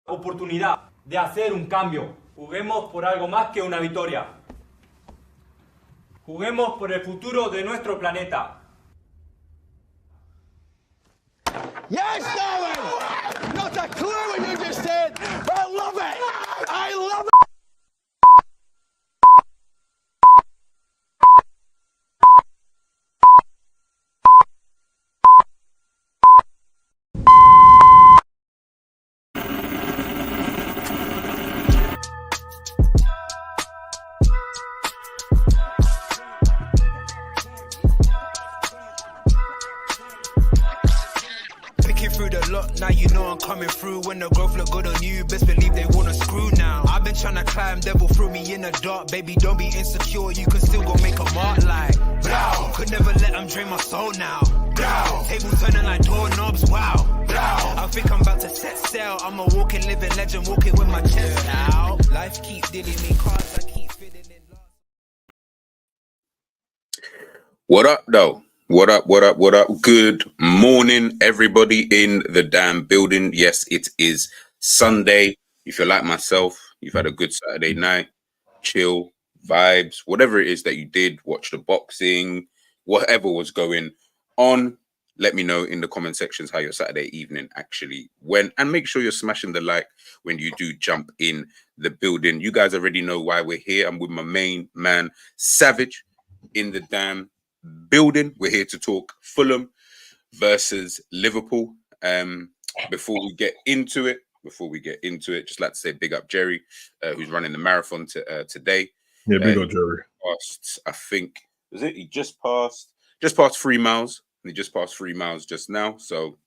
oportunidad de hacer un cambio. Juguemos por algo más que una victoria. Juguemos por el futuro de nuestro planeta. Yes, darling! Not a clue what you just said! I love it! I love it! Now you know I'm coming through. When the growth look good on you, best believe they wanna screw now. I've been trying to climb, devil threw me in the dark. Baby, don't be insecure, you can still go make a mark like blow. Could never let them drain my soul now. Blow. Tables turning like doorknobs, wow. Blow. I think I'm about to set sail. I'm a walking, living legend, walking with my chest out. Life keep dealing me cards, I keep fitting in love. What up, though? What up, what up, what up? Good morning, everybody in the damn building. Yes, it is Sunday. If you're like myself, you've had a good Saturday night, chill, vibes, whatever it is that you did, watch the boxing, whatever was going on, let me know in the comment sections how your Saturday evening actually went. And make sure you're smashing the like when you do jump in the building. You guys already know why we're here. I'm with my main man, Savage, in the damn building. We're here to talk Fulham versus Liverpool. Before we get into it, just like to say big up Jerry, who's running the marathon today. Yeah, big up Jerry. I think he just passed 3 miles. He just passed 3 miles just now. So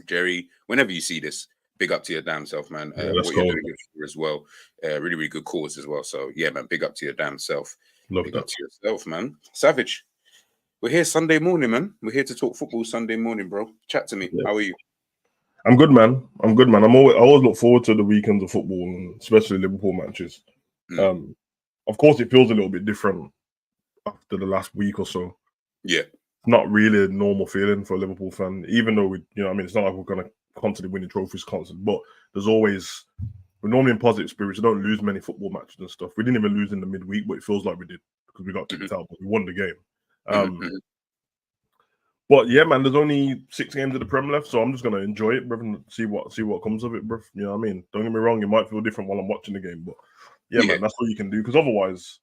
Jerry, whenever you see this, big up to your damn self, man. What you're doing as well, really, really good cause as well. So yeah, man, big up to your damn self. Love big that. up to yourself, man. Savage. We're here Sunday morning, man. We're here to talk football Sunday morning, bro. Chat to me. Yeah. How are you? I'm good, man. I always look forward to the weekends of football, and especially Liverpool matches. Of course, it feels a little bit different after the last week or so. Yeah. Not really a normal feeling for a Liverpool fan, even though it's not like we're going to constantly winning trophies constantly, but we're normally in positive spirits. We don't lose many football matches and stuff. We didn't even lose in the midweek, but it feels like we did because we got kicked out, but we won the game. But yeah, man, there's only 6 games of the Prem left, so I'm just gonna enjoy it, bro, and see what comes of it, bro. You know what I mean? Don't get me wrong, it might feel different while I'm watching the game, but yeah, man, that's what you can do. Because otherwise,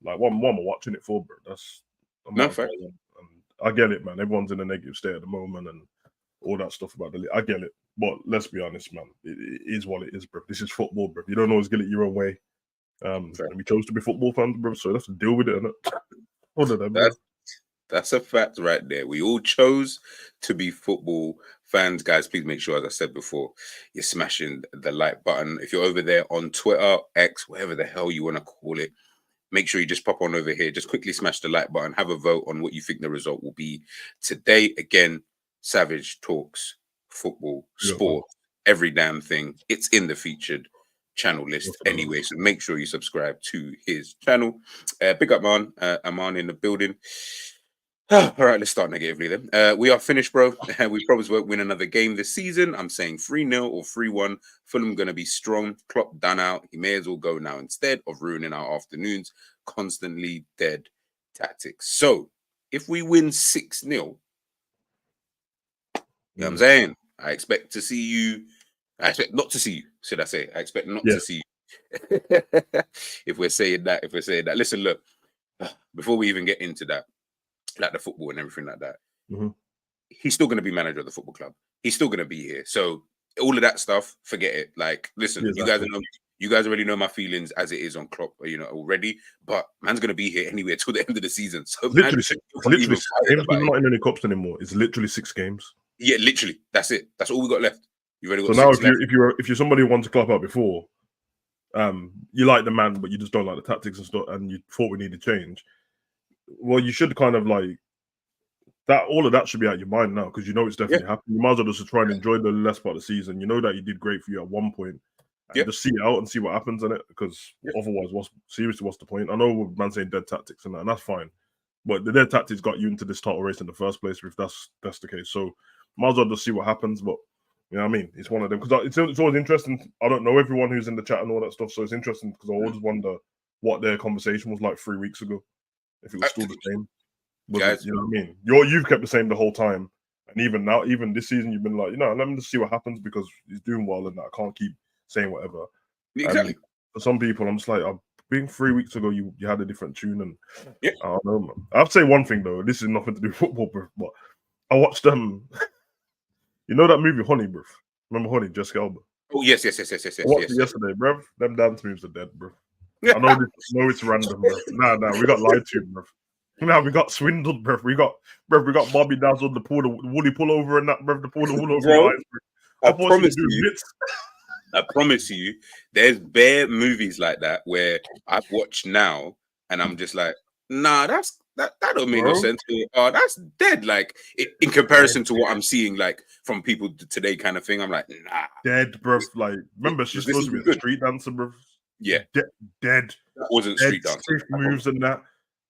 like, what am I watching it for, bro? Fair. I get it, man. Everyone's in a negative state at the moment and all that stuff about the league. I get it, but let's be honest, man. It is what it is, bro. This is football, bro. You don't always get it your own way. And we chose to be football fans, bro, so let's deal with it, innit? That's a fact right there. We all chose to be football fans. Guys, please make sure, as I said before, you're smashing the like button. If you're over there on Twitter, X, whatever the hell you want to call it, make sure you just pop on over here. Just quickly smash the like button. Have a vote on what you think the result will be today. Again, Savage talks football, sport, every damn thing. It's in the featured channel list anyway, so make sure you subscribe to his channel. Big up, man. Aman in the building. All right, let's start negatively then. We are finished, bro. We probably won't win another game this season. I'm saying 3-0 or 3-1. Fulham going to be strong. Klopp done out. He may as well go now instead of ruining our afternoons. Constantly dead tactics. So, if we win 6-0, you know what I'm saying? I expect to see you. I expect not to see you, should I say. I expect not to see you. If we're saying that. Listen, look, before we even get into that, like the football and everything like that, he's still going to be manager of the football club. He's still going to be here. So all of that stuff, forget it. Like, listen, you guys already know my feelings as it is on Klopp, already. But man's going to be here anyway till the end of the season. So literally 6 games. We're not in any cups anymore. It's literally 6 games. Yeah, literally. That's it. That's all we got left. You've already got so now, if you're somebody who wants to Klopp out before, you like the man, but you just don't like the tactics and stuff, and you thought we needed change. Well, you should kind of like that. All of that should be out of your mind now because you know it's definitely happening. You might as well just try and enjoy the last part of the season. You know that he did great for you at one point. And just see it out and see what happens in it. Because otherwise, what's the point? I know man saying dead tactics and that's fine, but the dead tactics got you into this title race in the first place. If that's the case, so might as well just see what happens. But You know what I mean? It's one of them because it's always interesting. I don't know everyone who's in the chat and all that stuff, so it's interesting because I always wonder what their conversation was like 3 weeks ago. If it was still the same, Guys, you know what I mean? You've kept the same the whole time, and even now, even this season, you've been like, let me just see what happens because he's doing well, and I can't keep saying whatever. Exactly. And for some people, I'm just like, I think 3 weeks ago you had a different tune, and I don't know, man. I have to say one thing though. This is nothing to do with football, bro, but I watched you know that movie Honey, bro? Remember Honey, Jessica Alba? Oh yes. I watched it yesterday, bro. Them dance moves are dead, bro. I know it's random, bro. Nah, we got lied to, bro. Now we got swindled, bro. We got Bobby Dazzled, the woolly pullover and that, bro. The pull the wool over Bro, your eyes, bro. I promise you, there's bare movies like that where I've watched now, and I'm just like, nah, that don't make no sense. Oh, that's dead. Like in comparison to what I'm seeing, like from people today, kind of thing. I'm like, nah, dead, bro. Like, remember she's supposed to be a street dancer, bro. Yeah, dead. That wasn't street dancing. Stiff moves and that,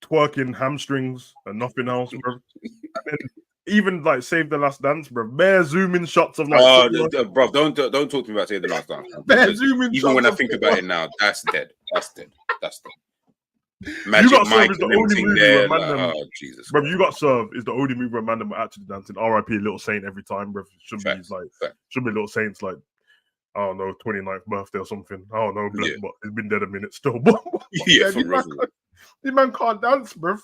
twerking hamstrings and nothing else, bro. And even like Save the Last Dance, bro. Bare zooming shots of like. Bro, don't talk to me about Save the Last Dance. Bare zooming. Even when I think about it now, that's dead. That's dead. Magic Mike and everything there. Jesus. Bro, You Got Served is the only movie where man are actually dancing. R.I.P. Little Saint every time, bro. Should be Little Saints like. I don't know, 29th birthday or something. I don't know, but it's been dead a minute still. The man can't dance, bro.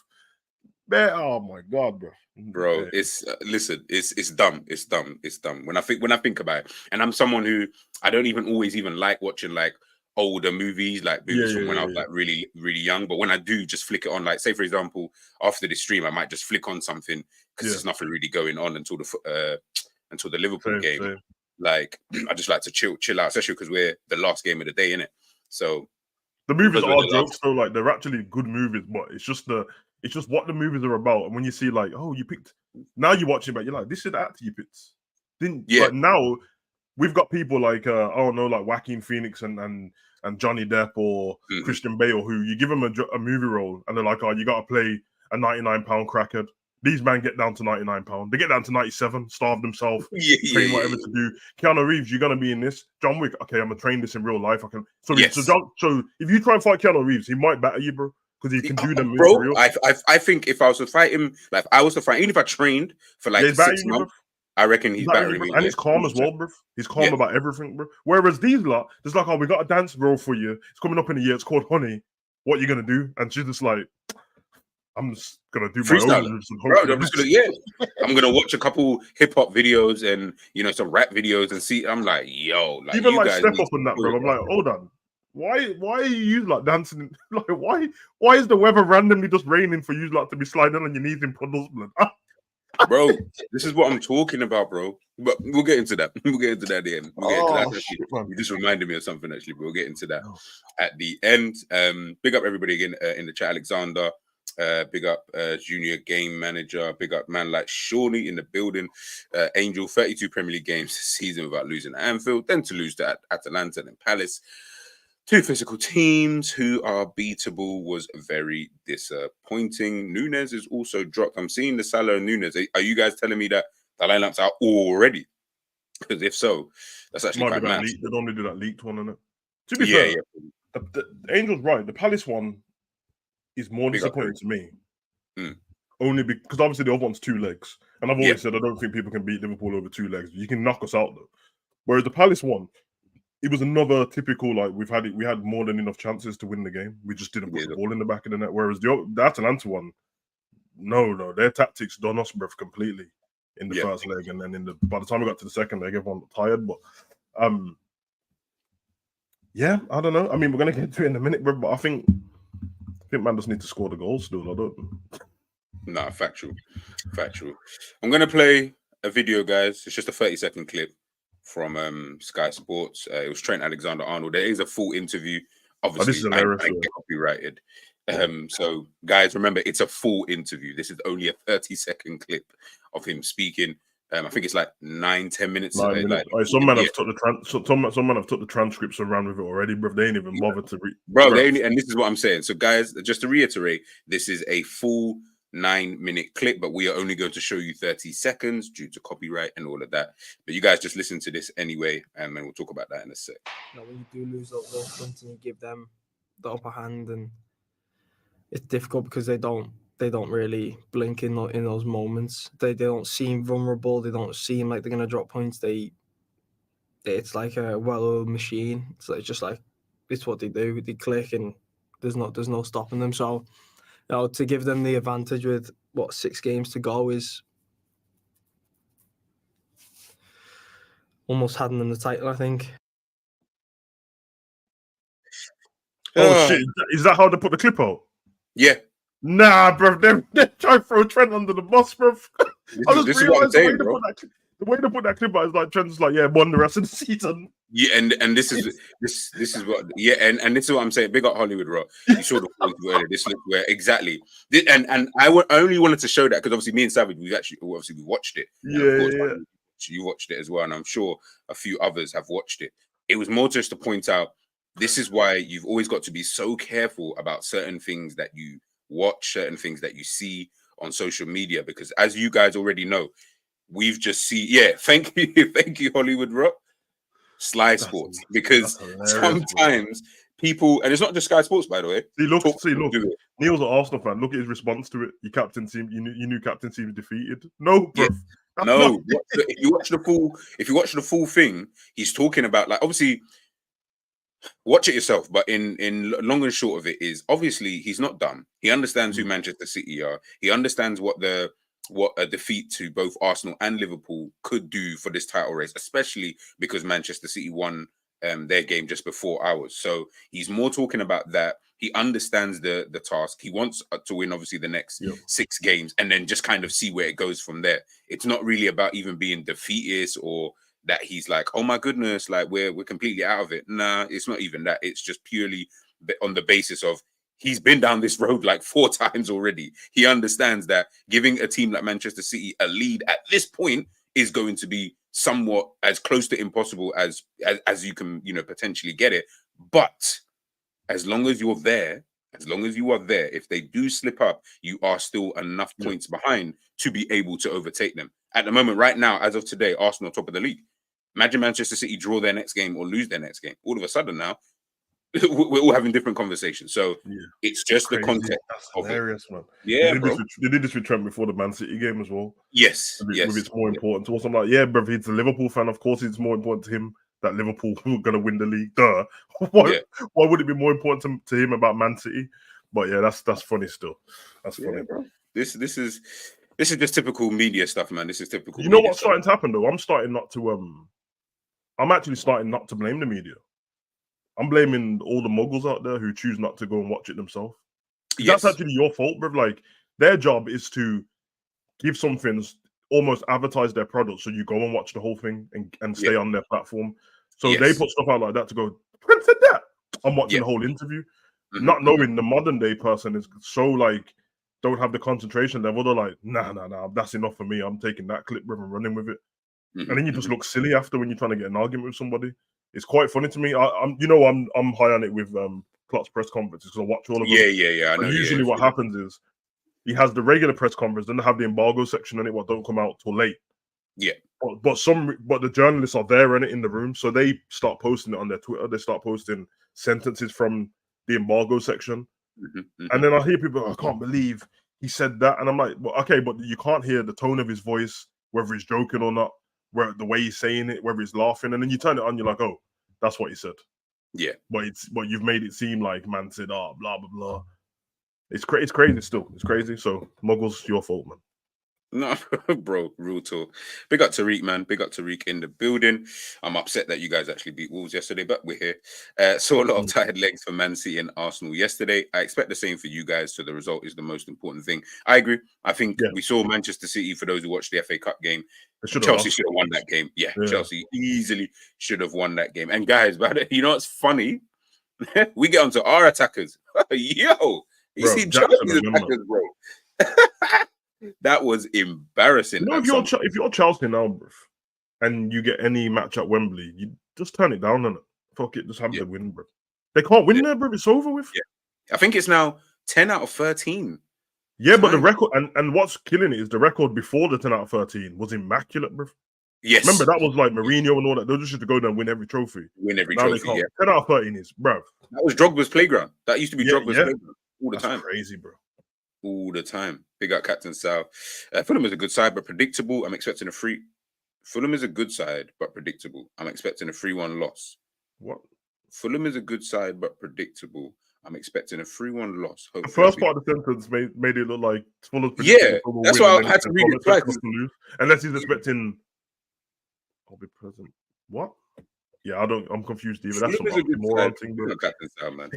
Oh my god, bro. Bro, it's listen, it's dumb. It's dumb. When I think about it, and I'm someone who I don't even always like watching like older movies, like movies from when I was like really, really young. But when I do, just flick it on. Like, say for example, after this stream, I might just flick on something because there's nothing really going on until the Liverpool game. Same. Like, I just like to chill out, especially because we're the last game of the day, innit? So the movies are jokes, though. Like, they're actually good movies, but it's just what the movies are about. And when you see like, oh, you picked, now you watch it, but you're like, this is the actor you picked. Like now we've got people like I don't know, like Joaquin Phoenix and Johnny Depp or Christian Bale, who you give them a movie role and they're like, oh, you got to play a 99-pound crackhead. These men get down to 99 pounds. They get down to 97, starve themselves, train whatever to do. Keanu Reeves, you're gonna be in this. John Wick, okay, I'm gonna train this in real life. I can. So if you try and fight Keanu Reeves, he might batter you, bro, because he can do them moves for real. I think if I was to fight him, like even if I trained for like 6 months, I reckon he's battering me. And he's calm as well, bro. He's calm about everything, bro. Whereas these lot, there's like, oh, we got a dance role for you. It's coming up in a year. It's called Honey. What are you gonna do? And she's just like, I'm just gonna do my own moves. I'm gonna watch a couple hip hop videos and some rap videos and see. I'm like, yo, like, even like Step Up and that, bro. I'm like, hold on, why are you like dancing? Like, why is the weather randomly just raining for you like to be sliding on your knees in puddles, blood? Bro, this is what I'm talking about, bro. But we'll get into that. We'll get into that at the end. You just reminded me of something actually. But we'll get into that at the end. Big up everybody again in the chat, Alexander. Big up Junior Game Manager. Big up man like Shawnee in the building. Angel, 32 Premier League games this season without losing at Anfield. Then to lose to Atalanta and Palace. 2 physical teams who are beatable was very disappointing. Nunes is also dropped. I'm seeing the Salah and Nunes. Are you guys telling me that the lineups are already? Because if so, that's actually quite mad. They normally do that leaked one, innit? To be fair, the Angel's right. The Palace one is more disappointing to me. Only because obviously the other one's 2 legs. And I've always said I don't think people can beat Liverpool over 2 legs. You can knock us out though. Whereas the Palace one, it was another typical, like, we had more than enough chances to win the game. We just didn't put the ball in the back of the net. Whereas the Atalanta one, no, their tactics done us, bruv, completely in the first leg. And then by the time we got to the second leg, everyone got tired. But I don't know. I mean, we're gonna get to it in a minute, bruv, but I think man just need to score the goals still. I don't. Nah, factual. I'm gonna play a video, guys. It's just a 30-second clip from Sky Sports. It was Trent Alexander-Arnold. There is a full interview. Obviously, I get copyrighted. So, guys, remember, it's a full interview. This is only a 30-second clip of him speaking. I think it's like 9-10 minutes. Some men have took the transcripts and ran with it already, bro. They ain't even bothered to read. Bro, and this is what I'm saying. So, guys, just to reiterate, this is a full 9-minute clip, but we are only going to show you 30 seconds due to copyright and all of that. But you guys just listen to this anyway, and then we'll talk about that in a sec. When you do lose those points and you give them the upper hand, and it's difficult because they don't really blink in those moments. They don't seem vulnerable. They don't seem like they're gonna drop points. It's like a well-oiled machine. It's what they do. They click, and there's no stopping them. So, to give them the advantage with 6 games to go is almost handing them the title, I think. Oh shit! Is that how they put the clip out? Yeah. Nah, bro. They're trying to throw Trent under the bus, bro. This is what I'm saying, bro. The way they put that clip out is like Trent's like, won the rest of the season. Yeah, and this is what and this is what I'm saying. Big up Hollywood, bro. You saw the earlier. This looked where exactly, and I only wanted to show that because obviously me and Savage we watched it. Yeah. You watched it as well, and I'm sure a few others have watched it. It was more just to point out this is why you've always got to be so careful about certain things that you watch, certain things that you see on social media, because as you guys already know, we've just thank you Hollywood Rock, Sly Sports, because sometimes people, and it's not just Sky Sports, by the way. Look, Neil's an Arsenal fan. Look at his response to it. Your captain team, you knew captain team defeated. No, bro. Yeah. No. If you watch the full thing, he's talking about, like, obviously watch it yourself, but in long and short of it is obviously he's not done. He understands who Manchester City are. He understands what a defeat to both Arsenal and Liverpool could do for this title race, especially because Manchester City won their game just before ours. So he's more talking about that. He understands the task. He wants to win, obviously, the next 6 games and then just kind of see where it goes from there. It's not really about even being defeatist or that he's like, oh my goodness, like we're completely out of it. Nah, it's not even that. It's just purely on the basis of he's been down this road like 4 times already. He understands that giving a team like Manchester City a lead at this point is going to be somewhat as close to impossible as you can, potentially get it. But as long as you are there, if they do slip up, you are still enough points behind to be able to overtake them. At the moment, right now, as of today, Arsenal top of the league. Imagine Manchester City draw their next game or lose their next game. All of a sudden now, we're all having different conversations. So it's just the context. That's hilarious, man. Yeah, they did this with Trent before the Man City game as well. Yes. With it's more important to us. I'm like, bro, he's a Liverpool fan. Of course, it's more important to him that Liverpool were going to win the league. Duh. Why would it be more important to him about Man City? But yeah, that's funny still. That's funny, bro. This is just typical media stuff, man. This is typical. You know what's starting to happen though? I'm actually starting not to blame the media. I'm blaming all the muggles out there who choose not to go and watch it themselves. That's actually your fault, bro. Like, their job is to give something, almost advertise their product, so you go and watch the whole thing and stay on their platform. So they put stuff out like that to go, Prince said that. I'm watching the whole interview. Not knowing the modern day person is so like, don't have the concentration level. They're like, nah, that's enough for me. I'm taking that clip, bro, and running with it. And then you just look silly after when you're trying to get an argument with somebody. It's quite funny to me. I'm high on it with Klopp's press conferences because I watch all of them. Yeah. I know, usually what happens is he has the regular press conference, then they have the embargo section in it, what don't come out till late. Yeah. But the journalists are there in the room, so they start posting it on their Twitter. They start posting sentences from the embargo section. And then I hear people, I can't believe he said that. And I'm like, well, okay, but you can't hear the tone of his voice, whether he's joking or not, where the way he's saying it, whether he's laughing. And then you turn it on, you're like, oh, that's what he said. Yeah. But you've made it seem like man said, blah, blah, blah. It's crazy still. It's crazy. So, Muggles, your fault, man. No, bro, real talk. Big up Tariq, man. Big up Tariq in the building. I'm upset that you guys actually beat Wolves yesterday, but we're here. Saw a lot of tired legs for Man City and Arsenal yesterday. I expect the same for you guys, so the result is the most important thing. I agree. I think we saw Manchester City, for those who watched the FA Cup game, Chelsea should have won that game. Yeah, Chelsea easily should have won that game. And guys, you know what's funny? We get onto our attackers. Yo, you see Chelsea's attackers, bro. That was embarrassing. You know, if you're Chelsea now, bro, and you get any match at Wembley, you just turn it down on it. Fuck it, just have the win, bro. They can't win there, bro. It's over with. Yeah. I think it's now 10 out of 13 Yeah, but the record and what's killing it is the record before the 10 out of 13 was immaculate, bro. Yes. Remember that was like Mourinho and all that. They just used to go there and win every trophy. Win every Now trophy. Yeah. 10 out of 13 is, bro. That was Drogba's playground. That used to be Drogba's playground all the time. Crazy, bro. All the time. Big up Captain Sal. Fulham is a good side, but predictable. I'm expecting a free. Fulham is a good side, but predictable. I'm expecting a 3-1 loss. What? Fulham is a good side, but predictable. I'm expecting a 3-1 loss. Hopefully the first part of the sentence made it look like Fulham's yeah, that's why I had to read it twice. Unless he's expecting, I'll be present. What? Yeah, I'm confused either. That's some moron thing, bro. We got Captain Sal, man.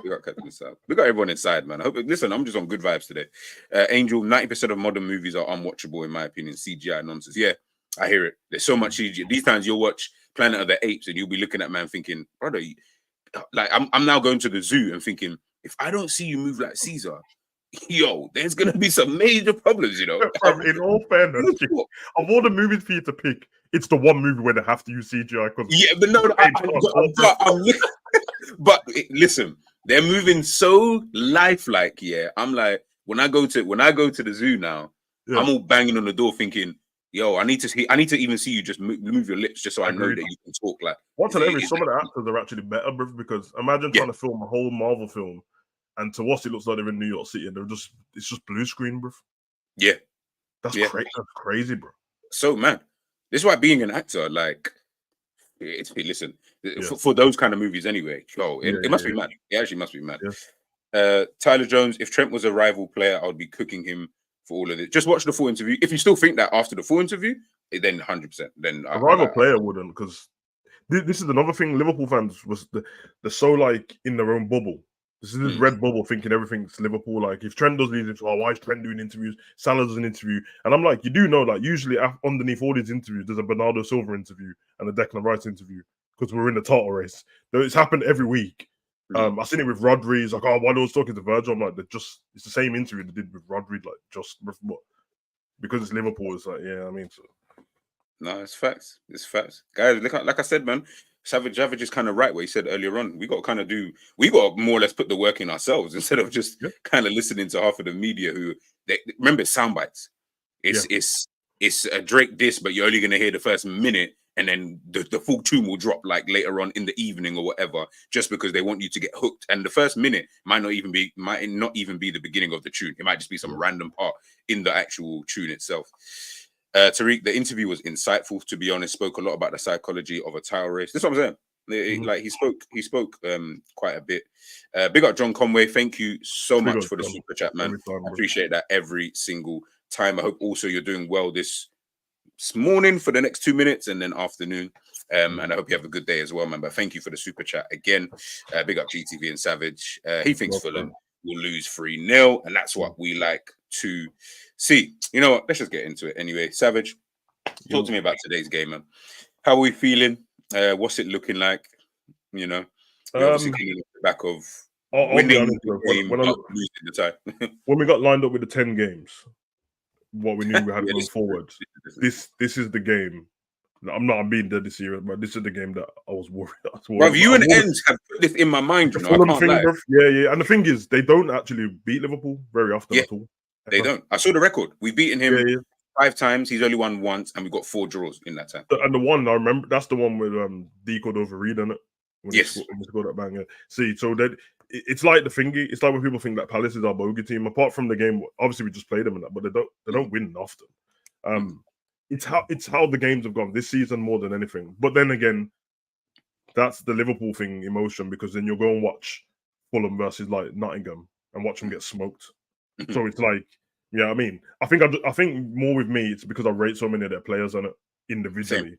We got Captain Sal. We got everyone inside, man. I hope. Listen, I'm just on good vibes today. Angel, 90% of modern movies are unwatchable, in my opinion. CGI nonsense. Yeah, I hear it. There's so much CGI. These times you'll watch Planet of the Apes and you'll be looking at man thinking, brother, like I'm now going to the zoo and thinking, if I don't see you move like Caesar, yo, there's gonna be some major problems, you know. In all fairness, of all the movies for you to pick, it's the one movie where they have to use CGI. Yeah, but no, but listen, they're moving so lifelike. Yeah, I'm like, when I go to the zoo now, I'm all banging on the door thinking, yo, I need to even see you just move your lips just so I know that you can talk. Like, what's hilarious, some of the actors are actually better, bro, because imagine trying to film a whole Marvel film and to watch it looks like they're in New York City and it's just blue screen, bro. Yeah. That's crazy, bro. So, man, this is why being an actor, like, listen, for those kind of movies anyway, it must be mad. It actually must be mad. Yeah. Tyler Jones, if Trent was a rival player, I would be cooking him for all of this. Just watch the full interview. If you still think that after the full interview, then 100%. Then a rival player wouldn't, because this is another thing. Liverpool fans they're so like in their own bubble. This is this red bubble thinking everything's Liverpool. Like if Trent does these interviews, why is Trent doing interviews? Salah does an interview, and I'm like, you do know, like usually underneath all these interviews, there's a Bernardo Silva interview and a Declan Rice interview because we're in the title race. It's happened every week. I seen it with Rodri. It's like, oh, while I was talking to Virgil, I'm like, it's the same interview they did with Rodri, like just because it's Liverpool. It's like, yeah, I mean, so. No, it's facts. It's facts, guys. Like I said, man. Savage is kind of right what he said earlier on. We got to more or less put the work in ourselves instead of just kind of listening to half of the media who remember sound bites. It's a Drake diss, but you're only gonna hear the first minute and then the full tune will drop like later on in the evening or whatever, just because they want you to get hooked. And the first minute might not even be the beginning of the tune. It might just be some random part in the actual tune itself. Tariq, the interview was insightful, to be honest. Spoke a lot about the psychology of a title race. That's what I'm saying. Like he spoke quite a bit. Big up John Conway. Thank you so much for the super chat, man. I appreciate that every single time. I hope also you're doing well this morning for the next 2 minutes and then afternoon. And I hope you have a good day as well, man. But thank you for the super chat again. Big up GTV and Savage. He thinks Fulham will lose 3-0, and that's what we like to see. You know what? Let's just get into it anyway. Savage, talk to me about today's game, man. How are we feeling? What's it looking like? You know, obviously coming off the back of winning the game, losing the tie. When we got lined up with the 10 games, what we knew we had going forward, this is the game. I'm being dead serious, but this is the game that I was worried. Bro, you and Ends have put this in my mind, you know. I can't lie. Yeah. And the thing is, they don't actually beat Liverpool very often at all. They don't. I saw the record. We've beaten him 5 times. He's only won once, and we got 4 draws in that time. And the one I remember, that's the one with Deco over Reed in it. When he scored that banger. See, so that it's like the thingy. It's like when people think that Palace is our bogey team. Apart from the game, obviously we just played them in that, but they don't win often. It's how the games have gone this season more than anything. But then again, that's the Liverpool thing, emotion, because then you'll go and watch Fulham versus like Nottingham and watch them get smoked. So it's like, yeah, I mean, I think more with me, it's because I rate so many of their players on it individually.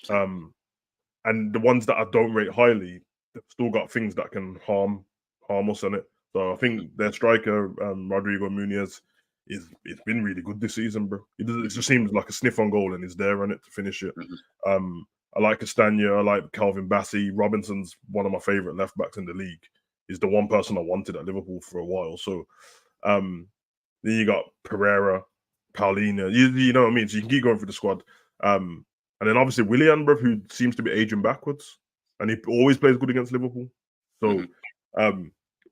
And the ones that I don't rate highly, they've still got things that can harm us on it. So I think their striker, Rodrigo Muniz, it's been really good this season, bro. It just seems like a sniff on goal and he's there on it to finish it. I like Castagna, I like Calvin Bassey. Robinson's one of my favourite left backs in the league. He's the one person I wanted at Liverpool for a while. So then you got Pereira, Paulina, you know what I mean? So you can keep going through the squad. And then obviously Willian, bro, who seems to be aging backwards. And he always plays good against Liverpool. So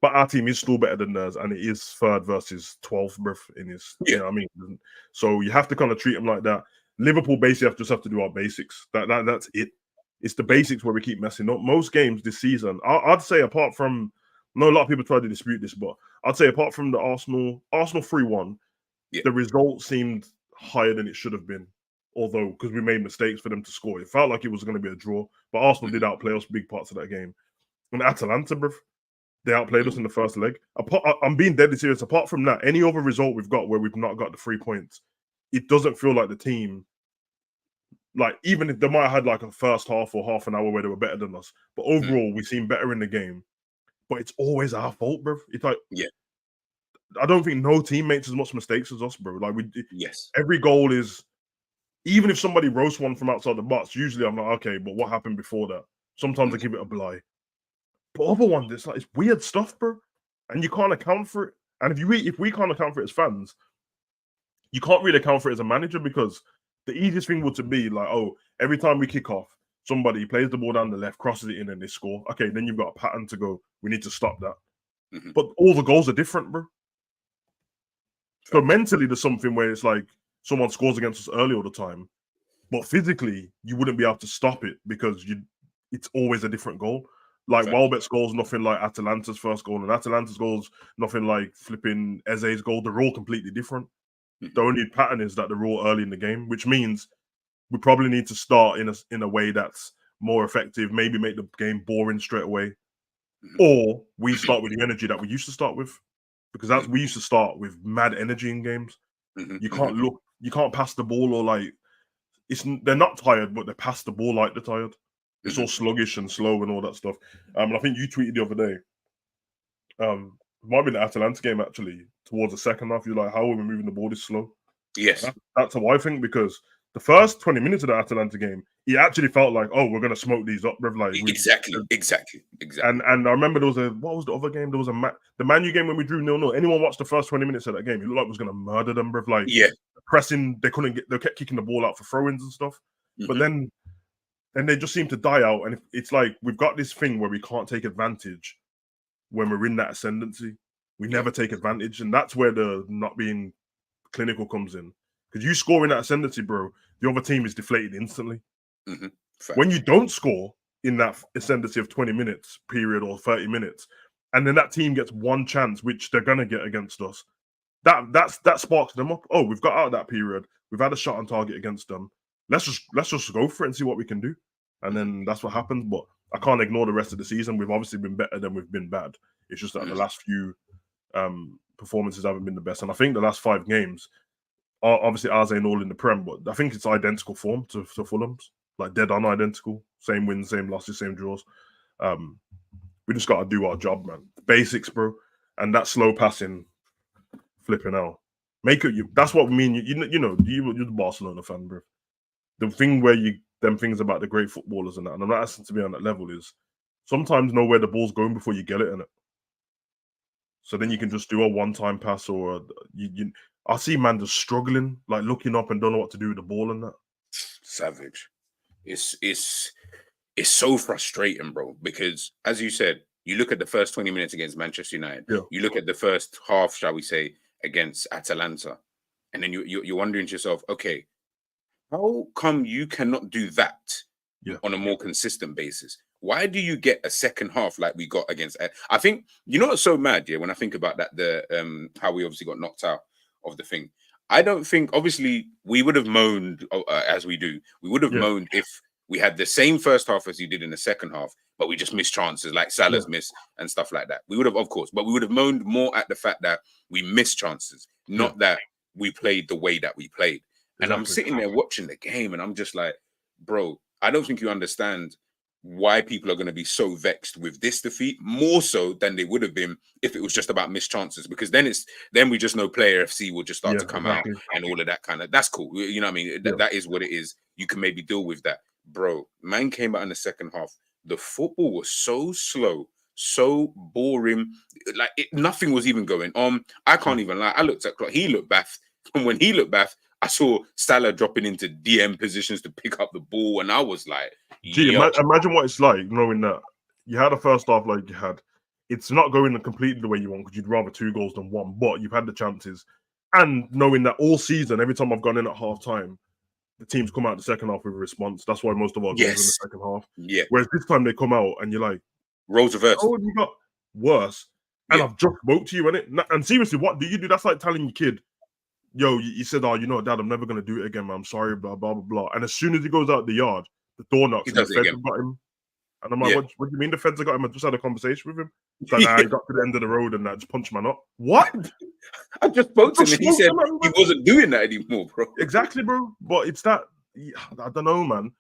But our team is still better than theirs, and it is 3rd versus 12th, bruv, in his. You know what I mean? So you have to kind of treat them like that. Liverpool basically just have to do our basics. That's it. It's the basics where we keep messing up. Most games this season, I'd say, apart from, I know a lot of people try to dispute this, but I'd say apart from the Arsenal 3-1, the result seemed higher than it should have been. Although, because we made mistakes for them to score, it felt like it was going to be a draw. But Arsenal did outplay us big parts of that game. And Atalanta, bruv, they outplayed us in the first leg. I'm being deadly serious. Apart from that, any other result we've got where we've not got the 3 points, it doesn't feel like the team, like, even if they might have had like a first half or half an hour where they were better than us, but overall we seem better in the game. But it's always our fault, bro. It's like, I don't think no team makes as much mistakes as us, bro. Like, every goal is, even if somebody roasts one from outside the box, usually I'm like, okay, but what happened before that? Sometimes I give it a blie. But other ones, it's weird stuff, bro. And you can't account for it. And if we can't account for it as fans, you can't really account for it as a manager, because the easiest thing would to be like, oh, every time we kick off, somebody plays the ball down the left, crosses it in, and they score. Okay, then you've got a pattern to go, we need to stop that. But all the goals are different, bro. So mentally, there's something where it's like someone scores against us early all the time, but physically, you wouldn't be able to stop it because it's always a different goal. Like, Welbeck's goal is nothing like Atalanta's first goal, and Atalanta's goal is nothing like flipping Eze's goal. They're all completely different. The only pattern is that they're all early in the game, which means we probably need to start in a way that's more effective, maybe make the game boring straight away, or we start with the energy that we used to start with, because we used to start with mad energy in games. You can't pass the ball, or like, they're not tired, but they pass the ball like they're tired. It's all sluggish and slow and all that stuff. And I think you tweeted the other day, it might have been the Atalanta game actually, towards the second half, you're like, how are we moving the ball this slow? Yes. That's how I think, because the first 20 minutes of the Atalanta game, it actually felt like, oh, we're going to smoke these up, bruv. Like, exactly. And I remember what was the other game? There was the Man U game when we drew 0-0. Anyone watched the first 20 minutes of that game, it looked like it was going to murder them, bruv. Like, pressing, they kept kicking the ball out for throw-ins and stuff. But then they just seem to die out. And it's like, we've got this thing where we can't take advantage when we're in that ascendancy. We never take advantage. And that's where the not being clinical comes in. Because you score in that ascendancy, bro, the other team is deflated instantly. When you don't score in that ascendancy of 20 minutes period or 30 minutes, and then that team gets one chance, which they're going to get against us, that sparks them up. Oh, we've got out of that period. We've had a shot on target against them. Let's just go for it and see what we can do. And then that's what happens. But I can't ignore the rest of the season. We've obviously been better than we've been bad. It's just that the last few performances haven't been the best. And I think the last 5 games, obviously ours ain't all in the Prem, but I think it's identical form to Fulham's. Like, dead on identical. Same wins, same losses, same draws. We just got to do our job, man. Basics, bro. And that slow passing, flipping out. Make it. That's what we mean. You're the Barcelona fan, bro. The thing where them things about the great footballers and that, and I'm not asking to be on that level, is sometimes know where the ball's going before you get it in it. So then you can just do a one-time pass, or I see man just struggling, like looking up and don't know what to do with the ball and that. Savage. It's so frustrating, bro, because as you said, you look at the first 20 minutes against Manchester United, you look at the first half, shall we say, against Atalanta, and then you're wondering to yourself, okay, how come you cannot do that on a more consistent basis? Why do you get a second half like we got against? I think, you know what's so mad, when I think about that, the how we obviously got knocked out of the thing. I don't think, obviously, we would have moaned as we do. We would have moaned if we had the same first half as you did in the second half, but we just missed chances like Salah's miss and stuff like that. We would have, of course, but we would have moaned more at the fact that we missed chances, not that we played the way that we played. And I'm sitting there watching the game and I'm just like, bro, I don't think you understand why people are going to be so vexed with this defeat, more so than they would have been if it was just about missed chances, because then we just know Player FC will just start to come out and all of that kind of, that's cool. You know what I mean? That is what it is. You can maybe deal with that. Bro, man came out in the second half. The football was so slow, so boring. Like, nothing was even going on. I can't even lie. I looked at Klopp. He looked back. And when he looked back, I saw Salah dropping into DM positions to pick up the ball, and I was like, imagine what it's like knowing that you had a first half like you had. it's not going completely the way you want because you'd rather 2 goals than 1, but you've had the chances. And knowing that all season, every time I've gone in at half time, the teams come out the second half with a response. That's why most of our goals are in the second half. Yeah. Whereas this time they come out and you're like, roles reversed. oh, you got worse. And I've just spoke to you, innit? And seriously, what do you do? That's like telling your kid, yo, you said, oh, you know, Dad, I'm never going to do it again, man. I'm sorry, blah, blah, blah, blah. And as soon as he goes out the yard, the door knocks and the feds have got him. And I'm like, what do you mean the feds have got him? I just had a conversation with him. He's like, nah, he got to the end of the road and just punched man up. What? I just spoke to him and he said he wasn't doing that anymore, bro. Exactly, bro. But it's that, I don't know, man.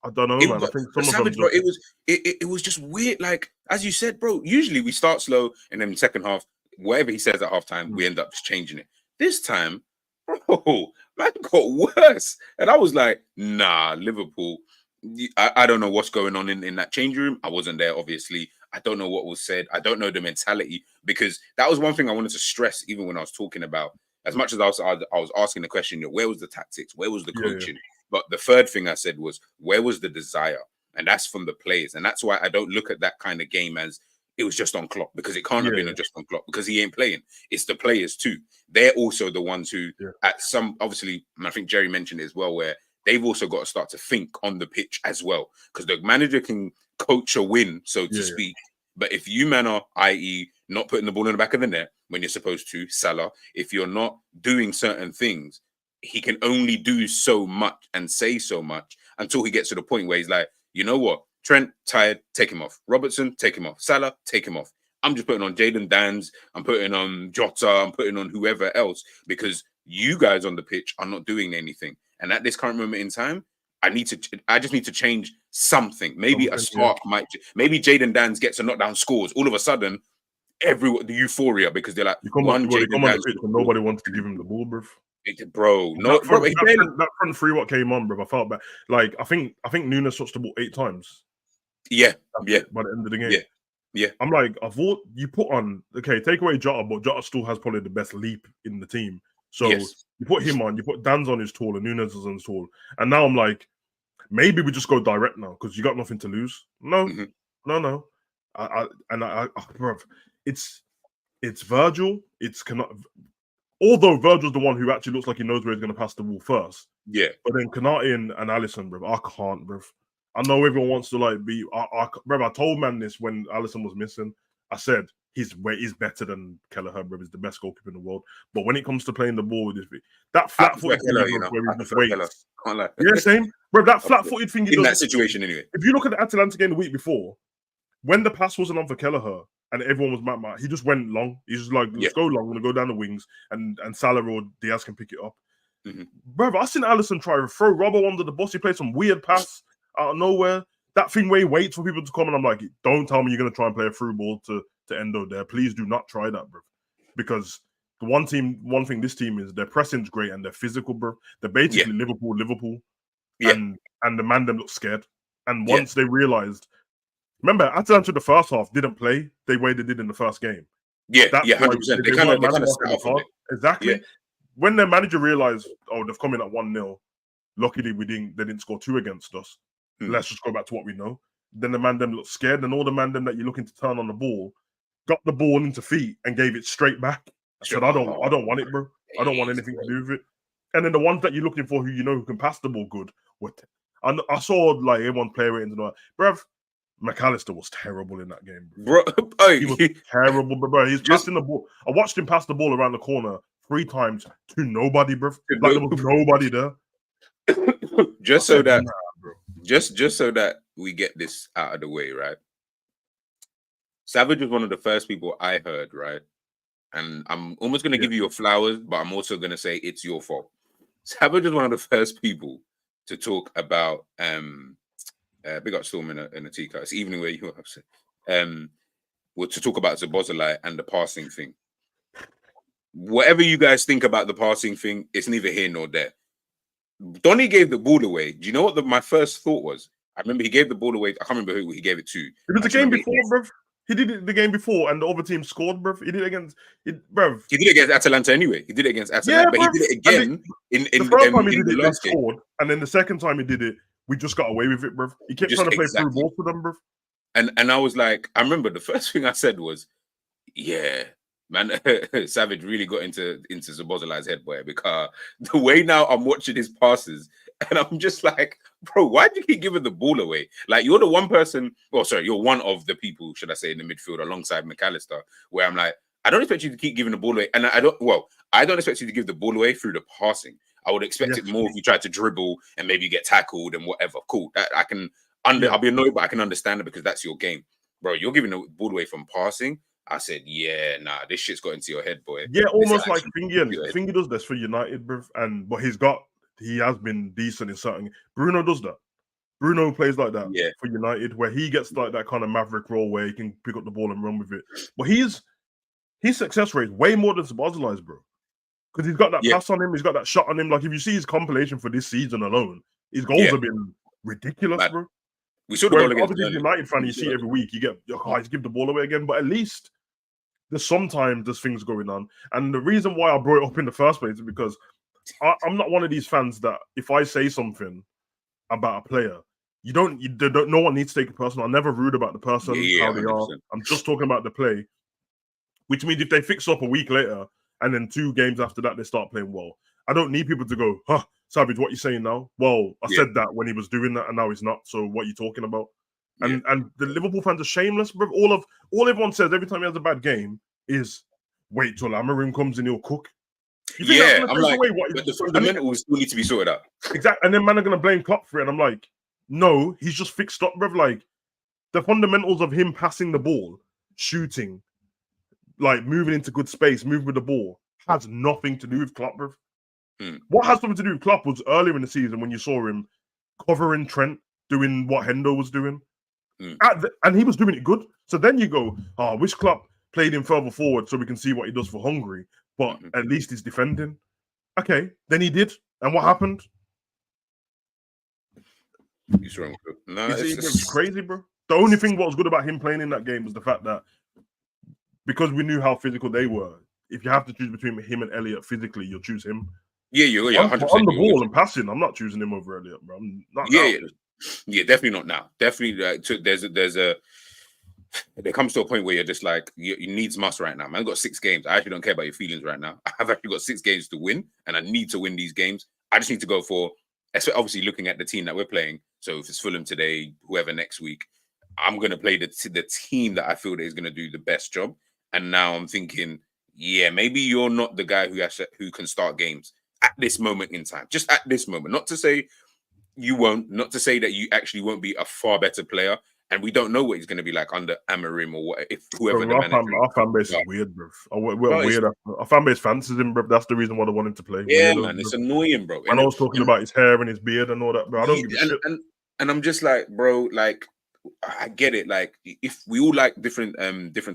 I don't know, man. I think some Savage, of them. Bro, it was just weird. Like, as you said, bro, usually we start slow and then second half, whatever he says at halftime, we end up just changing it. This time, bro, man got worse. And I was like, nah, Liverpool, I don't know what's going on in that change room. I wasn't there, obviously. I don't know what was said. I don't know the mentality, because that was one thing I wanted to stress, even when I was talking about, as much as I was asking the question, where was the tactics? Where was the coaching? Yeah. But the third thing I said was, where was the desire? And that's from the players. And that's why I don't look at that kind of game as it was just on Klopp, because it can't have been just on Klopp, because he ain't playing. It's the players too. They're also the ones who, at some, obviously, and I think Jerry mentioned it as well, where they've also got to start to think on the pitch as well, because the manager can coach a win, so to speak. But if you, man, are, i.e., not putting the ball in the back of the net when you're supposed to, Salah, if you're not doing certain things, he can only do so much and say so much until he gets to the point where he's like, you know what? Trent, tired, take him off. Robertson, take him off. Salah, take him off. I'm just putting on Jadon Danns. I'm putting on Jota. I'm putting on whoever else, because you guys on the pitch are not doing anything. And at this current moment in time, I just need to change something. Maybe a spark might. Maybe Jadon Danns gets a knockdown, scores. All of a sudden, the euphoria, because they're like, you come on the pitch and nobody wants to give him the ball, bro. That front three, what came on, bro. I felt bad. Like, I think Nunes touched the ball 8 times. Yeah. By the end of the game. Yeah. I'm like, I thought you put on, okay, take away Jota, but Jota still has probably the best leap in the team. So you put him on, you put Dan's on his tall and Nunes is on his tall. And now I'm like, maybe we just go direct now because you got nothing to lose. No. Bro, it's Virgil. Although Virgil's the one who actually looks like he knows where he's going to pass the ball first. Yeah. But then Konate and Alisson, bro, I can't, bro. I know everyone wants to like be. Bro, I told man this when Alisson was missing. I said he's better than Kelleher, bro. He's the best goalkeeper in the world. But when it comes to playing the ball with this, that flat-footed thing, where he just waits. Yeah, same, bro. That flat-footed thing in that situation, anyway. If you look at the Atalanta game the week before, when the pass wasn't on for Kelleher and everyone was mad, he just went long. He's just like, let's go long. I'm gonna go down the wings, and Salah or Diaz can pick it up. Bro, I seen Alisson try to throw Robbo under the bus. He played some weird pass out of nowhere. That thing where he waits for people to come, and I'm like, don't tell me you're gonna try and play a through ball to Endo there. Please do not try that, bro. Because the one thing this team is, their pressing's great and they're physical, bro. They're basically Liverpool. And the man them look scared. And once they realized, remember, Atalanta the first half didn't play the way they did in the first game. That's 100%. They kind of set off it. Exactly. Yeah. When their manager realized, they've come in at 1-0. Luckily, they didn't score 2 against us. Let's just go back to what we know. Then the man them looked scared, and all the man them that you're looking to turn on the ball got the ball into feet and gave it straight back. I said, I don't want it, bro. I don't want anything to do with it. And then the ones that you're looking for, who can pass the ball good. I saw like everyone play ratings and all that. Bruv, McAllister was terrible in that game, bro. He was terrible, bro. He's passing the ball. I watched him pass the ball around the corner 3 times to nobody, bro. Like there was nobody there. Just so that we get this out of the way, right? Savage was one of the first people I heard, right? And I'm almost going to give you your flowers, but I'm also going to say it's your fault. Savage was one of the first people to talk about big up Storm in a teacup. It's evening where you were upset. To talk about Zabozalai and the passing thing. Whatever you guys think about the passing thing, it's neither here nor there. Donny gave the ball away. Do you know what my first thought was? I remember he gave the ball away. I can't remember who he gave it to. It was the game before, bro. He did it the game before, and the other team scored, bro. He did it against, bro. He did it against Atalanta anyway. He did it against Atalanta, but he did it again in the first time he did it, they scored, and then the second time he did it, we just got away with it, bro. He kept trying to play through ball for them, bro. And I was like, I remember the first thing I said was, yeah, man, Savage really got into Szoboszlai's head, boy, because the way now I'm watching his passes, and I'm just like, bro, why do you keep giving the ball away? Like, you're the one person, well, sorry, you're one of the people, should I say, in the midfield alongside McAllister, where I'm like, I don't expect you to keep giving the ball away. And I don't expect you to give the ball away through the passing. I would expect it more if you tried to dribble and maybe get tackled and whatever. Cool. That I can I'll be annoyed, but I can understand it because that's your game. Bro, you're giving the ball away from passing. I said, yeah, nah, this shit's got into your head, boy. Yeah, almost like Thingy does this for United, bro. But he has been decent in certain. Bruno does that. Bruno plays like that for United, where he gets like that kind of maverick role where he can pick up the ball and run with it. But his success rate is way more than Szoboszlai's, bro. Because he's got that pass on him, he's got that shot on him. Like, if you see his compilation for this season alone, his goals have been ridiculous, bro. We saw the goal against obviously, United fan, you see every week, you get he's give the ball away again. But at least there's things going on. And the reason why I brought it up in the first place is because I'm not one of these fans that if I say something about a player, no one needs to take it personal. I'm never rude about the person, how they 100%. Are. I'm just talking about the play, which means if they fix up a week later and then 2 games after that they start playing well, I don't need people to go, huh, Savage, what you saying now? Well, I said that when he was doing that and now he's not. So what are you talking about? And the Liverpool fans are shameless, bro. All everyone says every time he has a bad game is wait till Amorim comes and he'll cook. I'm like, but the fundamentals still need to be sorted out. Exactly. And then man are gonna blame Klopp for it. And I'm like, no, he's just fixed up, bro. Like the fundamentals of him passing the ball, shooting, like moving into good space, moving with the ball, has nothing to do with Klopp, bro. What has something to do with Klopp was earlier in the season when you saw him covering Trent, doing what Hendo was doing. And he was doing it good. So then you go, I wish Klopp played him further forward so we can see what he does for Hungary. But at least he's defending. Okay, then he did. And what happened? He's wrong. No, it's crazy, bro. The only thing what was good about him playing in that game was the fact that because we knew how physical they were, if you have to choose between him and Elliott physically, you'll choose him. Yeah, 100%. On the ball and passing, I'm not choosing him over Elliott, bro. I'm not. Yeah, definitely not now. Definitely, there comes to a point where you're just like, you needs must right now. Man, I've got 6 games. I actually don't care about your feelings right now. I've actually got 6 games to win, and I need to win these games. I just need to go for, obviously looking at the team that we're playing. So if it's Fulham today, whoever next week, I'm going to play the team that I feel that is going to do the best job. And now I'm thinking, yeah, maybe you're not the guy who can start games at this moment in time. Just at this moment. Not to say you won't, not to say that you actually won't be a far better player. And we don't know what he's going to be like under Amorim or what, if whoever the manager. Our fan base is weird, bro. We're weird. Our fan base fancies him, bro. That's the reason why they want him to play. Yeah, man, it's annoying, bro. And I was talking about his hair and his beard and all that, bro. I don't give a shit. And I'm just like, bro, like, I get it. Like, if we all like different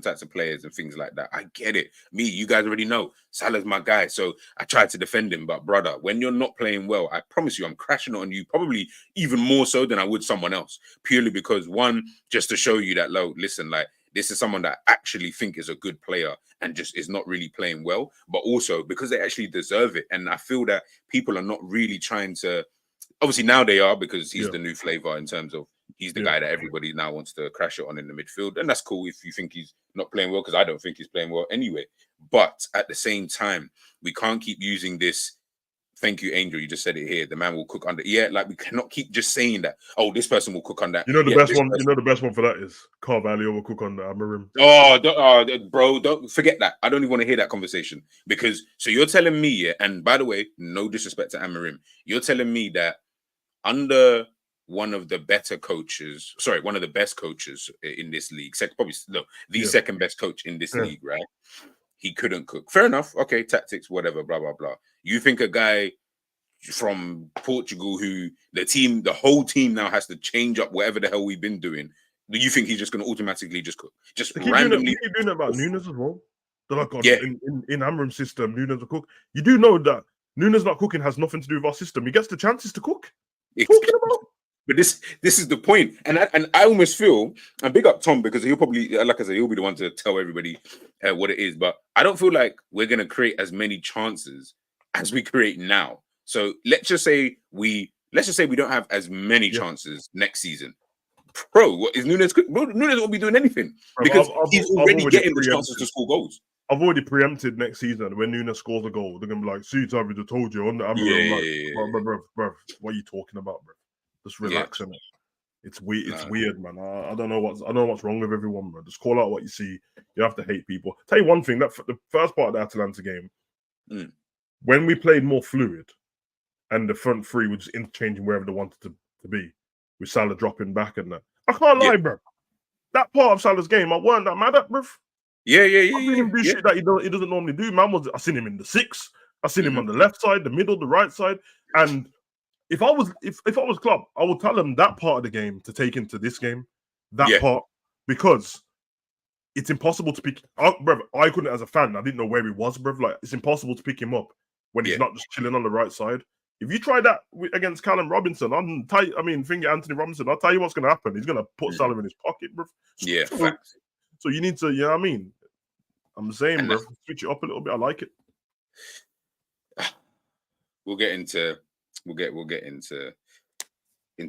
types of players and things like that, I get it. You guys already know Salah's my guy, so I tried to defend him. But brother, when you're not playing well, I promise you, I'm crashing on you probably even more so than I would someone else. Purely because one, just to show you that, listen, like this is someone that I actually think is a good player and just is not really playing well. But also because they actually deserve it, and I feel that people are not really trying to. Obviously now they are because he's the new flavor in terms of. He's the guy that everybody now wants to crash it on in the midfield. And that's cool if you think he's not playing well, because I don't think he's playing well anyway. But at the same time, we can't keep using this. Thank you, Angel. You just said it here. The man will cook under. Yeah, like we cannot keep just saying that. Oh, this person will cook under. You know the best one. You know the best one for that is Carvalho will cook under Amorim. Bro, don't forget that. I don't even want to hear that conversation because. So you're telling me, and by the way, no disrespect to Amorim, you're telling me that under one of the best coaches in this league, second best coach in this league, right? He couldn't cook. Fair enough. Okay, tactics, whatever, blah, blah, blah. You think a guy from Portugal who the whole team now has to change up whatever the hell we've been doing, do you think he's just going to automatically just cook? Just randomly. Keep doing it about Nunes as well. They're like, in Amorim's system, Nunes will cook. You do know that Nunes not cooking has nothing to do with our system. He gets the chances to cook. Talking about. But this is the point, and I almost feel, and big up Tom because he'll probably, like I said, he'll be the one to tell everybody what it is. But I don't feel like we're gonna create as many chances as we create now. So let's just say we don't have as many chances next season. bro, what is Nunes? Bro, Nunes won't be doing anything because he's already getting the chances to score goals. I've already preempted next season when Nunes scores a goal. They're gonna be like, "See, I just told you on the Amarim." Bro, what are you talking about, bro? Just relax, innit? It's weird. It's weird, man. I don't know what's wrong with everyone, bro. Just call out what you see. You have to hate people. Tell you one thing: that the first part of the Atalanta game, when we played more fluid, and the front three were just interchanging wherever they wanted to be, with Salah dropping back and that. I can't lie, bro. That part of Salah's game, I weren't that mad at, bro. Yeah. I've seen him do shit that he doesn't normally do. I seen him in the 6. I seen him on the left side, the middle, the right side. And if I was Klopp, I would tell him that part of the game to take into this game. That part, because it's impossible to pick. Bro, I couldn't as a fan. I didn't know where he was, bro. Like, it's impossible to pick him up when he's not just chilling on the right side. If you try that against Callum Robinson, Anthony Robinson, I'll tell you what's going to happen. He's going to put Salah in his pocket, bro. Yeah, so you need to, you know what I mean? I'm saying, bro, switch it up a little bit. I like it. We'll get into.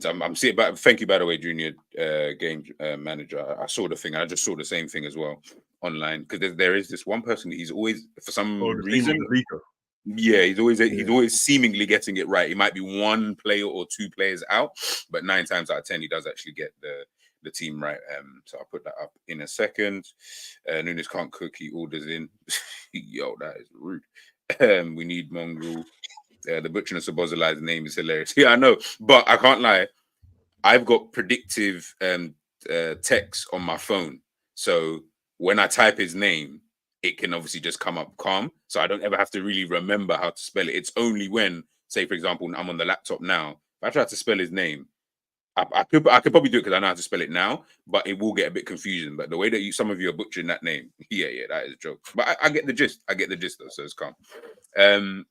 I'm seeing. But thank you, by the way, Junior game manager. I saw the thing. I just saw the same thing as well online because there is this one person. He's always, for some reason, he's always seemingly getting it right. He might be one player or two players out, but 9 times out of 10, he does actually get the team right. So I'll put that up in a second. Nunes can't cook, he orders in. Yo, that is rude. We need Mongrel. The butcherness of Bozolai's name is hilarious. Yeah, I know, but I can't lie. I've got predictive text on my phone. So when I type his name, it can obviously just come up calm. So I don't ever have to really remember how to spell it. It's only when, say, for example, I'm on the laptop now, if I try to spell his name, I could probably do it because I know how to spell it now, but it will get a bit confusing. But the way that some of you are butchering that name, that is a joke. But I get the gist. I get the gist though, so it's calm.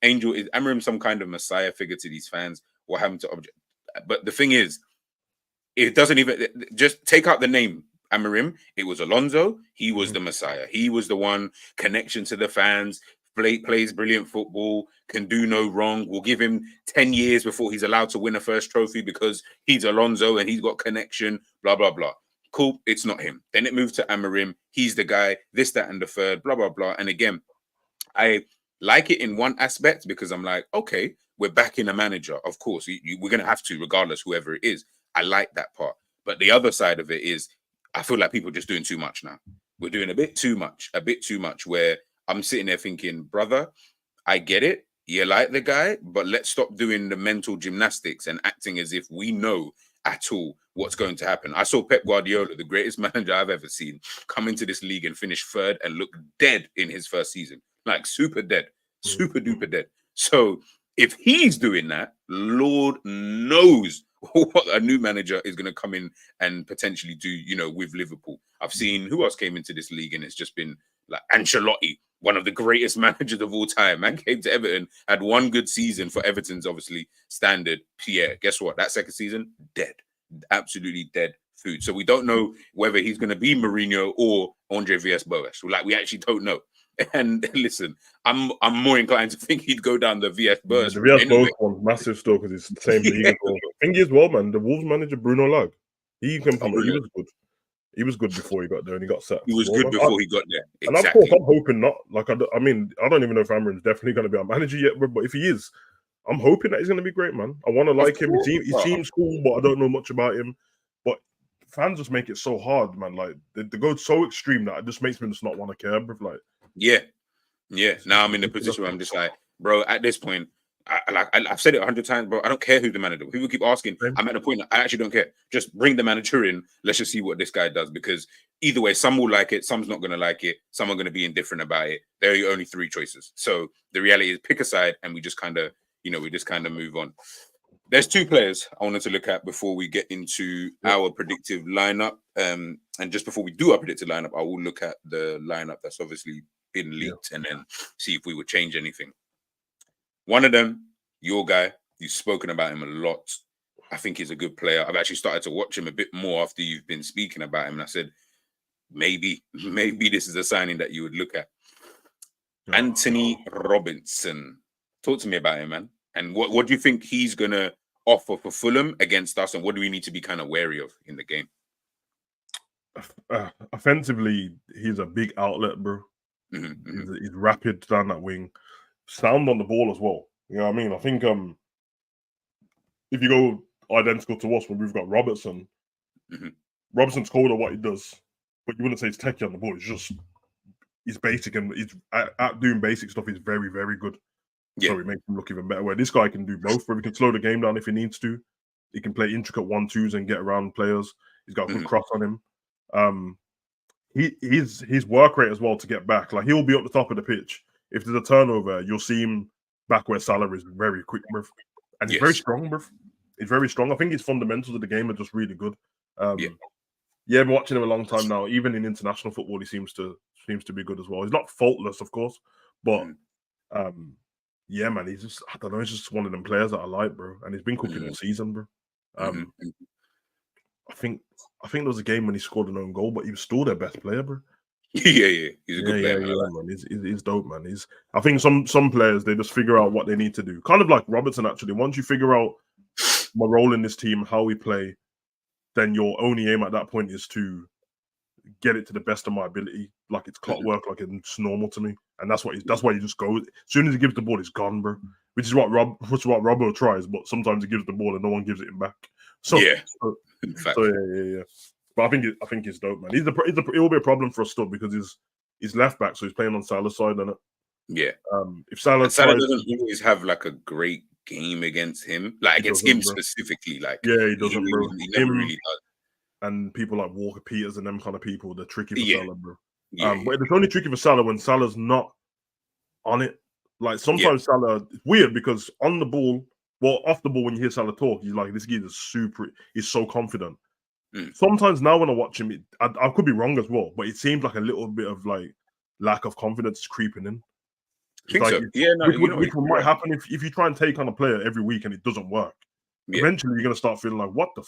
Angel, is Amarim some kind of messiah figure to these fans? What happened to object? But the thing is, it doesn't even just take out the name Amarim. It was Alonso. He was the messiah. He was the one, connection to the fans. Plays brilliant football, can do no wrong. We'll give him 10 years before he's allowed to win a first trophy because he's Alonso and he's got connection, blah, blah, blah. Cool, it's not him. Then it moved to Amarim. He's the guy, this, that, and the third, blah, blah, blah. And again, I like it in one aspect because I'm like, okay, we're backing a manager. Of course, we're going to have to, regardless, whoever it is. I like that part. But the other side of it is, I feel like people are just doing too much now. We're doing a bit too much where I'm sitting there thinking, brother, I get it. You like the guy, but let's stop doing the mental gymnastics and acting as if we know at all what's going to happen. I saw Pep Guardiola, the greatest manager I've ever seen, come into this league and finish 3rd and look dead in his first season. Like super dead, super duper dead. So if he's doing that, Lord knows what a new manager is going to come in and potentially do, with Liverpool. I've seen who else came into this league and it's just been like Ancelotti, one of the greatest managers of all time. Man came to Everton, had one good season for Everton's obviously standard. Pierre, guess what? That second season, dead. Absolutely dead food. So we don't know whether he's going to be Mourinho or Andre Villas-Boas. Like, we actually don't know. And listen, I'm more inclined to think he'd go down the Villas-Boas. The Villas-Boas one's massive still because it's the same league. The thing is, well, man, the Wolves manager Bruno Lage, he came from he was good. He was good before he got there and he got set. He was good before he got there. Exactly. And of course, I'm hoping not. Like, I don't even know if Amarim's definitely going to be our manager yet, but if he is, I'm hoping that he's going to be great, man. I want to like him. He seems cool, but I don't know much about him. But fans just make it so hard, man. Like, they go so extreme that it just makes me just not want to care, bro. Like, yeah. Now I'm in the position where I'm just like, bro, at this point, I've said it 100 times, bro. I don't care who's the manager. People keep asking. I'm at the point that I actually don't care. Just bring the manager in. Let's just see what this guy does. Because either way, some will like it. Some's not going to like it. Some are going to be indifferent about it. There are only 3 choices. So the reality is, pick a side, and we just kind of, move on. There's 2 players I wanted to look at before we get into our predictive lineup. And just before we do our predictive lineup, I will look at the lineup that's obviously been leaked and then see if we would change anything. One of them, your guy, you've spoken about him a lot. I think he's a good player. I've actually started to watch him a bit more after you've been speaking about him. And I said, maybe this is a signing that you would look at. Anthony Robinson. Talk to me about him, man. And what do you think he's going to offer for Fulham against us? And what do we need to be kind of wary of in the game? offensively, he's a big outlet, bro. Mm-hmm. He's rapid down that wing, sound on the ball as well. You know what I mean? I think if you go identical to us, when we've got Robertson, Mm-hmm. Robertson's cold at what he does, but you wouldn't say he's techie on the ball. He's basic, and he's at doing basic stuff. He's very, very good. Yeah. So it makes him look even better. Where this guy can do both, where he can slow the game down if he needs to. He can play intricate 1-2s and get around players. He's got a good cross on him. His work rate as well to get back. Like, he'll be up the top of the pitch. If there's a turnover, you'll see him back where Salah is very quick, bruv. And he's very strong, bruv. He's very strong. I think his fundamentals of the game are just really good. I've been watching him a long time now. Even in international football, he seems to be good as well. He's not faultless, of course, but yeah, man, he's just, I don't know, he's just one of them players that I like, bro. And he's been cooking all season, bro. I think there was a game when he scored an own goal, but he was still their best player, bro. Yeah. He's a good player, man. He's dope, man. I think some players, they just figure out what they need to do. Kind of like Robertson, actually. Once you figure out my role in this team, how we play, then your only aim at that point is to get it to the best of my ability. Like, it's clockwork, like it's normal to me. And that's why you just go. As soon as he gives the ball, it's gone, bro. Which is what Robbo tries, but sometimes he gives the ball and no one gives it him back. So yeah. But I think he's dope, man. It will be a problem for us still because he's left back, so he's playing on Salah's side, isn't it? Yeah. If Salah doesn't always have like a great game against him, like against him specifically. Like, he doesn't, bro. He never really does. And people like Walker Peters and them kind of people, they're tricky for Salah, bro. But it's only tricky for Salah when Salah's not on it. Like, sometimes Salah, it's weird because on the ball, well, off the ball, when you hear Salah talk, he's like, this geezer's he's so confident. Sometimes now when I watch him, I could be wrong as well, but it seems like a little bit of like lack of confidence is creeping in. I think so. Which might happen if you try and take on a player every week and it doesn't work. Eventually, you're gonna start feeling like, what the?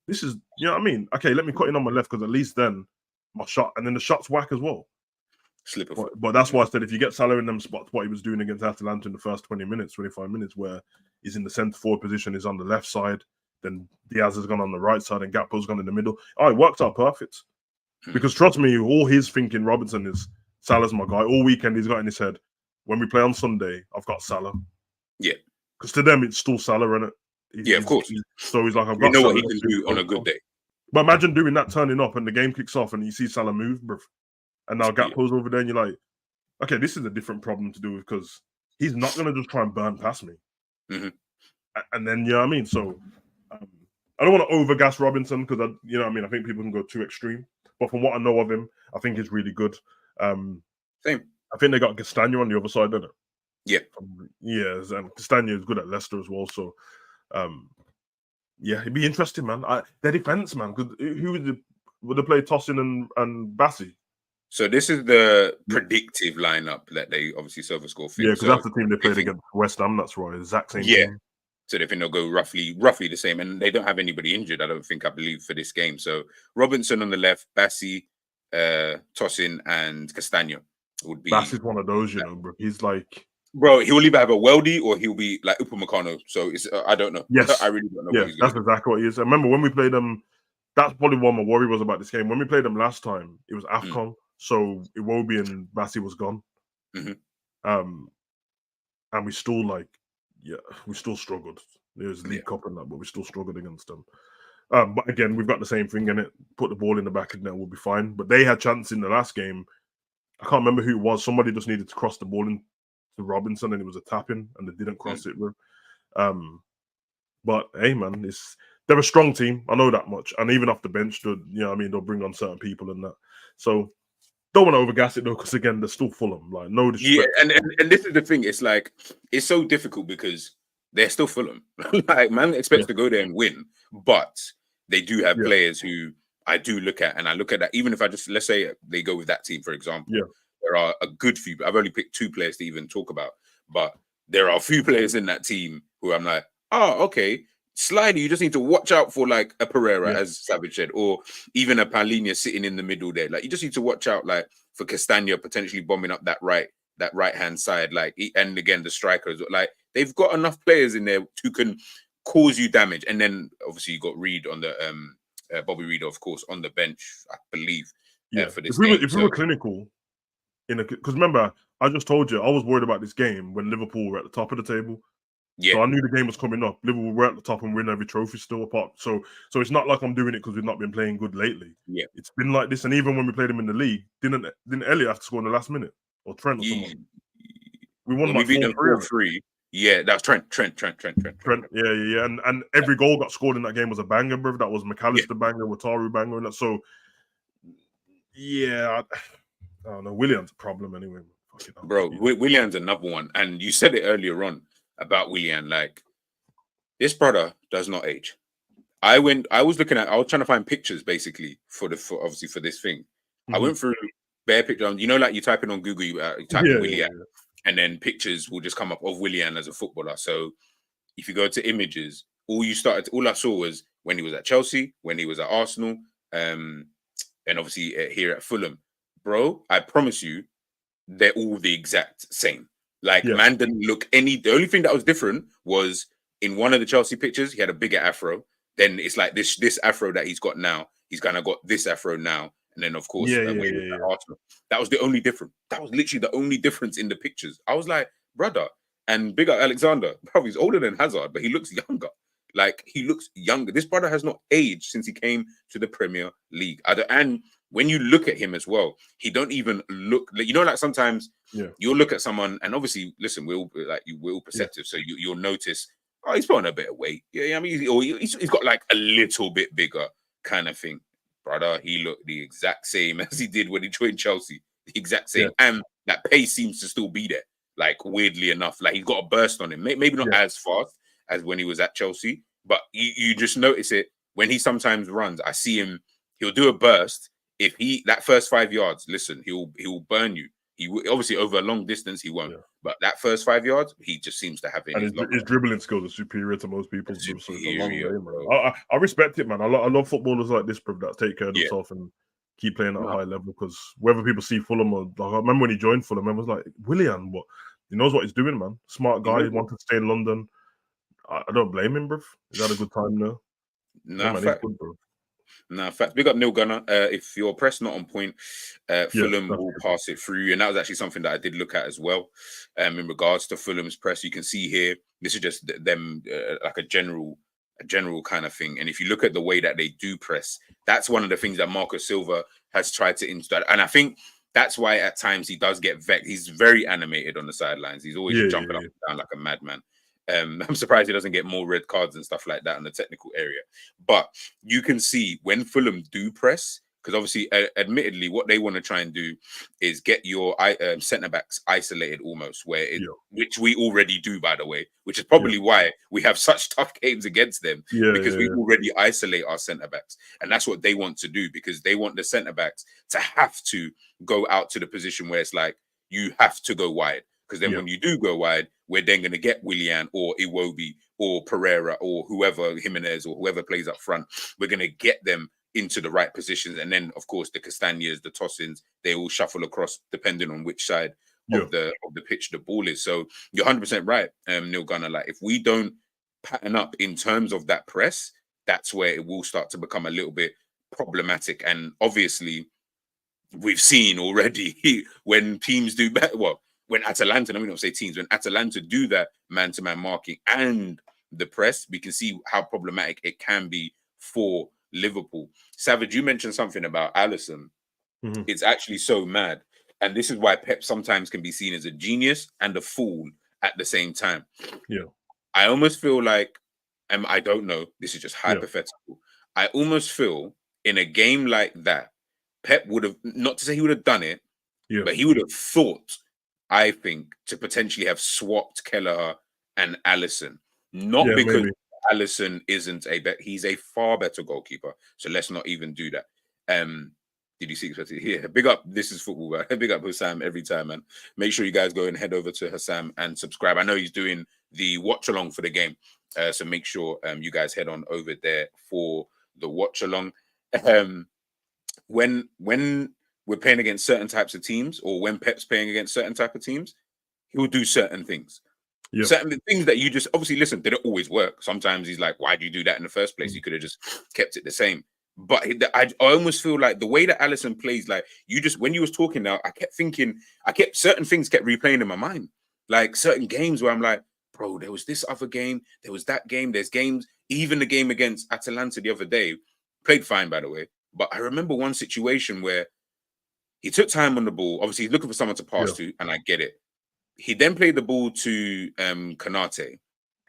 This is, you know what I mean? Okay, let me cut in on my left because at least then my shot, and then the shots whack as well. But that's why I said if you get Salah in them spots, what he was doing against Atalanta in the first 25 minutes, where he's in the centre forward position, he's on the left side, then Diaz has gone on the right side and Gakpo's gone in the middle. Oh, it worked out perfect. Because trust me, all he's thinking, Robinson, is Salah's my guy. All weekend he's got in his head, when we play on Sunday, I've got Salah. Yeah. Because to them, it's still Salah, innit? Of course. So he's like, I've got Salah. What he can do on a good day. But imagine doing that, turning up, and the game kicks off, and you see Salah move, bruv. And now Gakpo's over there, and you're like, okay, this is a different problem to do because he's not going to just try and burn past me. And then, you know what I mean? So, I don't want to overgas Robinson because, you know what I mean? I think people can go too extreme. But from what I know of him, I think he's really good. Same. I think they got Castagno on the other side, don't it? Yeah. And Castagno is good at Leicester as well. So, it'd be interesting, man. Their defense, man. Who would they play? Tosin and Bassi? So this is the predictive lineup that they obviously SofaScore think. Yeah, because that's the team they played against West Ham. That's right. Exact same team. So they think they'll go roughly the same, and they don't have anybody injured. I believe for this game. So Robinson on the left, Bassi, Tosin, and Castagno would be. Bassi's one of those, you know, bro. He's like, bro, he will either have a weldy or he'll be like Upamecano. So it's I don't know. Yes, I really don't know. Yeah, that's exactly what he is. I remember when we played them. That's probably what my worry was about this game. When we played them last time, it was AFCON, so Iwobi and Bassi was gone. And we still we still struggled. There's League Cup and that, but we still struggled against them. But again, we've got the same thing in it. Put the ball in the back of the net, we'll be fine. But they had chance in the last game. I can't remember who it was. Somebody just needed to cross the ball into Robinson, and it was a tap-in, and they didn't cross it, bro. But hey, man, they're a strong team. I know that much. And even off the bench, you know what I mean, they'll bring on certain people and that. So don't want to overgas it though, because again, they're still Fulham. Like, no disrespect. Yeah, and this is the thing. It's like, it's so difficult because they're still Fulham. Like, man expects to go there and win, but they do have players who I do look at, and I look at that. Even if let's say they go with that team, for example, there are a good few. I've only picked 2 players to even talk about, but there are a few players in that team who I'm like, oh, okay. Slightly, you just need to watch out for like a Pereira, as Savage said, or even a Paulinho sitting in the middle there. Like, you just need to watch out, like, for Castagno potentially bombing up that right hand side. Like, and again, the strikers, like, they've got enough players in there who can cause you damage. And then obviously you got Reed on the Bobby Reed, of course, on the bench, I believe, Yeah. for this If we game. were clinical because remember, I just told you I was worried about this game when Liverpool were at the top of the table. So I knew the game was coming up. Liverpool were at the top and winning every trophy still apart. So it's not like I'm doing it because we've not been playing good lately. Yeah. It's been like this. And even when we played them in the league, didn't Elliot have to score in the last minute? Or Trent or someone? We won when like we beat them 4-3. 4-3. Yeah, that was Trent. Yeah. And every goal got scored in that game was a banger, bro. That was McAllister banger, Wataru banger, and that. So yeah, I don't know. Willian's a problem anyway. Bro, Willian's another one. And you said it earlier on about Willian. Like, this brother does not age. I was trying to find pictures basically for obviously for this thing. I went through bare pictures. You know, like you type in on Google, you type in Willian, and then pictures will just come up of Willian as a footballer. So if you go to images, all I saw was when he was at Chelsea, when he was at Arsenal, and obviously here at Fulham. Bro, I promise you, they're all the exact same. Like, man didn't look the only thing that was different was in one of the Chelsea pictures, he had a bigger afro. Then it's like this afro that he's got now, he's kind of got this afro now. And then, of course, when he was at Arsenal, that was the only difference. That was literally the only difference in the pictures. I was like, brother, and big up Alexander, bro, he's older than Hazard, but he looks younger. Like, he looks younger. This brother has not aged since he came to the Premier League. And when you look at him as well, he don't even look like, like sometimes you'll look at someone, and obviously, listen, we're all perceptive, so you'll notice, oh, he's put on a bit of weight. Yeah, I mean, he's got like a little bit bigger kind of thing. Brother, he looked the exact same as he did when he joined Chelsea. The exact same, and that pace seems to still be there. Like, weirdly enough, like he's got a burst on him. Maybe not as fast as when he was at Chelsea, but you just notice it when he sometimes runs. I see him; he'll do a burst. If that first 5 yards, listen, he'll burn you. He obviously over a long distance he won't, but that first 5 yards, he just seems to have it. And his dribbling skills are superior to most people. So it's a long way, man. I respect it, man. I love footballers like this, bro, that take care of themselves and keep playing at a high level. Because whether people see Fulham or like, I remember when he joined Fulham, man was like, Willian, what? He knows what he's doing, man. Smart guy. He wanted to stay in London. I don't blame him, bro. He's had a good time there. Nah, man, he's good, bro. Nah, facts. Big up Neil Gunner. If your press not on point, Fulham will pass it through. And that was actually something that I did look at as well. In regards to Fulham's press, you can see here, this is just them like a general kind of thing. And if you look at the way that they do press, that's one of the things that Marco Silva has tried to install. And I think that's why at times he does get vexed. He's very animated on the sidelines. He's always jumping up and down like a madman. I'm surprised he doesn't get more red cards and stuff like that in the technical area. But you can see when Fulham do press, because obviously, admittedly, what they want to try and do is get your centre backs isolated almost, which we already do, by the way, which is probably why we have such tough games against them, because we already isolate our centre backs. And that's what they want to do, because they want the centre backs to have to go out to the position where it's like, you have to go wide. Because then when you do go wide, we're then going to get Willian or Iwobi or Pereira or whoever, Jimenez or whoever plays up front. We're going to get them into the right positions. And then, of course, the Castañas, the Tossins, they all shuffle across depending on which side of the pitch the ball is. So you're 100% right, Neil Gunner. Like, if we don't pattern up in terms of that press, that's where it will start to become a little bit problematic. And obviously, we've seen already when teams do better. Well, when Atalanta, let me not say teams, when Atalanta do that man-to-man marking and the press, we can see how problematic it can be for Liverpool. Savage, you mentioned something about Alisson. It's actually so mad. And this is why Pep sometimes can be seen as a genius and a fool at the same time. Yeah. I almost feel like, and I don't know, this is just hypothetical. I almost feel in a game like that, Pep would have, not to say he would have done it, but he would have thought, I think, to potentially have swapped Kelleher and Alisson. Not because Alisson isn't he's a far better goalkeeper. So let's not even do that. Did you see? Yeah, big up. This is football, man. Big up Hussam every time, man. Make sure you guys go and head over to Hussam and subscribe. I know he's doing the watch along for the game. So make sure you guys head on over there for the watch along. When we're playing against certain types of teams, or when Pep's playing against certain type of teams, he will do certain things. Certain things that you just, obviously, listen, they don't always work. Sometimes he's like, why do you do that in the first place? You could have just kept it the same. But I almost feel like the way that Alisson plays, like when you was talking now, I kept thinking, certain things kept replaying in my mind. Like certain games where I'm like, bro, there was this other game, there was that game, there's games, even the game against Atalanta the other day, played fine, by the way. But I remember one situation where he took time on the ball. Obviously, he's looking for someone to pass to, and I get it. He then played the ball to Konate,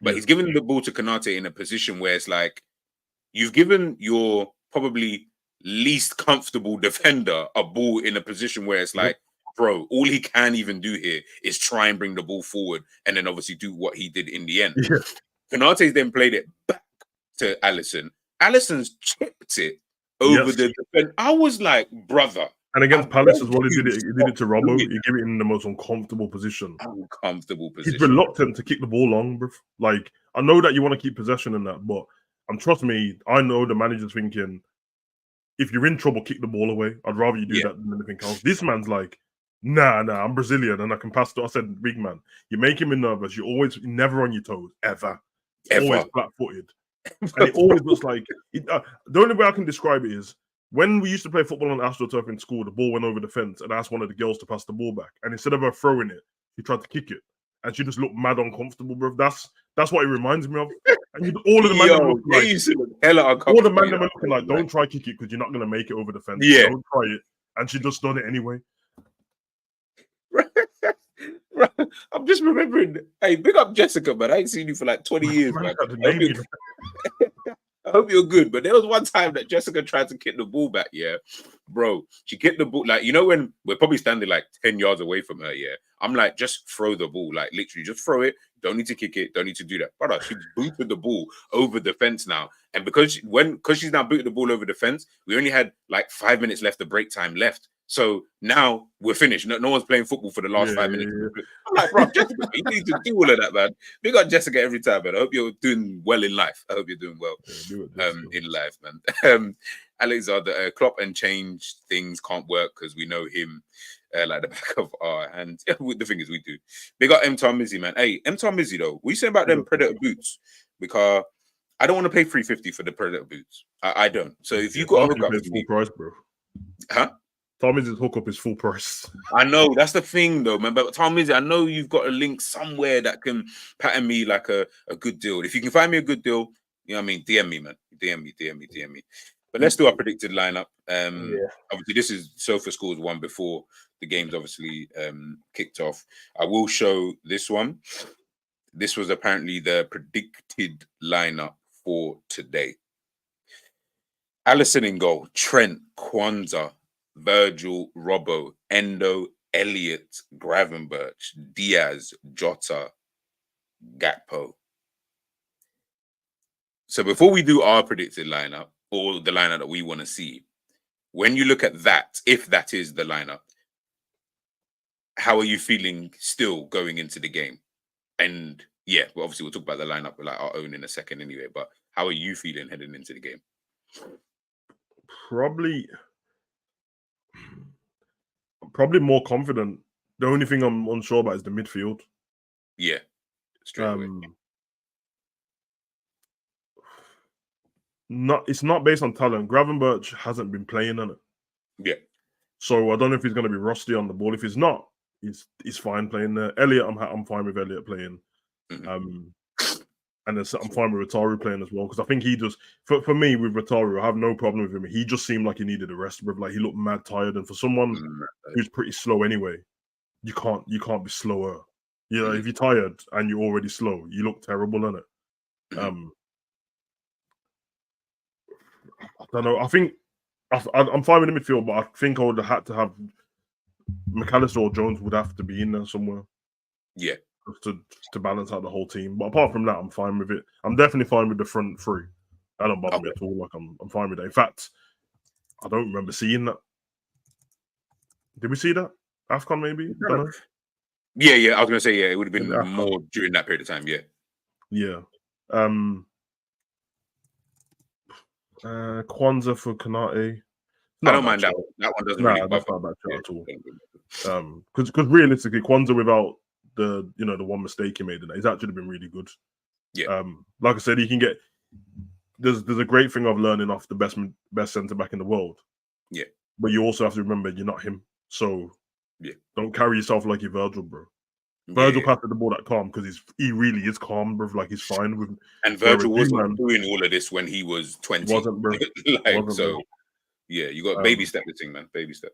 but he's given the ball to Konate in a position where it's like, you've given your probably least comfortable defender a ball in a position where it's like, bro, all he can even do here is try and bring the ball forward and then obviously do what he did in the end. Konate's then played it back to Alisson. Alisson's chipped it over the defense. I was like, brother. And against Palace as well, he did it to Robbo. He gave it in the most uncomfortable position. He's reluctant to kick the ball long, bro. Like, I know that you want to keep possession in that, but trust me, I know the manager's thinking, if you're in trouble, kick the ball away. I'd rather you do that than anything else. This man's like, nah, I'm Brazilian and I can pass it. I said, big man, you make him nervous. You're never on your toes, ever. Always flat-footed. And it always looks like, the only way I can describe it is, when we used to play football on AstroTurf in school, the ball went over the fence and I asked one of the girls to pass the ball back. And instead of her throwing it, she tried to kick it. And she just looked mad uncomfortable, bro. That's what it reminds me of. And all of the men are looking like, don't try kick it because you're not going to make it over the fence. Don't try it. And she just done it anyway. I'm just remembering. Hey, big up Jessica, man. I ain't seen you for like 20 years, man. I hope you're good. But there was one time that Jessica tried to kick the ball back, bro. She kicked the ball, like, you know, when we're probably standing like 10 yards away from her, I'm like, just throw the ball, like literally just throw it. Don't need to kick it. Don't need to do that. Brother, she booted the ball over the fence now. And because she's now booted the ball over the fence, we only had like 5 minutes left of break time left. So now we're finished. No one's playing football for the last 5 minutes. I'm like, bro, Jessica, you need to do all of that, man. Big up Jessica every time, man. I hope you're doing well in life. I hope you're doing well in life, man. Alexander, Klopp and change things can't work because we know him like the back of our hands. The thing is, we do. Big up M. Tom Mizzy, man. Hey, M. Tom Mizzy, though, what you saying about them Predator boots? Because I don't want to pay $350 for the Predator boots. I don't. So if you got a hookup with me, price, bro. Huh? Tom Izzy's hookup is full price. I know, that's the thing though, man. But Tom Izzy, I know you've got a link somewhere that can pattern me like a good deal. If you can find me a good deal, you know what I mean, DM me, man. DM me. But let's do our predicted lineup. Obviously, this is Sofa Scores one before the game's obviously kicked off. I will show this one. This was apparently the predicted lineup for today. Alisson in goal, Trent, Kwanzaa, Virgil, Robbo, Endo, Elliott, Gravenberch, Diaz, Jota, Gakpo. So before we do our predicted lineup, or the lineup that we want to see, when you look at that, if that is the lineup, how are you feeling still going into the game? And well, obviously we'll talk about the lineup like our own in a second anyway, but how are you feeling heading into the game? Probably more confident. The only thing I'm unsure about is the midfield. Yeah, straight away. It's not based on talent. Gravenberch hasn't been playing on it. Yeah. So I don't know if he's going to be rusty on the ball. If he's not, he's fine playing there. Elliott, I'm fine with Elliott playing. And I'm fine with Rataru playing as well, because I think he just, for me with Rataru, I have no problem with him. He just seemed like he needed a rest, bro. Like he looked mad tired, and for someone who's pretty slow anyway, you can't be slower. You know, if you're tired and you're already slow, you look terrible, innit? I don't know. I think I'm fine with the midfield, but I think I would have had to have McAllister or Jones would have to be in there somewhere. Yeah. To balance out the whole team. But apart from that, I'm fine with it. I'm definitely fine with the front three. That don't bother me at all. Like I'm fine with that. In fact, I don't remember seeing that. Did we see that? AFCON maybe? Don't know. Yeah. I was gonna say, it would have been more during that period of time, Yeah. Kwanzaa for Konate. I don't mind that one. That one doesn't really bother not bad at all. Because realistically, Kwanzaa without the one mistake he made, he's actually been really good. Yeah. Like I said, he can get. there's a great thing of learning off the best centre back in the world. Yeah. But you also have to remember you're not him. So don't carry yourself like you're Virgil, bro. Virgil passed the ball that calm because he really is calm, bro. Like he's fine with. And Virgil wasn't doing all of this when he was 20. He wasn't, bro. So yeah, you got baby step the thing, man. Baby step.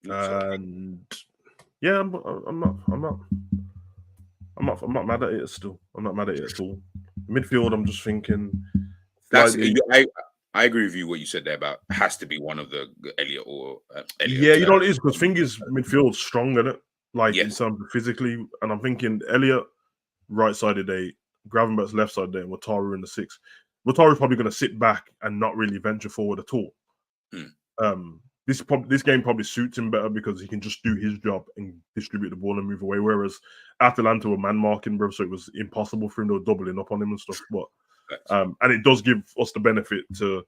And yeah, I'm not mad at it still. I'm not mad at it at all. Midfield, I'm just thinking. That's I agree with you. What you said there about has to be one of the Elliot or Elliot. Yeah, you know what it is because thing is midfield's strong, isn't it? Like in terms of physically, and I'm thinking Elliot right sided 8, Gravenberch's left sided 8, and Wataru in the 6. Wataru's probably going to sit back and not really venture forward at all. This game probably suits him better because he can just do his job and distribute the ball and move away. Whereas Atalanta were man marking, bro, so it was impossible for him. They were doubling up on him and stuff. But and it does give us the benefit to,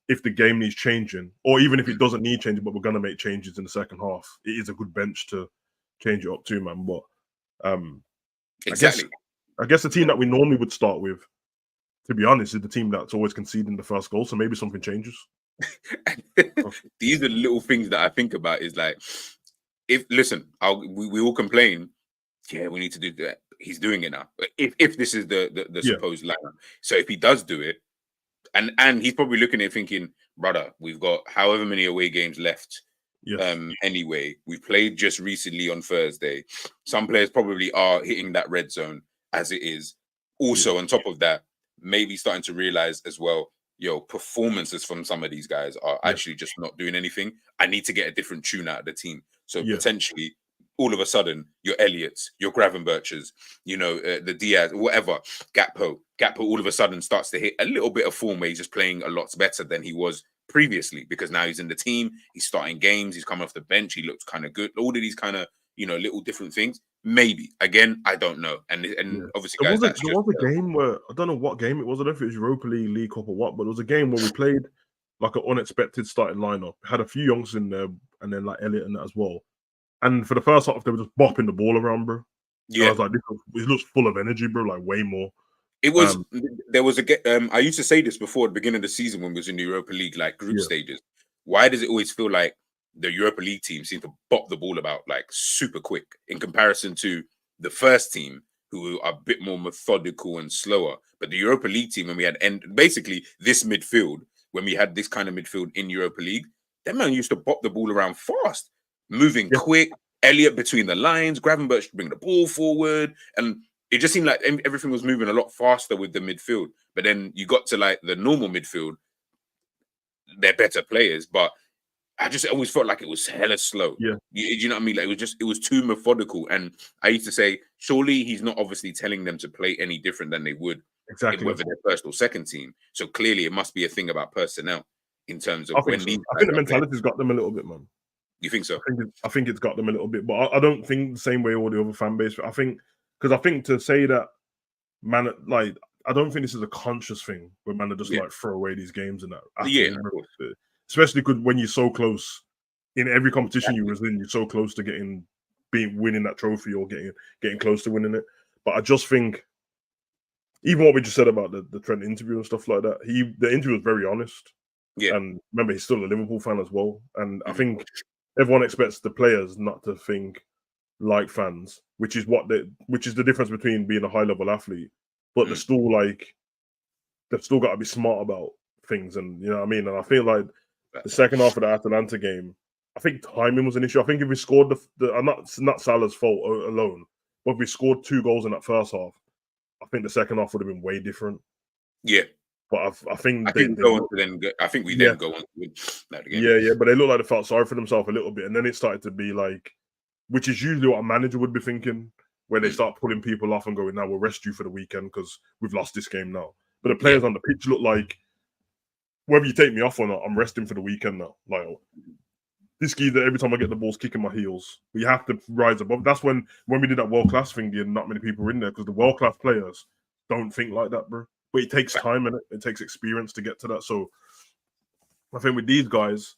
if the game needs changing, or even if it doesn't need changing, but we're going to make changes in the second half, it is a good bench to change it up too, man. But exactly. I guess the team that we normally would start with, to be honest, is the team that's always conceding the first goal. So maybe something changes. These are the little things that I think about. Is like, we all complain. Yeah, we need to do that. He's doing it now. If this is the supposed lineup, so if he does do it, and he's probably looking at it thinking, brother, we've got however many away games left. Anyway, we played just recently on Thursday. Some players probably are hitting that red zone as it is. Also, on top of that, maybe starting to realize as well, performances from some of these guys are actually just not doing anything. I need to get a different tune out of the team. So potentially, all of a sudden, your Elliots, your Gravenberchers, the Diaz, whatever, Gakpo all of a sudden starts to hit a little bit of form where he's just playing a lot better than he was previously, because now he's in the team, he's starting games, he's coming off the bench, he looks kind of good. All of these kind of, little different things. Maybe. Again, I don't know. And obviously, there guys, was a game where, I don't know what game it was, I don't know if it was Europa League Cup or what, but it was a game where we played like an unexpected starting lineup. Had a few youngsters in there, and then like Elliot and that as well. And for the first half, they were just bopping the ball around, bro. Yeah. I was like, it looks full of energy, bro, like way more. It was, there was I used to say this before at the beginning of the season when we was in the Europa League, like group stages. Why does it always feel like the Europa League team seem to bop the ball about like super quick in comparison to the first team, who are a bit more methodical and slower? But the Europa League team, when we had basically this midfield, when we had this kind of midfield in Europa League, that man used to bop the ball around fast, moving quick. Elliot between the lines, Gravenberch bring the ball forward, and it just seemed like everything was moving a lot faster with the midfield. But then you got to like the normal midfield, they're better players, but I just always felt like it was hella slow. Yeah. You know what I mean? Like it was too methodical. And I used to say, surely he's not obviously telling them to play any different than they would, whether they're first or second team. So clearly it must be a thing about personnel in terms of I think the mentality's got them a little bit, man. You think so? I think it's got them a little bit, but I don't think the same way all the other fan base. I think to say that, man, like I don't think this is a conscious thing where man just like throw away these games and that. Especially because when you're so close in every competition you was in, you're so close to winning that trophy or getting close to winning it. But I just think, even what we just said about the Trent interview and stuff like that, the interview was very honest. Yeah, and remember he's still a Liverpool fan as well, and I think everyone expects the players not to think like fans, which is the difference between being a high level athlete, but they've still got to be smart about things, and you know what I mean. And I feel like the second half of the Atalanta game, I think timing was an issue. I think if we scored not Salah's fault alone, but if we scored 2 goals in that first half, I think the second half would have been way different. Yeah. But I think we then go on to win that again. Yeah, but they look like they felt sorry for themselves a little bit, and then it started to be like, which is usually what a manager would be thinking, where they start pulling people off and going, "Now we'll rest you for the weekend because we've lost this game now." But the players on the pitch look like, whether you take me off or not, I'm resting for the weekend now. Like this geezer, every time I get the balls kicking my heels, we have to rise above. That's when we did that world class thing, and not many people were in there because the world class players don't think like that, bro. But it takes time and it takes experience to get to that. So I think with these guys,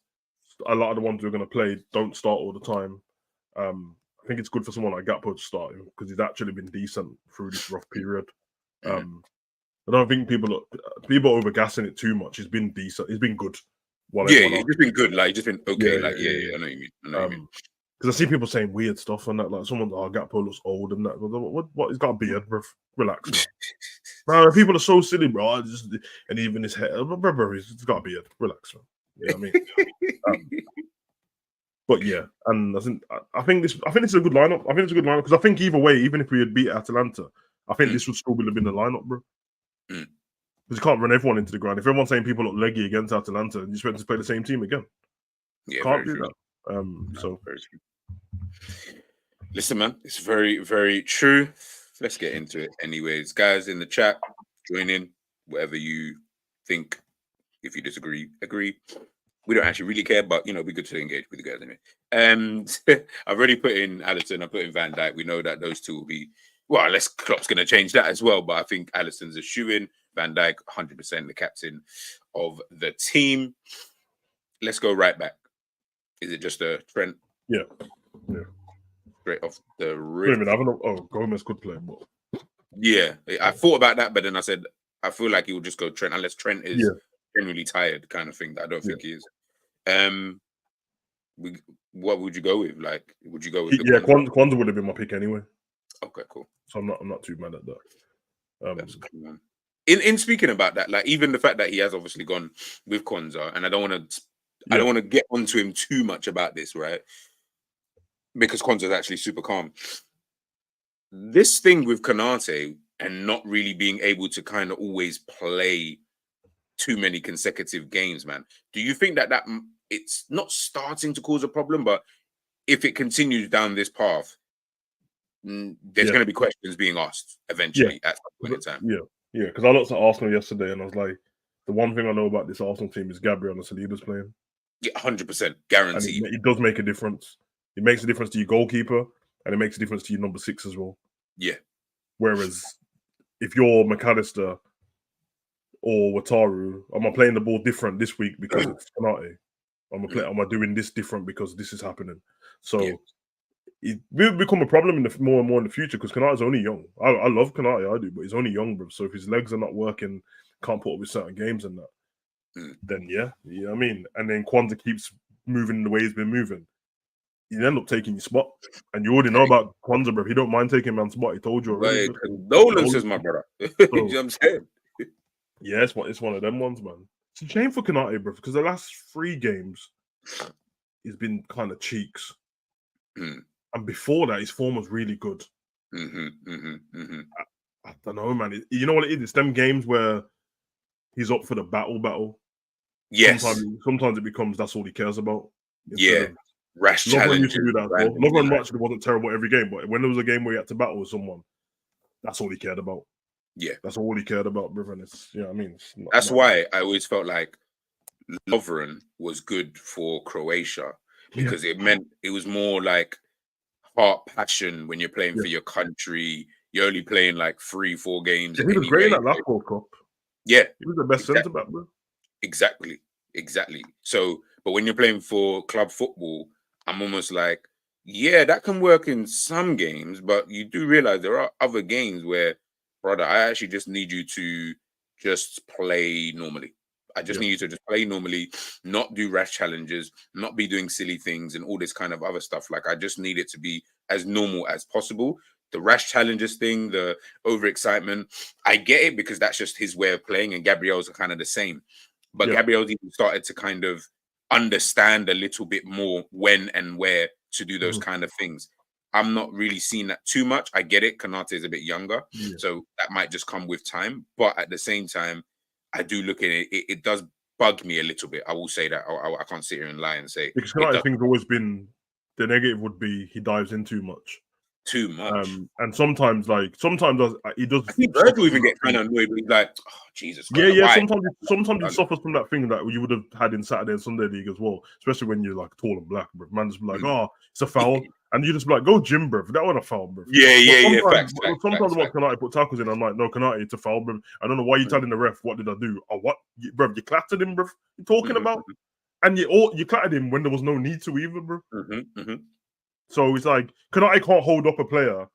a lot of the ones who are going to play don't start all the time. I think it's good for someone like Gakpo to start him because he's actually been decent through this rough period. I don't think people over gassing it too much. It's been decent. It's been good. It's just been good. Like, it's just been okay. I know what you mean. Because I see people saying weird stuff and that. Like, someone, Gakpo looks old and that. What? He's got a beard, bro. Relax, man. Bro, people are so silly, bro. And even his hair, bro, he's got a beard. Relax, man. You know what I mean? But yeah, and I think this is a good lineup. I think it's a good lineup because I think either way, even if we had beat Atalanta, I think this would still have been the lineup, bro. Because you can't run everyone into the ground. If everyone's saying people look leggy against Atalanta, you expect to play the same team again. Yeah, can't do that. So very true. Listen, man, it's very, very true. Let's get into it, anyways, guys. In the chat, join in whatever you think. If you disagree, agree. We don't actually really care, but we're good to engage with you guys anyway. And I've already put in Alisson. I put in Van Dijk. We know that those two will be. Well, unless Klopp's going to change that as well, but I think Alisson's a shoo-in. Van Dijk, 100% the captain of the team. Let's go right back. Is it just a Trent? Yeah. Straight off the rip. Gomez could play, but yeah, I thought about that, but then I said I feel like he will just go Trent unless Trent is genuinely tired, kind of thing. That I don't think he is. What would you go with? Like, would you go with? Kwanzaa would have been my pick anyway. Okay, cool. So I'm not too mad at that. In speaking about that, like even the fact that he has obviously gone with Kwanzaa, and I don't want to get onto him too much about this, right? Because Kwanzaa is actually super calm. This thing with Konate and not really being able to kind of always play too many consecutive games, man. Do you think that it's not starting to cause a problem, but if it continues down this path, there's going to be questions being asked eventually at some point in time. Yeah, because I looked at Arsenal yesterday and I was like, the one thing I know about this Arsenal team is Gabriel and Saliba's playing. Yeah, 100% guaranteed. It does make a difference. It makes a difference to your goalkeeper and it makes a difference to your number 6 as well. Yeah. Whereas if you're McAllister or Wataru, am I playing the ball different this week because it's Konate? Am I doing this different because this is happening? So it will become a problem more and more in the future because Konate's only young. I love Konate, I do, but he's only young, bro. So if his legs are not working, can't put up with certain games and that, then you know what I mean? And then Kwanzaa keeps moving the way he's been moving. You end up taking your spot. And you already know about Kwanzaa, bro. He don't mind taking man's spot. He told you already. Condolences, my brother. You know what I'm saying? Yeah, it's one of them ones, man. It's a shame for Konate, bro, because the last 3 games, he's been kind of cheeks. And before that, his form was really good. I don't know, man. You know what it is? It's them games where he's up for the battle. Yes. Sometimes it becomes that's all he cares about. Rash challenge. Used to do that. Lovren actually wasn't terrible every game, but when there was a game where he had to battle with someone, that's all he cared about. Yeah. That's all he cared about, brother. And it's, you know what I mean? That's why I always felt like Lovren was good for Croatia because it meant it was more like heart passion when you're playing for your country. You're only playing like 3-4 games. He was great in that last World Cup. Yeah. He was the best centre back, bro. Exactly. So, but when you're playing for club football, I'm almost like, yeah, that can work in some games, but you do realize there are other games where, brother, I actually just need you to just play normally. I just need you to just play normally, not do rash challenges, not be doing silly things and all this kind of other stuff. Like, I just need it to be as normal as possible. The rash challenges thing, the overexcitement, I get it because that's just his way of playing, and Gabriel's are kind of the same. But Gabriel's even started to kind of understand a little bit more when and where to do those kind of things. I'm not really seeing that too much. I get it. Konate is a bit younger, so that might just come with time. But at the same time, I do look at it. It does bug me a little bit. I will say that. I can't sit here and lie and say. Because Konate thing's always been, the negative would be he dives in too much. And sometimes he does. I think Virgil even get kind of annoyed. But he's like, oh, Jesus Christ. Yeah. Sometimes he suffers from that thing that you would have had in Saturday and Sunday league as well. Especially when you're like tall and black, bro. Man just be like, oh, it's a foul, and you just be like, go gym, bro. That wasn't a foul, bro. Sometimes what Konate put tackles in, I'm like, no, Konate, it's a foul, bro. I don't know why you telling the ref. What did I do? Oh, what, bro? You clattered him, bro. You talking about? And you clattered him when there was no need to either, bro. So it's like Konate can't hold up a player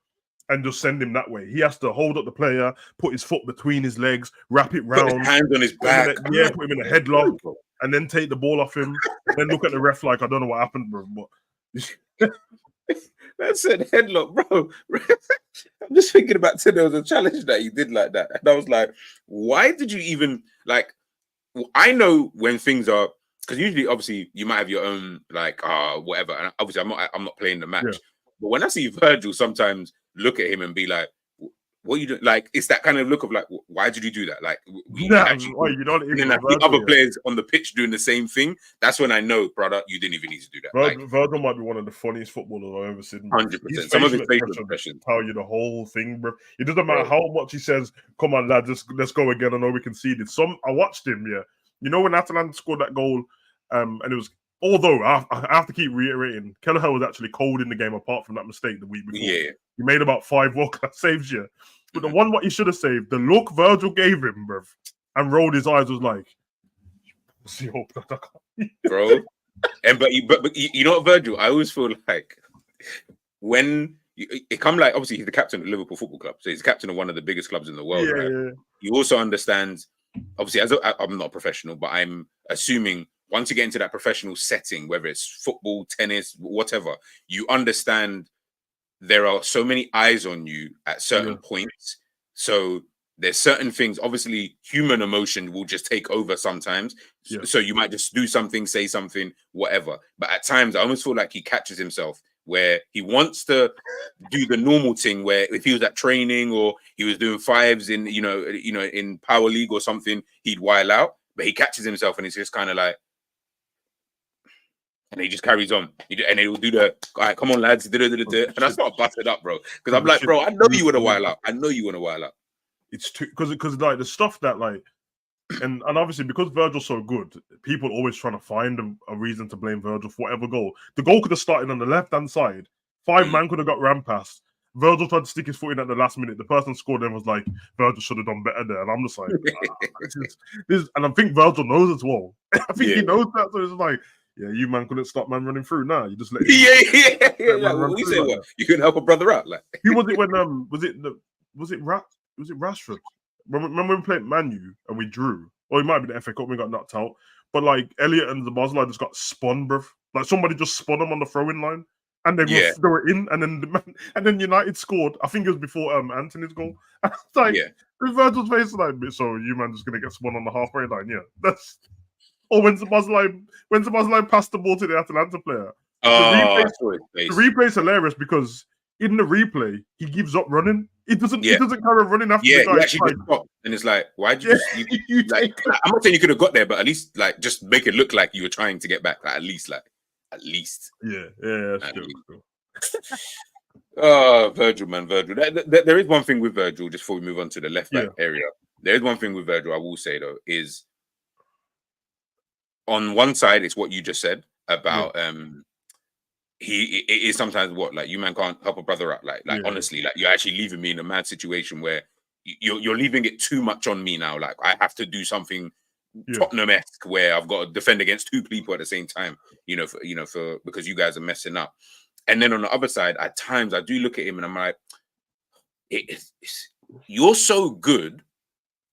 and just send him that way. He has to hold up the player, put his foot between his legs, wrap it Put round, his hands on his back. put him in a headlock, and then take the ball off him. Then look at the ref like, I don't know what happened, bro. But That said headlock, bro. I'm just thinking about today. There was a challenge that he did like that, and I was like, why did you even like? I know when things are, because usually, obviously, you might have your own like whatever. And obviously, I'm not playing the match, but when I see Virgil, sometimes look at him and be like, what you doing? Like, it's that kind of look of like, why did you do that? Like, you don't even other players on the pitch doing the same thing. That's when I know, brother, you didn't even need to do that. Virgil might be one of the funniest footballers I've ever seen. 100%. Some of his facial expressions tell you the whole thing, bro. It doesn't matter how much he says, "Come on, lad, let's go again." I know we conceded. I watched him. Yeah, you know when Atalanta scored that goal, and it was. Although I have to keep reiterating, Kelleher was actually cold in the game. Apart from that mistake the week before, he made about 5 world-class saves. Yeah. But the one what he should have saved, the look Virgil gave him, bruv, and rolled his eyes was like, bro. But you know what, Virgil? I always feel like when it come like obviously he's the captain of Liverpool Football Club, so he's captain of one of the biggest clubs in the world, right? Yeah. He also understands. Obviously, I'm not a professional, but I'm assuming once you get into that professional setting, whether it's football, tennis, whatever, you understand. There are so many eyes on you at certain points. So there's certain things, obviously human emotion will just take over sometimes. So you might just do something, say something, whatever. But at times I almost feel like he catches himself where he wants to do the normal thing where if he was at training or he was doing fives in, in Power League or something, he'd while out, but he catches himself and he's just kind of like, and he just carries on, and he will do the all right, come on, lads, and I start busted up, bro, because I'm like, bro, I know you want to while out. I know you want to while out. It's too because like the stuff that like, and obviously because Virgil's so good, people always trying to find a reason to blame Virgil for whatever goal. The goal could have started on the left hand side. 5 man could have got ran past. Virgil tried to stick his foot in at the last minute. The person scored and was like, Virgil should have done better there. And I'm just like, this, and I think Virgil knows as well. I think he knows that. So it's like, yeah, you man couldn't stop man running through. Nah, you just let him. Like, we say what? You couldn't help a brother out. Like, who was it when was it Rashford? When we played Man U and we drew, or it might be the FA Cup, we got knocked out. But like Elliot and the Basel just got spun, bruv. Like somebody just spun them on the throwing line, and they were in, and then United scored. I think it was before Anthony's goal. And I was like, with Virgil's face, like, so you man just gonna get spun on the halfway line? Yeah, that's. Or when Szoboszlai passed the ball to the Atalanta player. The replay's hilarious because in the replay, he gives up running. He doesn't carry on running after the guy. He actually gets stopped. And it's like, why'd you just like I'm not saying you could have got there, but at least like just make it look like you were trying to get back. Like, at least. Yeah, that's true. Oh, Virgil, man, Virgil. There is one thing with Virgil, just before we move on to the left back area. There is one thing with Virgil I will say though, is on one side, it's what you just said about it is sometimes what like you man can't help a brother out. Like honestly, like you're actually leaving me in a mad situation where you're leaving it too much on me now. Like I have to do something Tottenham-esque where I've got to defend against 2 people at the same time. For because you guys are messing up. And then on the other side, at times I do look at him and I'm like, you're so good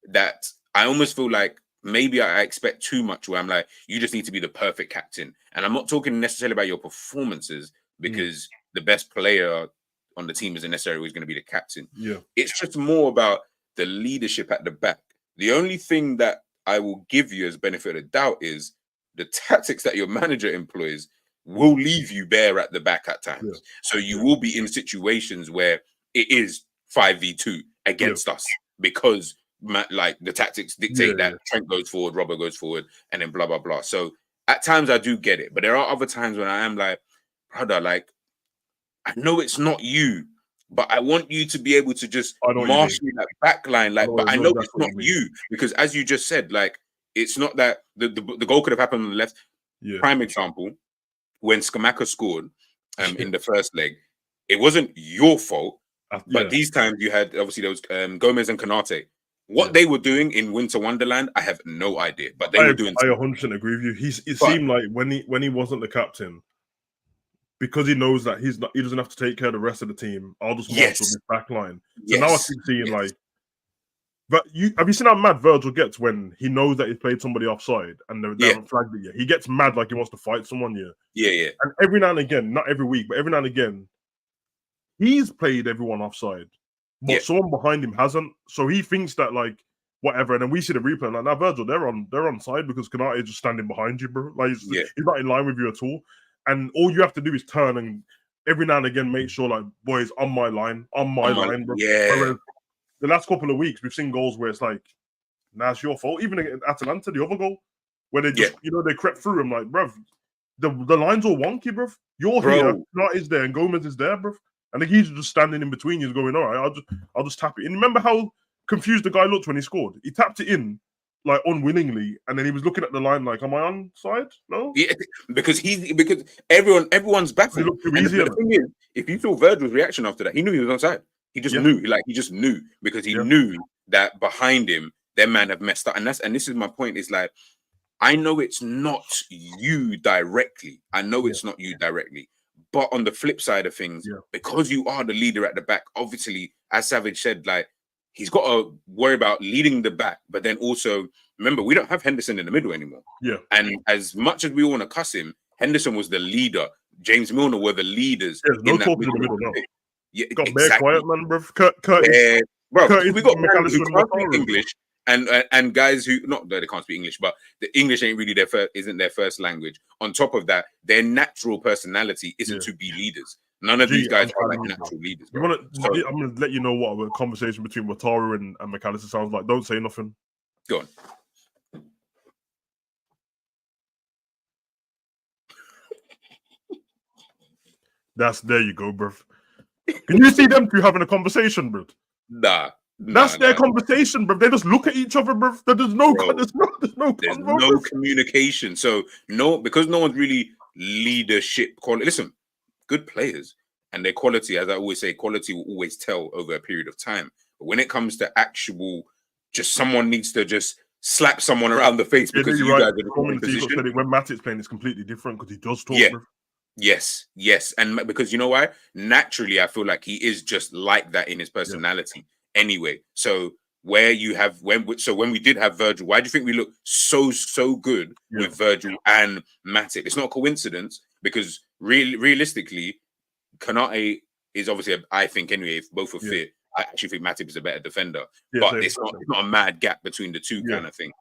that I almost feel like maybe I expect too much where I'm like, you just need to be the perfect captain. And I'm not talking necessarily about your performances because the best player on the team isn't necessarily always going to be the captain. Yeah. It's just more about the leadership at the back. The only thing that I will give you as benefit of the doubt is the tactics that your manager employs will leave you bare at the back at times. Yeah. So you will be in situations where it is 5v2 against us because like the tactics dictate that Trent goes forward, Robert goes forward, and then blah, blah, blah. So at times I do get it, but there are other times when I am like, brother, like, I know it's not you, but I want you to be able to just marshal that back line. Like, but I know it's not you because as you just said, like, it's not that the goal could have happened on the left. Yeah. Prime example, when Skamaka scored in the first leg, it wasn't your fault, but these times you had, obviously there was Gomez and Konate. What they were doing in Winter Wonderland, I have no idea. But they were doing. I 100% agree with you. It seemed like when he wasn't the captain, because he knows that he doesn't have to take care of the rest of the team. I'll just march with his back line. So now I keep seeing like, but have you seen how mad Virgil gets when he knows that he's played somebody offside and they haven't flagged it yet? He gets mad like he wants to fight someone. Yeah. And every now and again, not every week, but every now and again, he's played everyone offside, but someone behind him hasn't. So he thinks that like whatever, and then we see the replay and like, now Virgil, they're on side because Konate is just standing behind you, bro. Like he's not in line with you at all. And all you have to do is turn and every now and again make sure like, boys, on my line, bro. Whereas the last couple of weeks we've seen goals where it's like, nah, it's your fault. Even at Atalanta, the other goal, where they just they crept through him like, bruv, the line's all wonky, bruv. You're here, Konate is there, and Gomez is there, bruv. I think he's just standing in between you, going, all right, I'll just tap it in. Remember how confused the guy looked when he scored? He tapped it in like unwillingly, and then he was looking at the line like, am I on side? No? Yeah, because everyone's baffled. The thing is, if you saw Virgil's reaction after that, he knew he was on side. He just knew, he just knew because he knew that behind him, their man have messed up. And this is my point, is like, I know it's not you directly. But on the flip side of things, because you are the leader at the back, obviously, as Savage said, like, he's got to worry about leading the back, but then also, remember, we don't have Henderson in the middle anymore. Yeah. And as much as we want to cuss him, Henderson was the leader. James Milner were the leaders. There's no talking in the middle, no. Yeah, got exactly. Quiet, man, bro. Curtis, we got guys who can't speak English and guys who, not that they can't speak English, but the English ain't really isn't their first language. On top of that, their natural personality isn't to be leaders. None of these guys are like natural leaders. I'm going to let you know what a conversation between Wataru and McAllister sounds like. Don't say nothing. Go on. There you go, bruv. Can you see them two having a conversation, bruv? Nah. That's their conversation, bruv. They just look at each other, bruv. There's no communication. So because no one's really leadership quality. Listen, good players and their quality, as I always say, quality will always tell over a period of time. But when it comes to actual, just someone needs to just slap someone around the face because you guys are in position. When Matip's playing, it's completely different because he does talk. Bruv. Yes, and because you know why? Naturally, I feel like he is just like that in his personality. Anyway, so when we did have Virgil, why do you think we look so good with Virgil and Matip? It's not a coincidence because realistically, Konate is obviously, I think anyway, if both are fit, I actually think Matip is a better defender. But it's not a mad gap between the two kind of thing.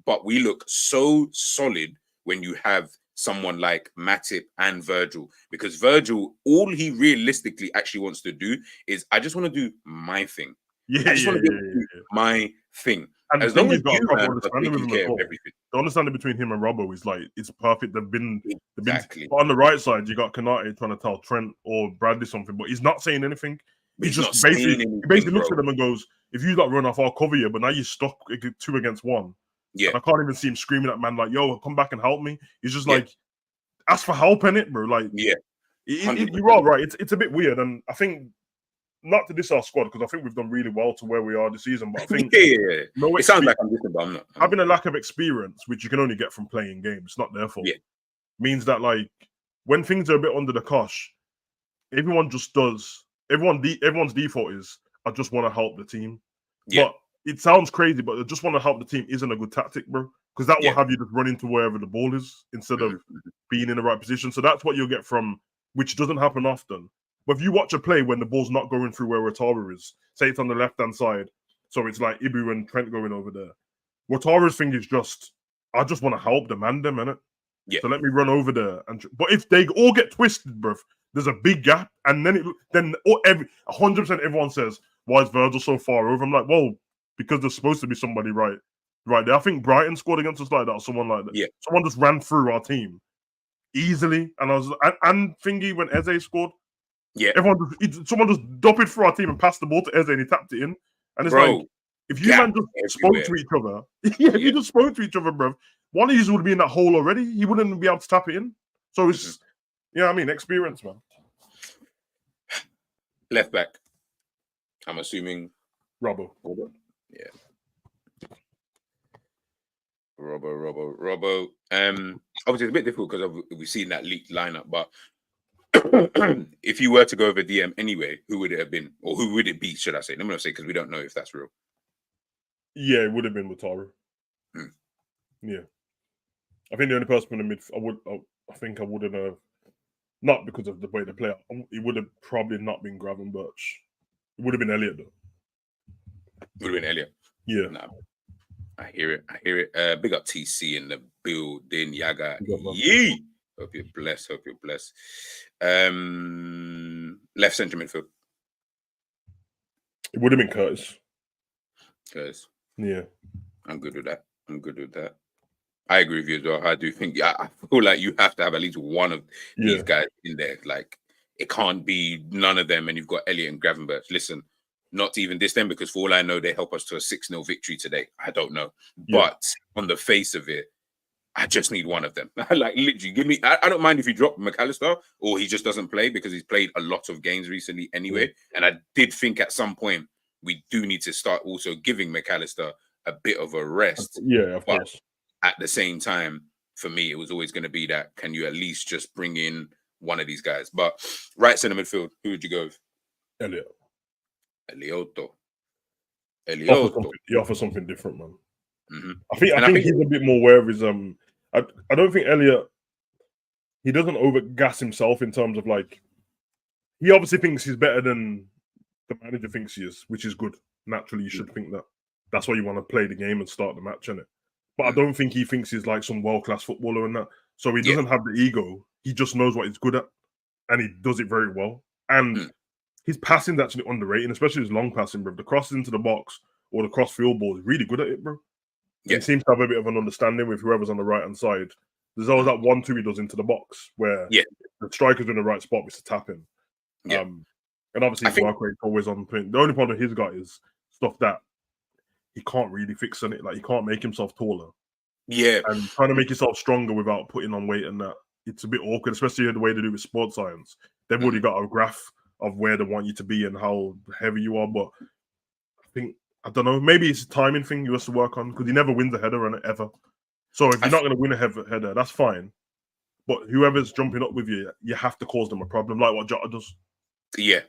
But we look so solid when you have someone like Matip and Virgil, because Virgil, all he realistically actually wants to do is, I just want to do my thing. I just want to do my thing. And as long as you have taking care of everything. The understanding between him and Robbo is like, it's perfect. They've been on the right side. You got Konate trying to tell Trent or Bradley something, but he's not saying anything. He's just basically looks at them and goes, "If you run off, I'll cover you." But now you're stuck 2 against 1. Yeah, and I can't even see him screaming at man like, "Yo, come back and help me." He's just like, ask for help in it, bro. Like, you're all right. It's a bit weird, and I think not to diss our squad because I think we've done really well to where we are this season. But I think it sounds like I'm dissing, but I'm not. Having a lack of experience, which you can only get from playing games, it's not their fault. Means that like when things are a bit under the cosh, everyone just does. Everyone's default is, I just want to help the team. But it sounds crazy, but I just want to help the team isn't a good tactic, bro. Because that will have you just run into wherever the ball is instead of being in the right position. So that's what you'll get from, which doesn't happen often. But if you watch a play when the ball's not going through where Wataru is, say it's on the left-hand side, so it's like Ibu and Trent going over there. Wataru's thing is just, I just want to help demand them, innit? Yeah. So let me run over there. But if they all get twisted, bruv, there's a big gap. And then 100% everyone says, why is Virgil so far over? I'm like, well, because there's supposed to be somebody right there. I think Brighton scored against us like that, or someone like that. Yeah. Someone just ran through our team easily. And Thingy, when Eze scored, someone just doped through our team and passed the ball to Eze and he tapped it in. And it's like, if you man just spoke to each other, if you just spoke to each other, bruv, one of you would be in that hole already. He wouldn't be able to tap it in. So it's, you know what I mean? Experience, man. Left back. I'm assuming Robbo. Yeah. Robbo. Obviously, it's a bit difficult because we've seen that leaked lineup, but if you were to go over DM anyway, who would it have been, or who would it be? Should I say? Let me not say because we don't know if that's real. Yeah, it would have been Wataru. Hmm. Yeah, I think the only person in the mid, I think I wouldn't have, not because of the way they play. It would have probably not been Gravenberch. It would have been Elliot though. Would have been Elliot. Yeah. No, I hear it. I hear it. Big up TC in the building. Yaga. Big up, man. Yee. Hope you're blessed. Hope you're blessed. Left centre midfield. It would have been Curtis. Guys, Yeah. I'm good with that. I'm good with that. I agree with you as well. I do think, I feel like you have to have at least one of these guys in there. Like, it can't be none of them, and you've got Elliot and Gravenberch. Listen, not even this then, because for all I know, they help us to a 6-0 victory today. I don't know. Yeah. But on the face of it, I just need one of them. Like, literally, give me... I don't mind if you drop McAllister or he just doesn't play, because he's played a lot of games recently anyway. And I did think at some point we do need to start also giving McAllister a bit of a rest. Yeah, of course. At the same time, for me, it was always going to be that, can you at least just bring in one of these guys? But right centre midfield, who would you go with? Elliot. Eliotto. He offers something different, man. Mm-hmm. I think he's a bit more aware of his I don't think Elliot, he doesn't overgas himself in terms of like, he obviously thinks he's better than the manager thinks he is, which is good. Naturally, you should think that. That's why you want to play the game and start the match, innit? But I don't think he thinks he's like some world-class footballer and that. So he doesn't have the ego. He just knows what he's good at, and he does it very well. And his passing's actually underrated, especially his long passing, bro. The crosses into the box or the cross field ball is really good at it, bro. He seems to have a bit of an understanding with whoever's on the right-hand side. There's always that 1-2 he does into the box where the striker's in the right spot, it's to tap him. And obviously his work rate's always on point. The only problem he's got is stuff that he can't really fix on it. Like, he can't make himself taller. Yeah. And trying to make yourself stronger without putting on weight and that, it's a bit awkward, especially the way they do with sports science. They've already got a graph of where they want you to be and how heavy you are. But I don't know, maybe it's a timing thing you have to work on, because he never wins a header on it ever. So if you're not going to win a header, that's fine. But whoever's jumping up with you, you have to cause them a problem, like what Jota does. Yeah.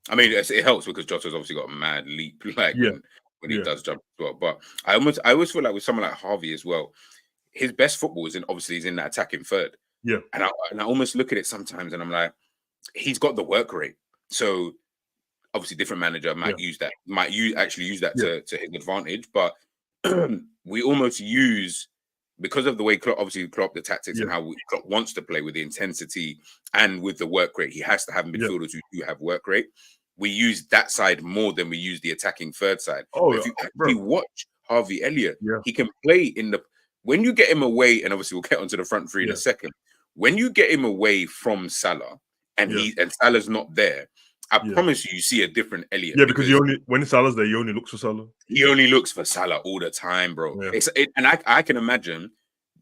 I mean, it helps because Jota's obviously got a mad leap, like when he does jump as well. But I always feel like with someone like Harvey as well, his best football is he's in that attacking third. Yeah. And I almost look at it sometimes and I'm like, he's got the work rate. So obviously different manager might use that, actually use that to his advantage. But we almost use, because of the way Klopp, the tactics and how Klopp wants to play with the intensity and with the work rate, he has to have midfielders who do have work rate. We use that side more than we use the attacking third side. Oh, if you actually watch Harvey Elliott, he can play when you get him away, and obviously we'll get onto the front three in a second. When you get him away from Salah and Salah's not there, I promise you see a different Elliott. Yeah, because when Salah's there, he only looks for Salah. He only looks for Salah all the time, bro. Yeah. And I can imagine,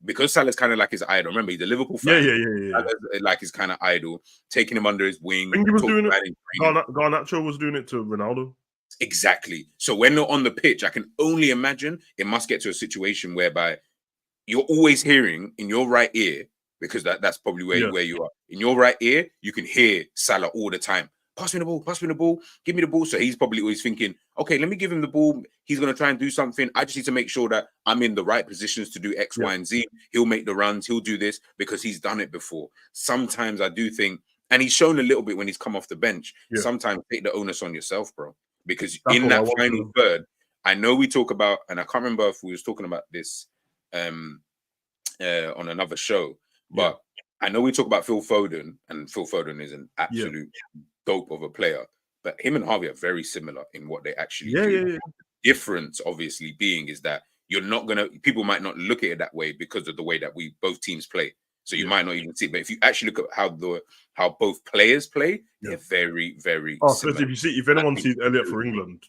because Salah's kind of like his idol. Remember, he's a Liverpool fan. Yeah. Like his kind of idol, taking him under his wing. I think he was doing it. Garnacho was doing it to Ronaldo. Exactly. So when they're on the pitch, I can only imagine it must get to a situation whereby you're always hearing in your right ear, because that's probably where you are. In your right ear, you can hear Salah all the time. Pass me the ball, give me the ball. So he's probably always thinking, okay, let me give him the ball. He's going to try and do something. I just need to make sure that I'm in the right positions to do X, Y, and Z. He'll make the runs. He'll do this because he's done it before. Sometimes I do think, and he's shown a little bit when he's come off the bench, sometimes take the onus on yourself, bro. Because in that final third, I know we talk about, and I can't remember if we was talking about this on another show, but I know we talk about Phil Foden, and Phil Foden is an absolute dope of a player, but him and Harvey are very similar in what they actually do. Difference, obviously, being is that people might not look at it that way because of the way that both teams play. So you might not even see it. But if you actually look at how both players play, they're very, very similar. If anyone sees Elliot for England,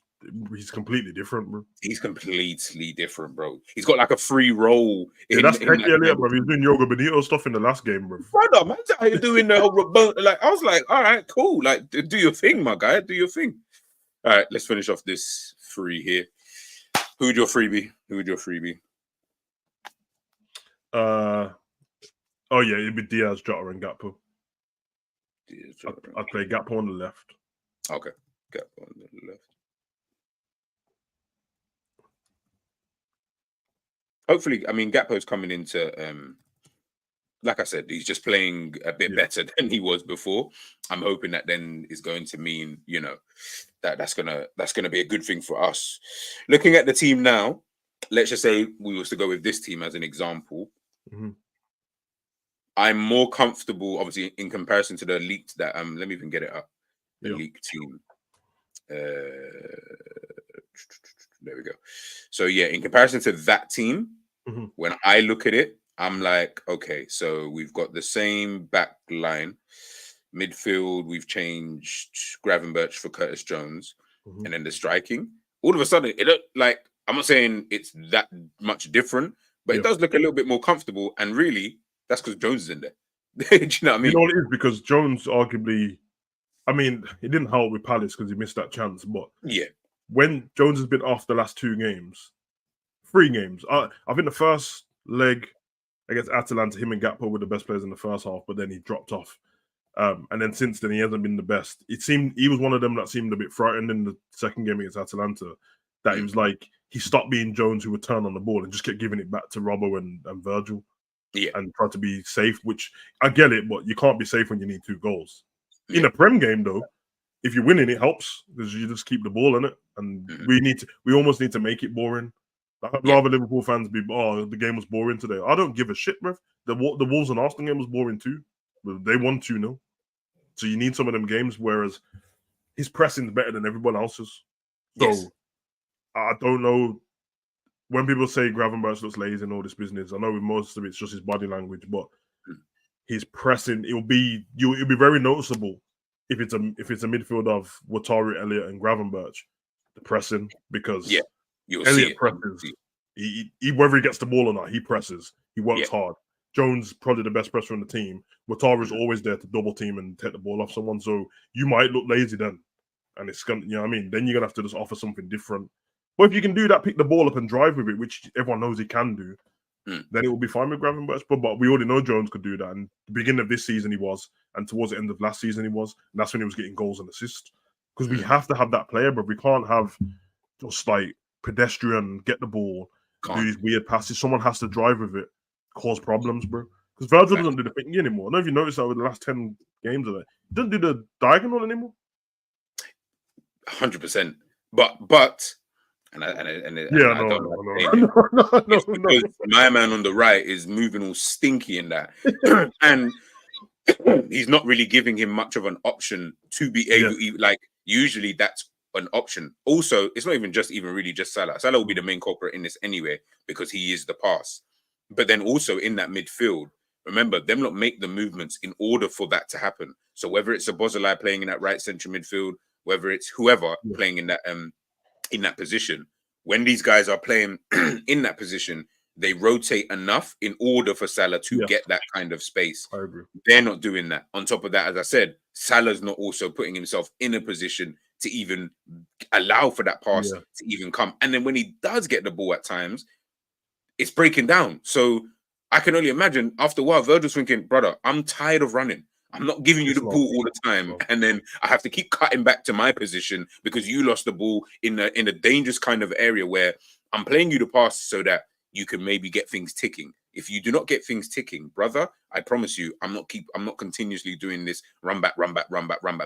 he's completely different, bro. He's completely different, bro. He's got like a free role. That's Elliot, bro. He was doing Yoga Benito stuff in the last game, bro. Brother, man, how you doing the whole like? I was like, all right, cool. Like, do your thing, my guy. Do your thing. All right, let's finish off this free here. Who would your freebie? Oh yeah, it'd be Diaz, Jota, and Gakpo. I'd play Gakpo on the left. Okay, Gakpo on the left. Hopefully, I mean, Gakpo's coming into, like I said, he's just playing a bit better than he was before. I'm hoping that then is going to mean, you know, that's gonna be a good thing for us. Looking at the team now, let's just say we was to go with this team as an example. Mm-hmm. I'm more comfortable, obviously, in comparison to the leaked that. Let me even get it up. The leaked team. There we go. So yeah, in comparison to that team, when I look at it, I'm like, okay, so we've got the same back line. Midfield, we've changed Gravenberch for Curtis Jones. And then the striking. All of a sudden, it looked like, I'm not saying it's that much different, but it does look a little bit more comfortable. And really, that's because Jones is in there. Do you know what I mean? You know what it is? Because Jones arguably, I mean, it didn't help with Palace because he missed that chance. But yeah, when Jones has been off the last 3 games, I think the first leg against Atalanta, him and Gakpo were the best players in the first half, but then he dropped off. And then since then, he hasn't been the best. It seemed he was one of them that seemed a bit frightened in the second game against Atalanta. That he was like, he stopped being Jones who would turn on the ball and just kept giving it back to Robbo and Virgil. Yeah. And try to be safe, which I get it, but you can't be safe when you need 2 goals. In a Prem game, though, if you're winning, it helps because you just keep the ball in it. And we almost need to make it boring. I'd rather Liverpool fans be, the game was boring today. I don't give a shit, bruv. The Wolves and Arsenal game was boring too. But they won 2-0. So you need some of them games, whereas his pressing is better than everyone else's. So I don't know. When people say Gravenberch looks lazy and all this business, I know with most of it's just his body language, but his pressing, it'll be very noticeable if it's a midfield of Wataru, Elliott, and Gravenberch, the pressing, because Elliott presses. He whether he gets the ball or not, he presses. He works hard. Jones probably the best presser on the team. Wataru's always there to double team and take the ball off someone. So you might look lazy then, and it's gonna, you know what I mean. Then you're gonna have to just offer something different. But if you can do that, pick the ball up and drive with it, which everyone knows he can do, then it will be fine with Gravenberch. But we already know Jones could do that. And the beginning of this season he was, and towards the end of last season he was, and that's when he was getting goals and assists. Because we have to have that player, but we can't have just like pedestrian, get the ball, do these weird passes. Someone has to drive with it, cause problems, bro. Because Virgil doesn't do the thing anymore. I don't know if you noticed that over the last 10 games of it. He doesn't do the diagonal anymore. 100%. But no. My man on the right is moving all stinky in that, and he's not really giving him much of an option to be able. Like usually, that's an option. Also, it's not even just Salah. Salah will be the main culprit in this anyway because he is the pass. But then also in that midfield, remember them not make the movements in order for that to happen. So whether it's a Bozolai playing in that right central midfield, whether it's whoever playing in that position, when these guys are playing in that position, they rotate enough in order for Salah to get that kind of space. I agree. They're not doing that. On top of that, as I said, Salah's not also putting himself in a position to even allow for that pass to even come. And then when he does get the ball at times, it's breaking down. So I can only imagine after a while, Virgil's thinking, brother, I'm tired of running. I'm not giving you the ball all the time. And then I have to keep cutting back to my position because you lost the ball in a dangerous kind of area where I'm playing you the pass so that you can maybe get things ticking. If you do not get things ticking, brother, I promise you, I'm not continuously doing this run back,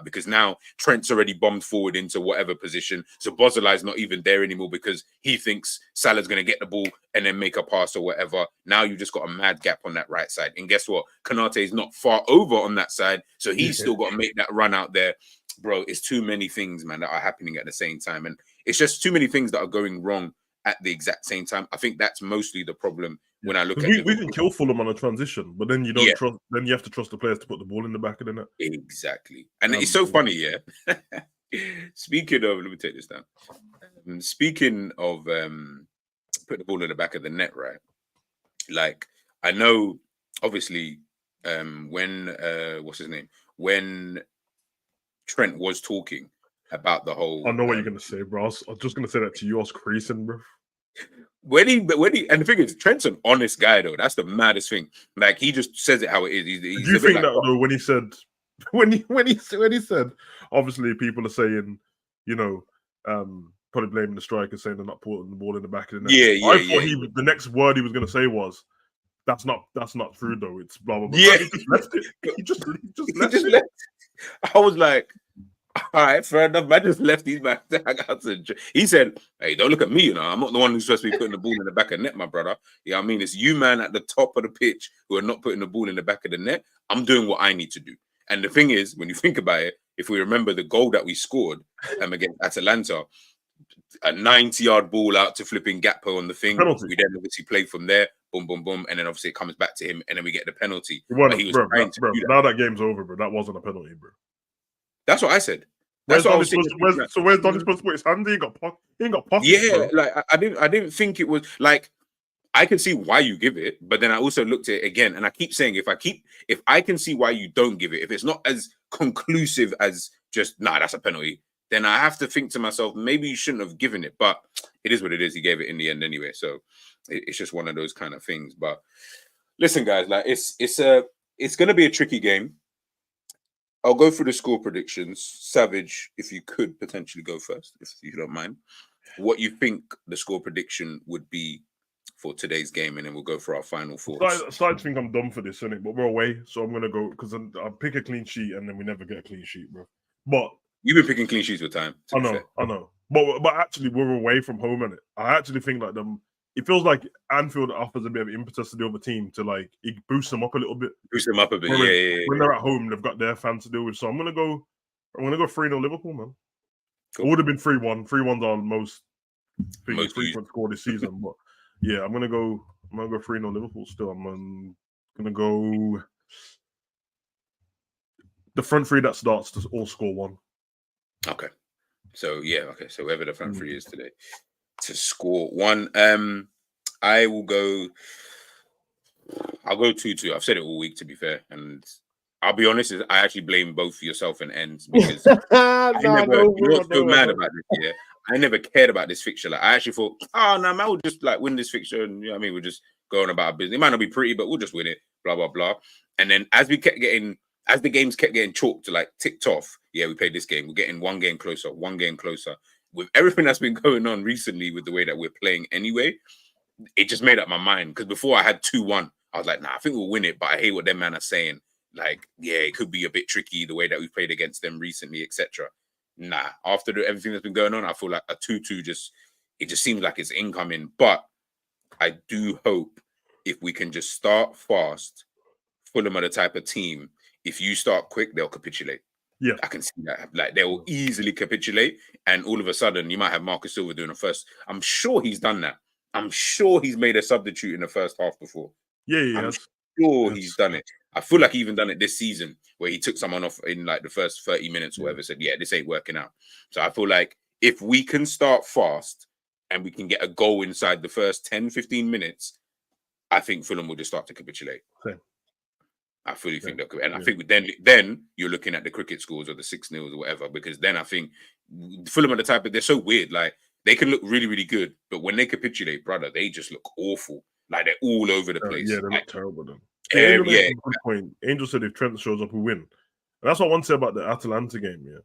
because now Trent's already bombed forward into whatever position. So Bozolai's not even there anymore because he thinks Salah's going to get the ball and then make a pass or whatever. Now you just got a mad gap on that right side. And guess what? Kanate is not far over on that side. So he's still got to make that run out there. Bro, it's too many things, man, that are happening at the same time. And it's just too many things that are going wrong at the exact same time. I think that's mostly the problem. When I look at we can kill Fulham on a transition, but then you don't trust. Then you have to trust the players to put the ball in the back of the net. Exactly, and it's so funny, Speaking of, let me take this down. Speaking of put the ball in the back of the net, right? Like I know, obviously, when what's his name? When Trent was talking about the whole, I know what you're gonna say, bro. I was just gonna say that to you. I was creasing, bro. When he, and the thing is, Trent's an honest guy though. That's the maddest thing. Like he just says it how it is. Do you think that though when he said when he said, obviously people are saying, you know, probably blaming the striker, saying they're not putting the ball in the back of the net. Yeah, I thought the next word he was going to say was, that's not true though. It's blah blah blah. Yeah. No, he just left it. He just left just it. left. I was like, all right, fair enough. Man just left these man. He said, hey, don't look at me, you know. I'm not the one who's supposed to be putting the ball in the back of the net, my brother. Yeah, I mean, it's you, man, at the top of the pitch who are not putting the ball in the back of the net. I'm doing what I need to do. And the thing is, when you think about it, if we remember the goal that we scored against Atalanta, a 90-yard ball out to flipping Gakpo on the thing. Penalty. We then obviously played from there, boom, boom, boom, and then obviously it comes back to him, and then we get the penalty. Bro, Now that game's over, bro. That wasn't a penalty, bro. That's what I said. Where's Donny supposed to put his hand? He ain't got pockets. Yeah, bro. like I didn't think it was like I can see why you give it, but then I also looked at it again, and I keep saying if I can see why you don't give it, if it's not as conclusive as just that's a penalty, then I have to think to myself, maybe you shouldn't have given it, but it is what it is. He gave it in the end anyway, so it's just one of those kind of things. But listen, guys, like it's going to be a tricky game. I'll go through the score predictions. Savage, if you could potentially go first, if you don't mind, what you think the score prediction would be for today's game, and then we'll go for our final thoughts. I started to think I'm done for this, innit? But we're away, so I'm gonna go because I'll pick a clean sheet, and then we never get a clean sheet, bro. But you've been picking clean sheets with time. I know. But actually, we're away from home, innit? I actually think like it feels like Anfield offers a bit of impetus to the other team to like it boosts them up a little bit. Yeah. When they're at home, they've got their fans to deal with. So I'm gonna go 3-0 Liverpool, man. Cool. It would have been 3-1. 3-1's our most frequent score this season, but yeah, I'm gonna go 3-0 Liverpool still. I'm gonna go the front three that starts to all score one. Okay. So whoever the front three is today to score one. I'll go 2-2. I've said it all week, to be fair, and I'll be honest, I actually blame both yourself and Ends because you know what's so mad about this year? I never cared about this fixture. Like I actually thought, man, we'll just like win this fixture, and you know what I mean, we'll just go on about our business. It might not be pretty, but we'll just win it. Blah blah blah. And then as the games kept getting chalked to like ticked off, we played this game. We're getting one game closer. With everything that's been going on recently, with the way that we're playing anyway, it just made up my mind. Because before I had 2-1, I was like, I think we'll win it. But I hate what them man are saying. Like, it could be a bit tricky the way that we've played against them recently, etc. After everything that's been going on, I feel like a 2-2 just seems like it's incoming. But I do hope if we can just start fast, Fulham are the type of team, if you start quick, they'll capitulate. Yeah, I can see that. Like they will easily capitulate, and all of a sudden, you might have Marcus Silva doing a first. I'm sure he's done that. I'm sure he's made a substitute in the first half before. Yeah. I'm sure he's done it. I feel like he even done it this season, where he took someone off in like the first 30 minutes or whatever. Said, this ain't working out. So I feel like if we can start fast and we can get a goal inside the first 10, 15 minutes, I think Fulham will just start to capitulate. Okay. I fully think that, and I think then you're looking at the cricket scores or the 6-0s or whatever, because then I think Fulham are the type of, they're so weird. Like they can look really, really good, but when they capitulate, brother, they just look awful. Like they're all over the place. Yeah, they're like, not terrible then. Good point. Angel said if Trent shows up, we win. And that's what I want to say about the Atalanta game. Yeah,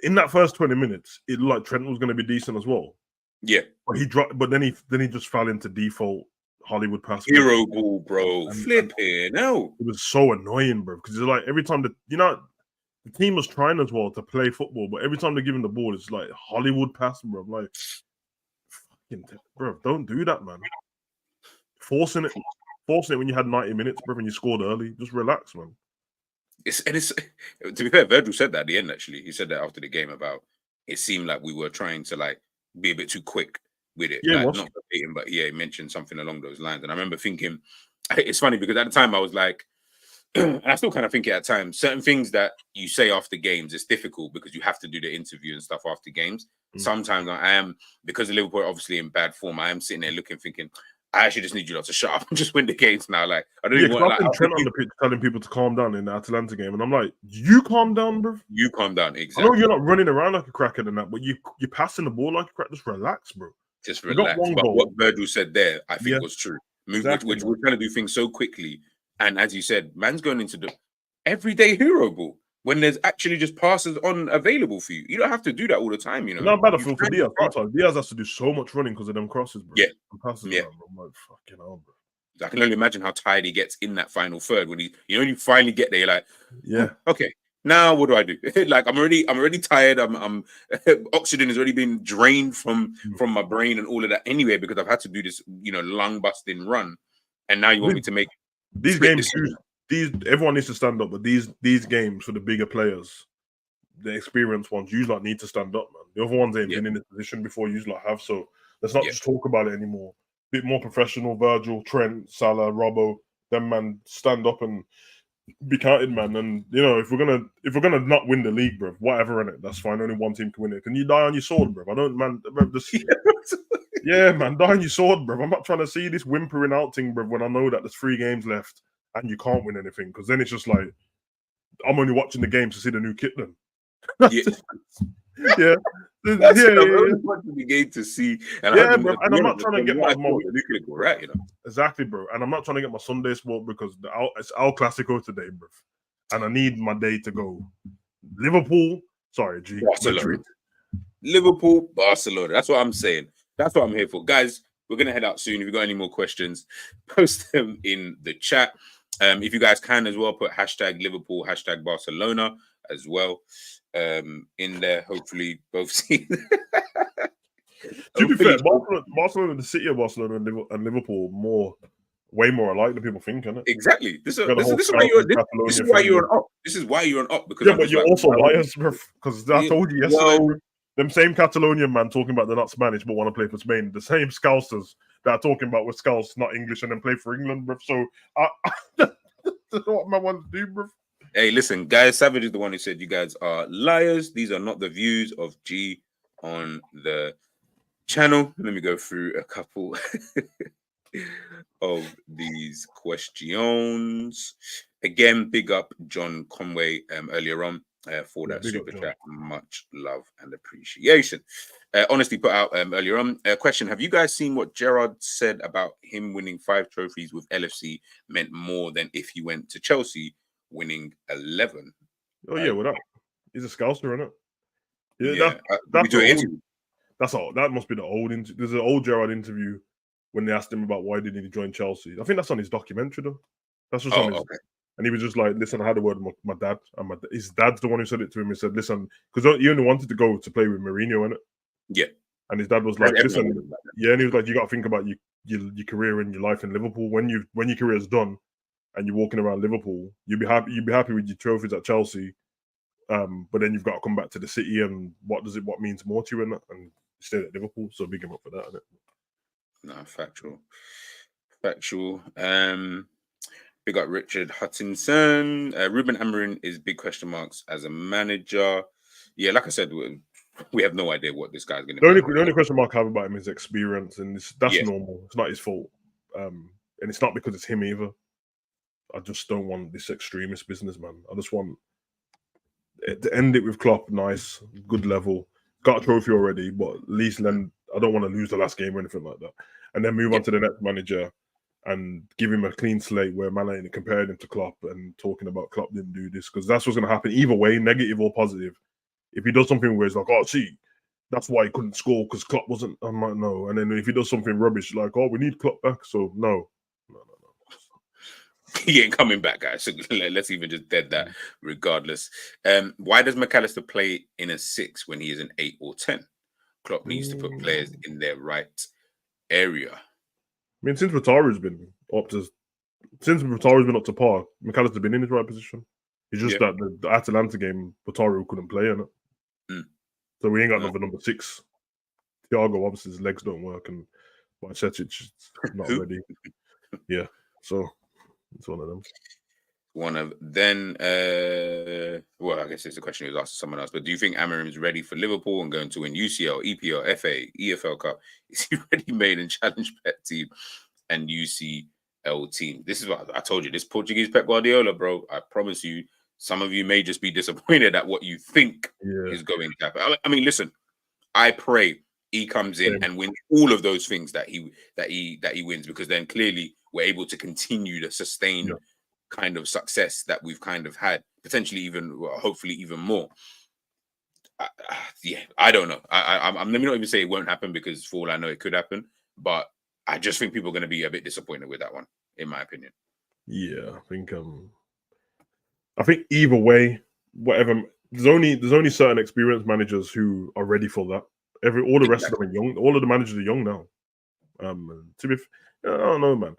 in that first 20 minutes, it looked like Trent was going to be decent as well. Yeah, but he dropped. But then he just fell into default Hollywood pass. Hero ball, bro. Flipping no. It was so annoying, bro. Because it's like every time the team was trying as well to play football, but every time they're giving the ball, it's like Hollywood pass, bro. I'm like, fucking, bro, don't do that, man. Forcing it when you had 90 minutes, bro, and you scored early. Just relax, man. It's to be fair, Virgil said that at the end. Actually, he said that after the game about it seemed like we were trying to like be a bit too quick with it. Yeah, like, not verbatim, but he mentioned something along those lines. And I remember thinking, it's funny because at the time I was like, and I still kind of think it at times, certain things that you say after games, it's difficult because you have to do the interview and stuff after games. Sometimes I am, because the Liverpool are obviously in bad form, I am sitting there thinking, I actually just need you lot to shut up and just win the games now. Like, I don't even want to Trent on the pitch telling people to calm down in the Atalanta game. And I'm like, you calm down, bro. You calm down, exactly. I know you're not running around like a cracker than that, but you're passing the ball like a cracker. Just relax, bro. Just relax. But what Virgil said there, I think was true. We're trying to do things so quickly. And as you said, man's going into everyday hero ball when there's actually just passes on available for you. You don't have to do that all the time, you know. Not bad You for find Diaz. the pass. Sometimes Diaz has to do so much running because of them crosses, bro. Yeah. And passes Yeah. around, bro. I'm like, fucking hell, bro. I can only imagine how tired he gets in that final third when you only finally get there. You're like, Yeah. okay, now what do I do? Like I'm already tired. I'm oxygen has already been drained from my brain and all of that anyway because I've had to do this, lung busting run, and now you want me to make these split games. Everyone needs to stand up, but these games for the bigger players, the experienced ones, you need to stand up, man. The other ones ain't been in this position before. You have, so let's not just talk about it anymore. Bit more professional. Virgil, Trent, Salah, Robbo, them man, stand up and be counted, man. And if we're gonna not win the league, bro, whatever in it, that's fine. Only one team can win it. Can you die on your sword, bro? I don't, man. Yeah, man, die on your sword, bro. I'm not trying to see this whimpering out thing, bro. When I know that there's 3 games left and you can't win anything, because then it's just like I'm only watching the games to see the new kit. Then, yeah. That's I'm only watching the game to see. And bro. And I'm not trying to get my right, Exactly, bro. And I'm not trying to get my Sunday sport because it's El Clasico today, bro. And I need my day to go. Liverpool, Barcelona. Liverpool, Barcelona. That's what I'm saying. That's what I'm here for, guys. We're gonna head out soon. If you got any more questions, post them in the chat. If you guys can as well, put hashtag Liverpool, hashtag Barcelona as well in there. Hopefully, both teams. To be fair, Barcelona, the city of Barcelona and Liverpool, way more alike than people think, isn't it? Exactly. This is why you're on up. This is why you're on up because but you're also biased, because I told you yesterday. Them same Catalonian man talking about they're not Spanish but want to play for Spain. The same Scousers that are talking about we're Scouse, not English, and then play for England, bro. So that's what I want to do, bro. Hey, listen, guys. Savage is the one who said you guys are liars. These are not the views of G on the channel. Let me go through a couple of these questions. Again, big up John Conway earlier on for that super chat. Much love and appreciation. Honestly, put out earlier on a question. Have you guys seen what Gerrard said about him winning 5 trophies with LFC meant more than if he went to Chelsea winning 11? Oh yeah, what up? He's a Scouser, isn't it? Yeah, that's all. That must be the old interview. There's an old Gerrard interview when they asked him about why didn't he join Chelsea. I think that's on his documentary though. That's just on his. Okay. And he was just like, listen, I had a word with my dad, and his dad's the one who said it to him. He said, listen, because he only wanted to go to play with Mourinho, innit? Yeah. And his dad was like, listen, and he was like, you got to think about your career and your life in Liverpool. When your career is done and you're walking around Liverpool, you'll be happy with your trophies at Chelsea, but then you've got to come back to the city, and what means more to you in that? And stayed at Liverpool, so big him up for that, innit? No, factual. Big up Richard Hutchinson. Ruben Amorim is big question marks as a manager. Yeah, like I said, we have no idea what this guy's going to do. The only question mark I have about him is experience, and that's normal. It's not his fault. And it's not because it's him either. I just don't want this extremist business, man. I just want to end it with Klopp, nice, good level. Got a trophy already, but at least then I don't want to lose the last game or anything like that. And then move on to the next manager and give him a clean slate where man ain't comparing him to Klopp and talking about Klopp didn't do this, because that's what's going to happen either way, negative or positive. If he does something where it's like, oh, see, that's why he couldn't score because Klopp wasn't, I'm like, no. And then if he does something rubbish, like, oh, we need Klopp back. So no. He ain't coming back, guys. So let's even just dead that regardless. Why does McAllister play in a 6 when he is an 8 or 10? Klopp needs to put players in their right area. I mean, since Vataru's been up to par, McAllister's been in his right position. It's just that the Atalanta game, Vataru couldn't play in it. So we ain't got another number 6. Thiago, obviously, his legs don't work, and Bajcetic is not ready. Yeah, so it's one of them. Well, I guess it's a question he was asked to someone else, but do you think Amorim is ready for Liverpool and going to win UCL, EPL, FA, EFL Cup? Is he ready made and challenge Pep team and UCL team? This is what I told you. This Portuguese Pep Guardiola, bro, I promise you, some of you may just be disappointed at what you think is going to happen. I mean, listen, I pray he comes in and wins all of those things that he wins, because then clearly we're able to continue to sustain kind of success that we've kind of had, potentially even, well, hopefully even more. Yeah, I don't know. I'm let me not even say it won't happen, because for all I know, it could happen. But I just think people are going to be a bit disappointed with that one, in my opinion. Yeah, I think either way, whatever. There's only certain experienced managers who are ready for that. All the rest of them are young. All of the managers are young now. I don't know, man.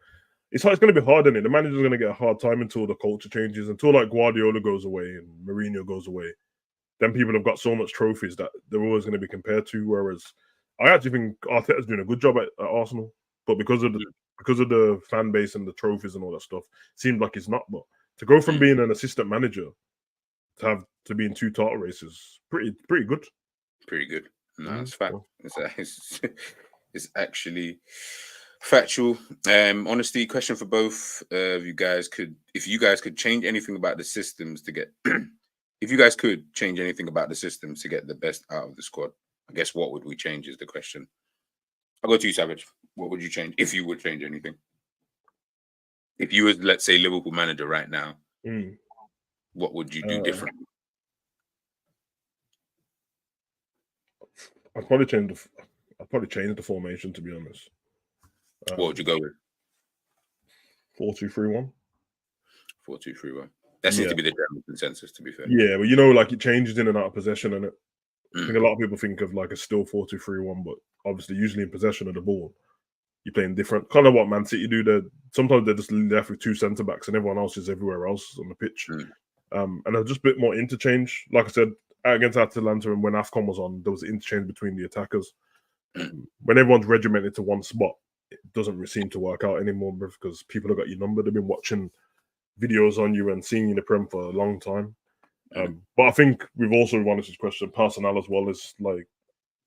It's going to be hard, isn't it? The manager's going to get a hard time until the culture changes, until like Guardiola goes away and Mourinho goes away. Then people have got so much trophies that they're always going to be compared to. Whereas I actually think Arteta's doing a good job at Arsenal, but because of the fan base and the trophies and all that stuff, it seemed like he's not. But to go from being an assistant manager to being 2 title races, pretty good. Pretty good. No, it's fact. It's actually factual. Honestly, question for both of you guys: if you guys could change anything about the systems to get, if you guys could change anything about the systems to get the best out of the squad, I guess what would we change is the question. I'll go to you, Savage. What would you change if you would change anything? If you was, let's say, Liverpool manager right now, what would you do differently? I'd probably change the formation, to be honest. What would you go with? 4-2-3-1. 4-2-3-1. That seems to be the general consensus, to be fair. Yeah, but like it changes in and out of possession, and I think a lot of people think of like a still 4-2-3-1, but obviously usually in possession of the ball, you're playing different. Kind of what Man City do. Sometimes they're just left with 2 centre backs, and everyone else is everywhere else on the pitch. And there's just a bit more interchange. Like I said, against Atalanta, and when AFCON was on, there was an interchange between the attackers. When everyone's regimented to one spot, it doesn't seem to work out anymore, because people have got your number. They've been watching videos on you and seeing you in the Prem for a long time. But I think we've also wanted this question, personnel as well, is like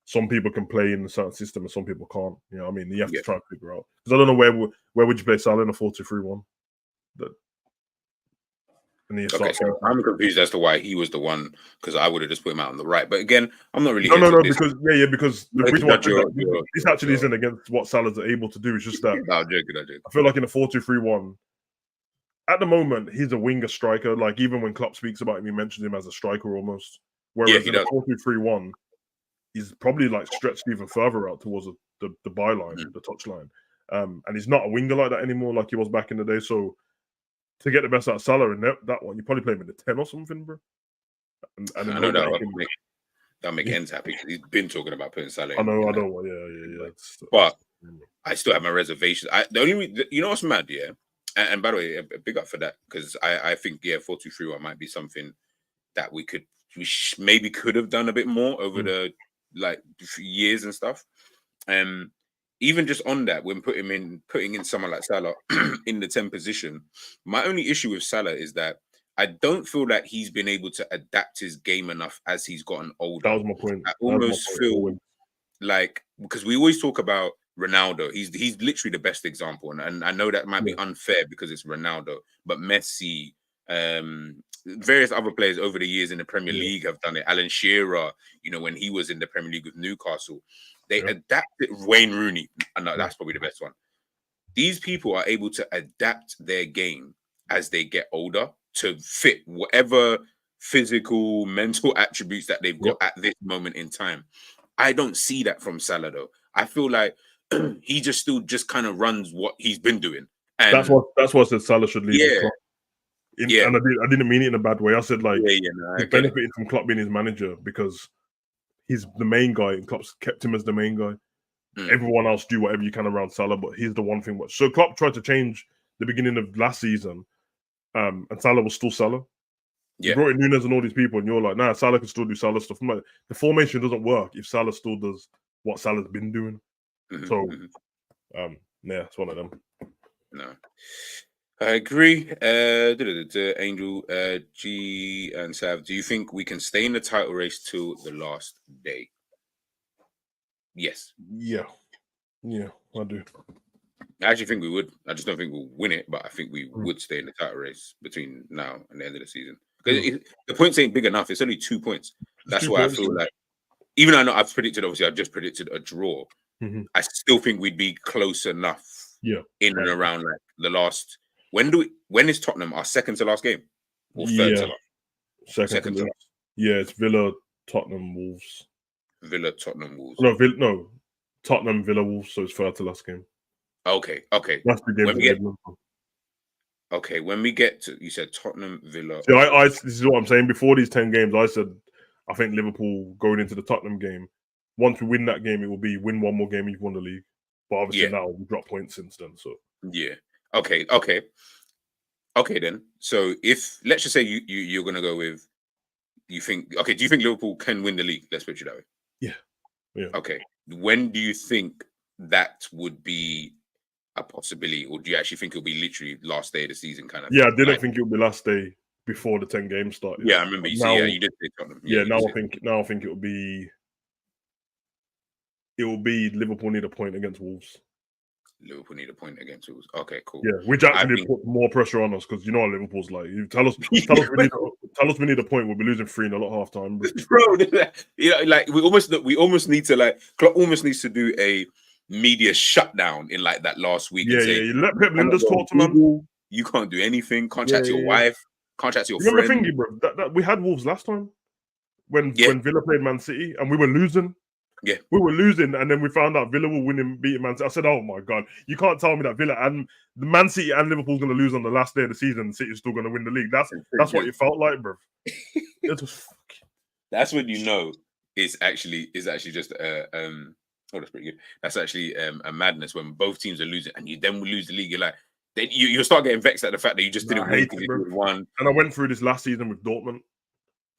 some people can play in a certain system and some people can't. You know what I mean? You have to try and figure out. Because I don't know where would you play Salah in a 4-2-3-1? Okay, so I'm confused as to why he was the one, because I would have just put him out on the right. But again, I'm not really. No, because the reason why this actually isn't against what Salah's able to do. It's just that I'm joking. I feel like in a 4-2-3-1, at the moment he's a winger striker. Like even when Klopp speaks about him, he mentions him as a striker almost. Whereas in a 4-2-3-1, he's probably like stretched even further out towards the byline, the touchline. And he's not a winger like that anymore, like he was back in the day. So to get the best out of Salah in that one, you probably play him in the 10 or something, bro. And I know that'll make ends happy, because he's been talking about putting Salah. I know. Yeah. But I still have my reservations. The only, you know what's mad, yeah. And by the way, a big up for that, because I think 4-2-3-1 might be something that we maybe could have done a bit more over the years and stuff. Even just on that, when putting in someone like Salah in the 10 position, my only issue with Salah is that I don't feel like he's been able to adapt his game enough as he's gotten older. That was my point. I almost feel like, because we always talk about Ronaldo, he's literally the best example, and I know that might be unfair because it's Ronaldo, but Messi, various other players over the years in the Premier League have done it. Alan Shearer, when he was in the Premier League with Newcastle, they adapted. Wayne Rooney, no, that's probably the best one. These people are able to adapt their game as they get older to fit whatever physical, mental attributes that they've got at this moment in time. I don't see that from Salah, though. I feel like he still kind of runs what he's been doing. And that's what I said Salah should leave. And I didn't mean it in a bad way. I said he's benefiting from Klopp being his manager, because he's the main guy, and Klopp's kept him as the main guy. Everyone else do whatever you can around Salah, but he's the one thing. So Klopp tried to change the beginning of last season, and Salah was still Salah. He brought in Nunes and all these people, and you're like, nah, Salah can still do Salah stuff. I'm like, the formation doesn't work if Salah still does what Salah's been doing. So, it's one of them. No, I agree. Angel, G, and Sav, do you think we can stay in the title race till the last day? Yes. Yeah, I do. I actually think we would. I just don't think we'll win it, but I think we would stay in the title race between now and the end of the season. Because the points ain't big enough. It's only 2 points. That's why I feel like, even though I know I've just predicted a draw, I still think we'd be close enough in and around like the last, When is Tottenham our second to last game or third to last? Second to last. Yeah, it's Villa, Tottenham, Wolves. Villa, Tottenham, Wolves. No, Tottenham, Villa, Wolves. So it's third to last game. Okay. That's the game. When we get to, you said Tottenham, Villa. See, this is what I'm saying. Before these 10 games, I said I think Liverpool going into the Tottenham game. Once we win that game, it will be win one more game, you've won the league. But obviously now we dropped points since then. So yeah. Okay. Then. So if let's just say you're gonna go with, do you think Liverpool can win the league? Let's put it that way. Yeah. Okay. When do you think that would be a possibility, or do you actually think it'll be literally last day of the season kind of? Yeah, I didn't think it would be last day before the 10 games started. Yeah, I remember you said you did say Tottenham. Now I think it will be Liverpool need a point against Wolves. Liverpool need a point against Wolves. Okay, cool. Yeah, which actually put more pressure on us because you know what Liverpool's like. You tell us we need a point, we'll be losing 3-0 at half time. Bro, like we almost need to like Klopp almost needs to do a media shutdown in like that last week. Yeah, say, you let Pep Linders talk to man. You can't do anything. Can't chat to your wife. Can't chat to your friend. Remember thingy, bro? That we had Wolves last time when Villa played Man City and we were losing. Yeah, we were losing, and then we found out Villa were winning, beating Man City. I said, "Oh my god, you can't tell me that Villa and the Man City and Liverpool's going to lose on the last day of the season. City's still going to win the league." That's what it felt like, bro. That's when you know it's actually just that's pretty good. That's actually a madness when both teams are losing and you then will lose the league. You're like, then you start getting vexed at the fact that you just didn't win because you won. And I went through this last season with Dortmund.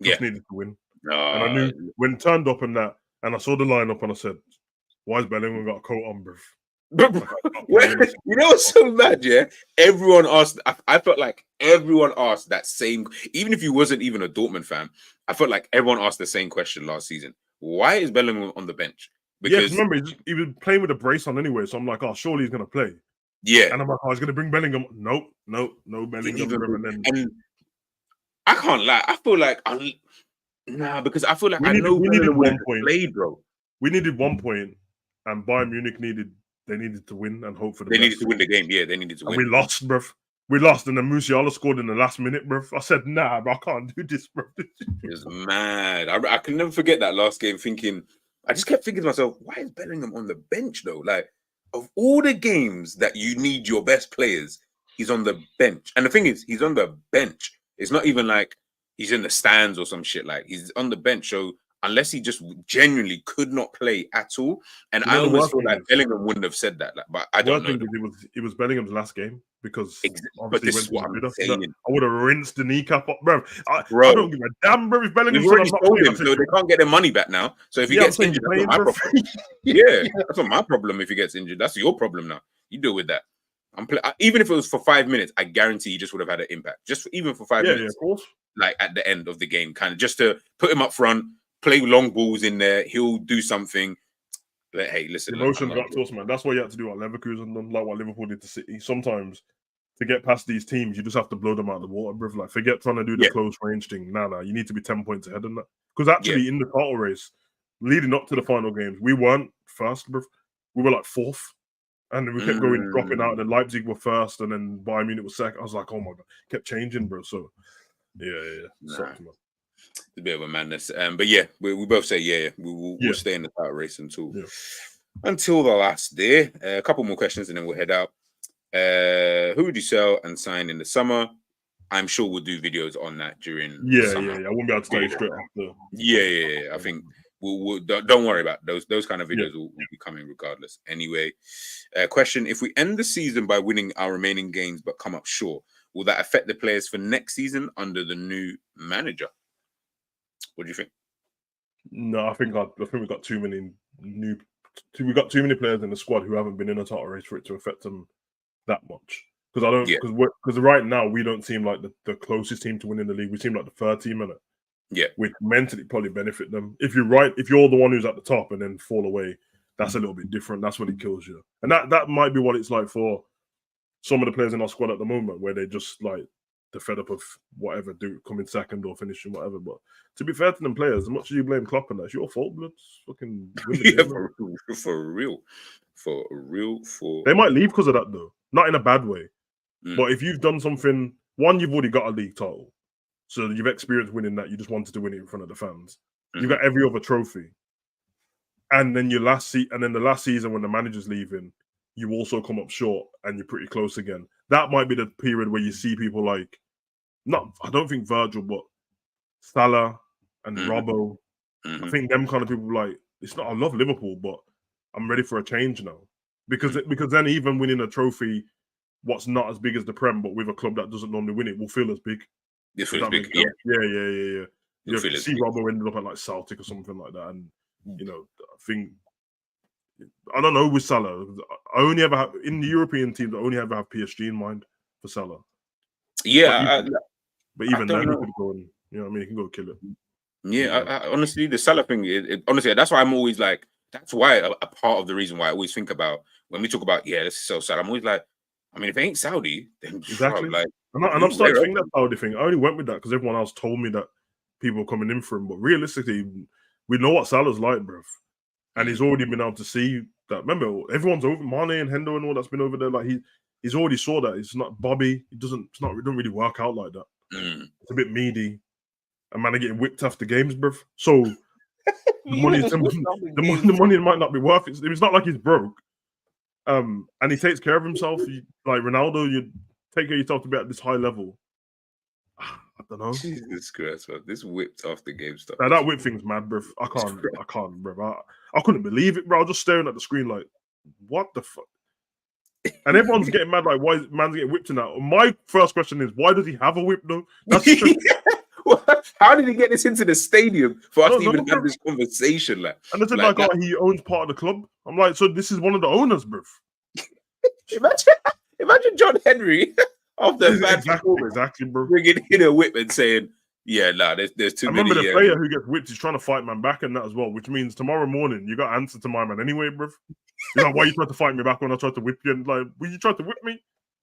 Just needed to win. And I knew when it turned up and I saw the lineup and I said, "Why has Bellingham got a coat on, bro?" You know what's so mad? Yeah, everyone asked. I felt like everyone asked that same. Even if you wasn't even a Dortmund fan, I felt like everyone asked the same question last season. Why is Bellingham on the bench? Because remember he was playing with a brace on anyway, so I'm like, "Oh, surely he's gonna play." Yeah, and I'm like, "Oh, he's gonna bring Bellingham." No Bellingham. And I can't lie. I feel like because I feel like we needed 1 point, play, bro. We needed 1 point, and Bayern Munich needed to win and hope for the best. Needed to win the game. Yeah, they needed to win. We lost, bro. We lost, and then Musiala scored in the last minute, bro. I said, "Nah, bro, I can't do this, bro." It's mad. I can never forget that last game. I just kept thinking to myself, why is Bellingham on the bench though? Like, of all the games that you need your best players, he's on the bench. And the thing is, he's on the bench. It's not even like he's in the stands or some shit. Like, he's on the bench. So unless he just genuinely could not play at all, and I almost feel like Bellingham wouldn't have said that. Like, but I don't know. It was Bellingham's last game because but this is what I'm saying. I would have rinsed the kneecap up, bro. I don't give a damn, bro. If Bellingham so they can't get their money back now. So if he gets injured, that's not my problem. Yeah, that's not my problem. If he gets injured, that's your problem now. You deal with that. Even if it was for 5 minutes, I guarantee he just would have had an impact. Even for 5 minutes, yeah, of course. Like at the end of the game, kind of just to put him up front, play long balls in there. He'll do something. But hey, listen, emotions got to us, man. That's what you have to do at Leverkusen, like what Liverpool did to City. Sometimes to get past these teams, you just have to blow them out of the water, bro. Like, forget trying to do the close range thing. Nah, you need to be 10 points ahead of that. Because actually, in the title race, leading up to the final games, we weren't first, bro. We were like fourth. And we kept dropping out. And then Leipzig were first, and then Bayern Munich was second. I was like, oh my God. Kept changing, bro. So, yeah. Sucks, man. It's a bit of a madness. But yeah, we both say, we'll stay in the title race until the last day. A couple more questions, and then we'll head out. Who would you sell and sign in the summer? I'm sure we'll do videos on that during summer. I won't be able to tell you straight after. Yeah. I think we'll don't worry about those kind of videos will be coming regardless. Anyway, question: if we end the season by winning our remaining games but come up short, will that affect the players for next season under the new manager? What do you think? No, I think we've got too many players in the squad who haven't been in a title race for it to affect them that much. Because right now we don't seem like the closest team to winning the league. We seem like the third team in it. Yeah, which mentally probably benefit them. If you're the one who's at the top and then fall away, that's a little bit different. That's when it kills you, and that might be what it's like for some of the players in our squad at the moment, where they just like they're fed up of whatever, coming second or finishing whatever. But to be fair to them players, as much as you blame Klopp and that, it's your fault, blood. Fucking win the game, for real. They might leave because of that though, not in a bad way. But if you've done something, one, you've already got a league title, so you've experienced winning that. You just wanted to win it in front of the fans. You've got every other trophy, and then the last season when the manager's leaving, you also come up short, and you're pretty close again. That might be the period where you see people like, I don't think Virgil, but Salah and Robbo. I think them kind of people like, it's not. I love Liverpool, but I'm ready for a change now because then even winning a trophy, what's not as big as the Prem, but with a club that doesn't normally win it, will feel as big. You feel as big, yeah. You'll You see Robbo ended up at like Celtic or something like that, and I think I don't know with Salah. I only ever have in the European teams. I only ever have PSG in mind for Salah. Yeah, but even then, he could go and he can go kill it. Yeah, I honestly, the Salah thing, honestly, that's why I'm always like, that's why a part of the reason why I always think about when we talk about, let's sell Salah, I'm always like, I mean, if it ain't Saudi, then exactly. Like, and I'm starting to think that Saudi thing. I only went with that because everyone else told me that people were coming in for him. But realistically, we know what Salah's like, bruv. And he's already been able to see that. Remember, everyone's over, Mane and Hendo and all that's been over there. Like he's already saw that. It's not Bobby. It don't really work out like that. It's a bit meaty. And man are getting whipped after games, bruv. So the money might not be worth it. It's not like he's broke. And he takes care of himself. Like Ronaldo, you take care of yourself to be at this high level. I don't know. Jesus Christ, man. This whipped after game stuff. That whip thing's mad, bruv. I can't, bruv. I couldn't believe it, bro. I was just staring at the screen like, what the fuck? And everyone's getting mad, like, why man's getting whipped in that? My first question is, why does he have a whip, though? That's How did he get this into the stadium for us to even have this conversation? Like, and they said, he owns part of the club. I'm like, so this is one of the owners, bruv. Imagine John Henry after a bad performance, exactly, bro. Bringing in a whip and saying, there's too many. I remember the player who gets whipped is trying to fight man back and that as well, which means tomorrow morning you got to answer to my man anyway, bruv. You're like, why you tried to fight me back when I tried to whip you? And like, well, you tried to whip me?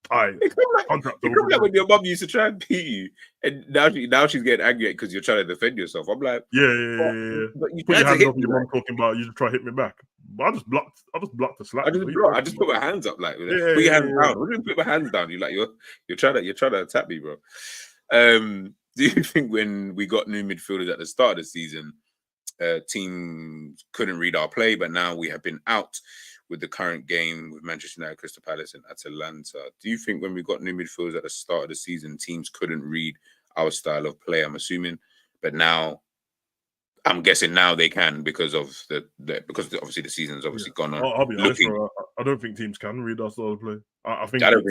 Contract over. Like when your mum used to try and beat you, and now she's getting angry because you're trying to defend yourself. I'm like, yeah. But you put your hands up, your mum talking about you to try to hit me back. But I just blocked the slap. I just put my hands up, like, put your hands down. What do you put my hands down? You're trying to attack me, bro. Do you think when we got new midfielders at the start of the season, teams couldn't read our play, but now we have been out with the current game with Manchester United, Crystal Palace, and Atalanta? Do you think when we got new midfielders at the start of the season, teams couldn't read our style of play? I'm assuming, but now, I'm guessing now they can because of because obviously the season's obviously gone on. I'll be honest, bro, I don't think teams can read our style of play. I don't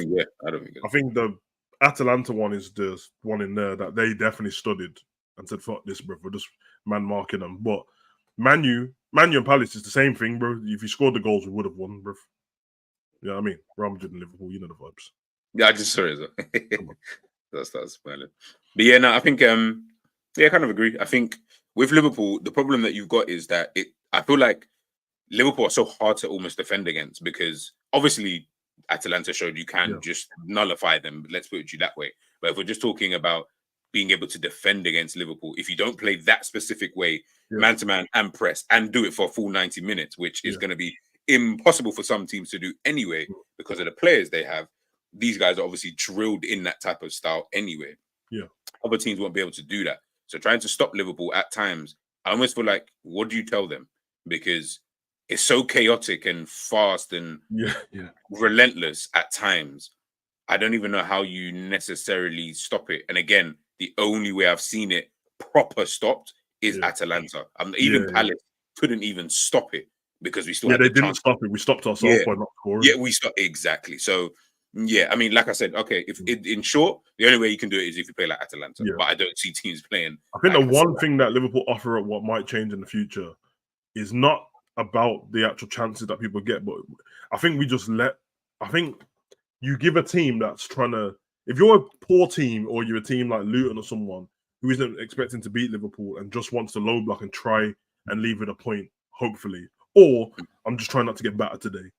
think the Atalanta one is the one in there that they definitely studied and said, "Fuck this, bro. We're just man marking them." But Manu and Palace is the same thing, bro. If you scored the goals, we would have won, bro. You know what I mean? Real Madrid and Liverpool, you know the vibes. Yeah, I just saw it. That's smiling. But yeah, no, I think I kind of agree. I think with Liverpool, the problem that you've got is that I feel like Liverpool are so hard to almost defend against because obviously Atalanta showed you can just nullify them. Let's put it that way. But if we're just talking about being able to defend against Liverpool, if you don't play that specific way, man-to-man and press, and do it for a full 90 minutes, which is going to be impossible for some teams to do anyway because of the players they have, these guys are obviously drilled in that type of style anyway. Yeah. Other teams won't be able to do that. So trying to stop Liverpool at times, I almost feel like, what do you tell them? Because it's so chaotic and fast and relentless at times. I don't even know how you necessarily stop it. And again, the only way I've seen it proper stopped is Atalanta. Even Palace couldn't even stop it because we still had they didn't stop it. We stopped ourselves by not scoring. Yeah, we stopped exactly. So I mean, like I said, okay, if in short, the only way you can do it is if you play like Atalanta. But I don't see teams playing. I think the one thing that Liverpool offer at what might change in the future is not about the actual chances that people get, but I think you give a team that's trying to, if you're a poor team or you're a team like Luton or someone who isn't expecting to beat Liverpool and just wants to low block and try and leave with a point, hopefully, or I'm just trying not to get battered today.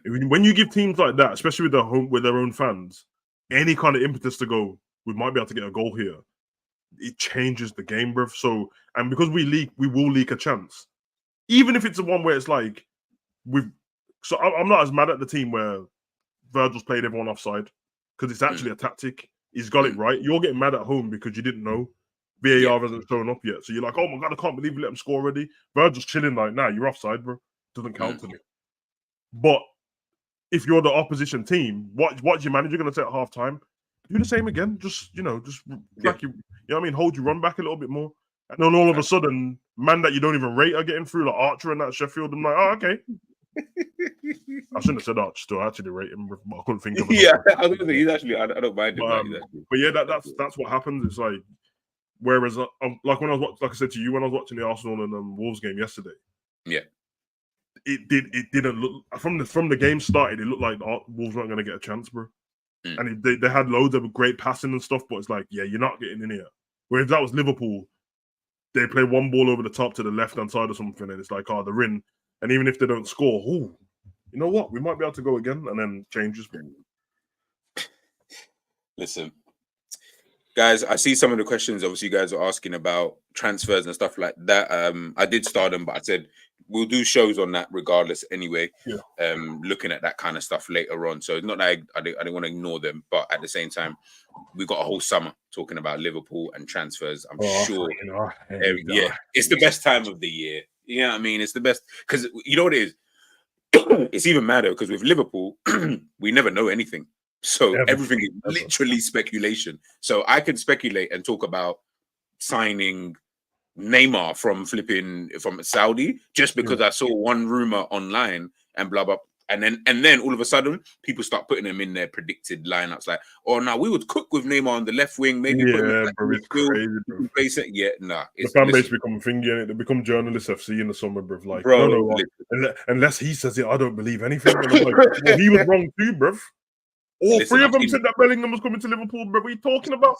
When you give teams like that, especially with their own fans, any kind of impetus to go, we might be able to get a goal here, it changes the game, bruv. So, and because we will leak a chance. Even if it's the one where it's like, I'm not as mad at the team where Virgil's played everyone offside. because it's actually a tactic. He's got it right. You're getting mad at home because you didn't know. VAR hasn't shown up yet. So you're like, oh my God, I can't believe we let him score already. Virgil's chilling like, nah, you're offside, bro. Doesn't count to me. But if you're the opposition team, what's your manager going to say at half time? Do the same again. Just track you know what I mean? Hold your run back a little bit more. And then all of a sudden, man that you don't even rate are getting through, like Archer and that Sheffield. I'm like, oh, okay. I shouldn't have said Archer still. I actually rate him, but I couldn't think of it. Yeah, I was going to say, he's actually, I don't mind him. But yeah, that's what happens. It's like, whereas, like when I was, like I said to you, when I was watching the Arsenal and Wolves game yesterday, it didn't look from the game started. It looked like the Wolves weren't going to get a chance, bro. And they had loads of great passing and stuff, but it's like, yeah, you're not getting in here. Whereas if that was Liverpool, they play one ball over the top to the left-hand side or something, and it's like, oh, they're in. And even if they don't score, you know what? We might be able to go again, and then changes. Listen, guys, I see some of the questions, obviously, you guys are asking about transfers and stuff like that. I did start them, but I said we'll do shows on that regardless anyway, looking at that kind of stuff later on. So it's not like I didn't want to ignore them, but at the same time, we've got a whole summer talking about Liverpool and transfers. I'm sure. It's the best time of the year. You know what I mean? It's the best because you know what it is? It's even madder because with Liverpool, we never know anything. So everything is literally speculation. So I can speculate and talk about signing Neymar from Saudi just because I saw one rumor online and blah blah, and then all of a sudden people start putting them in their predicted lineups like, oh no, we would cook with Neymar on the left wing, maybe put him like bro, it's crazy, bro. The fan base become thingy, and they become journalists FC in the summer, bro. Like, no, unless he says it, I don't believe anything. And I'm like, well, he was wrong too, bro. All three of them said that Bellingham was coming to Liverpool, bro. What are you talking about?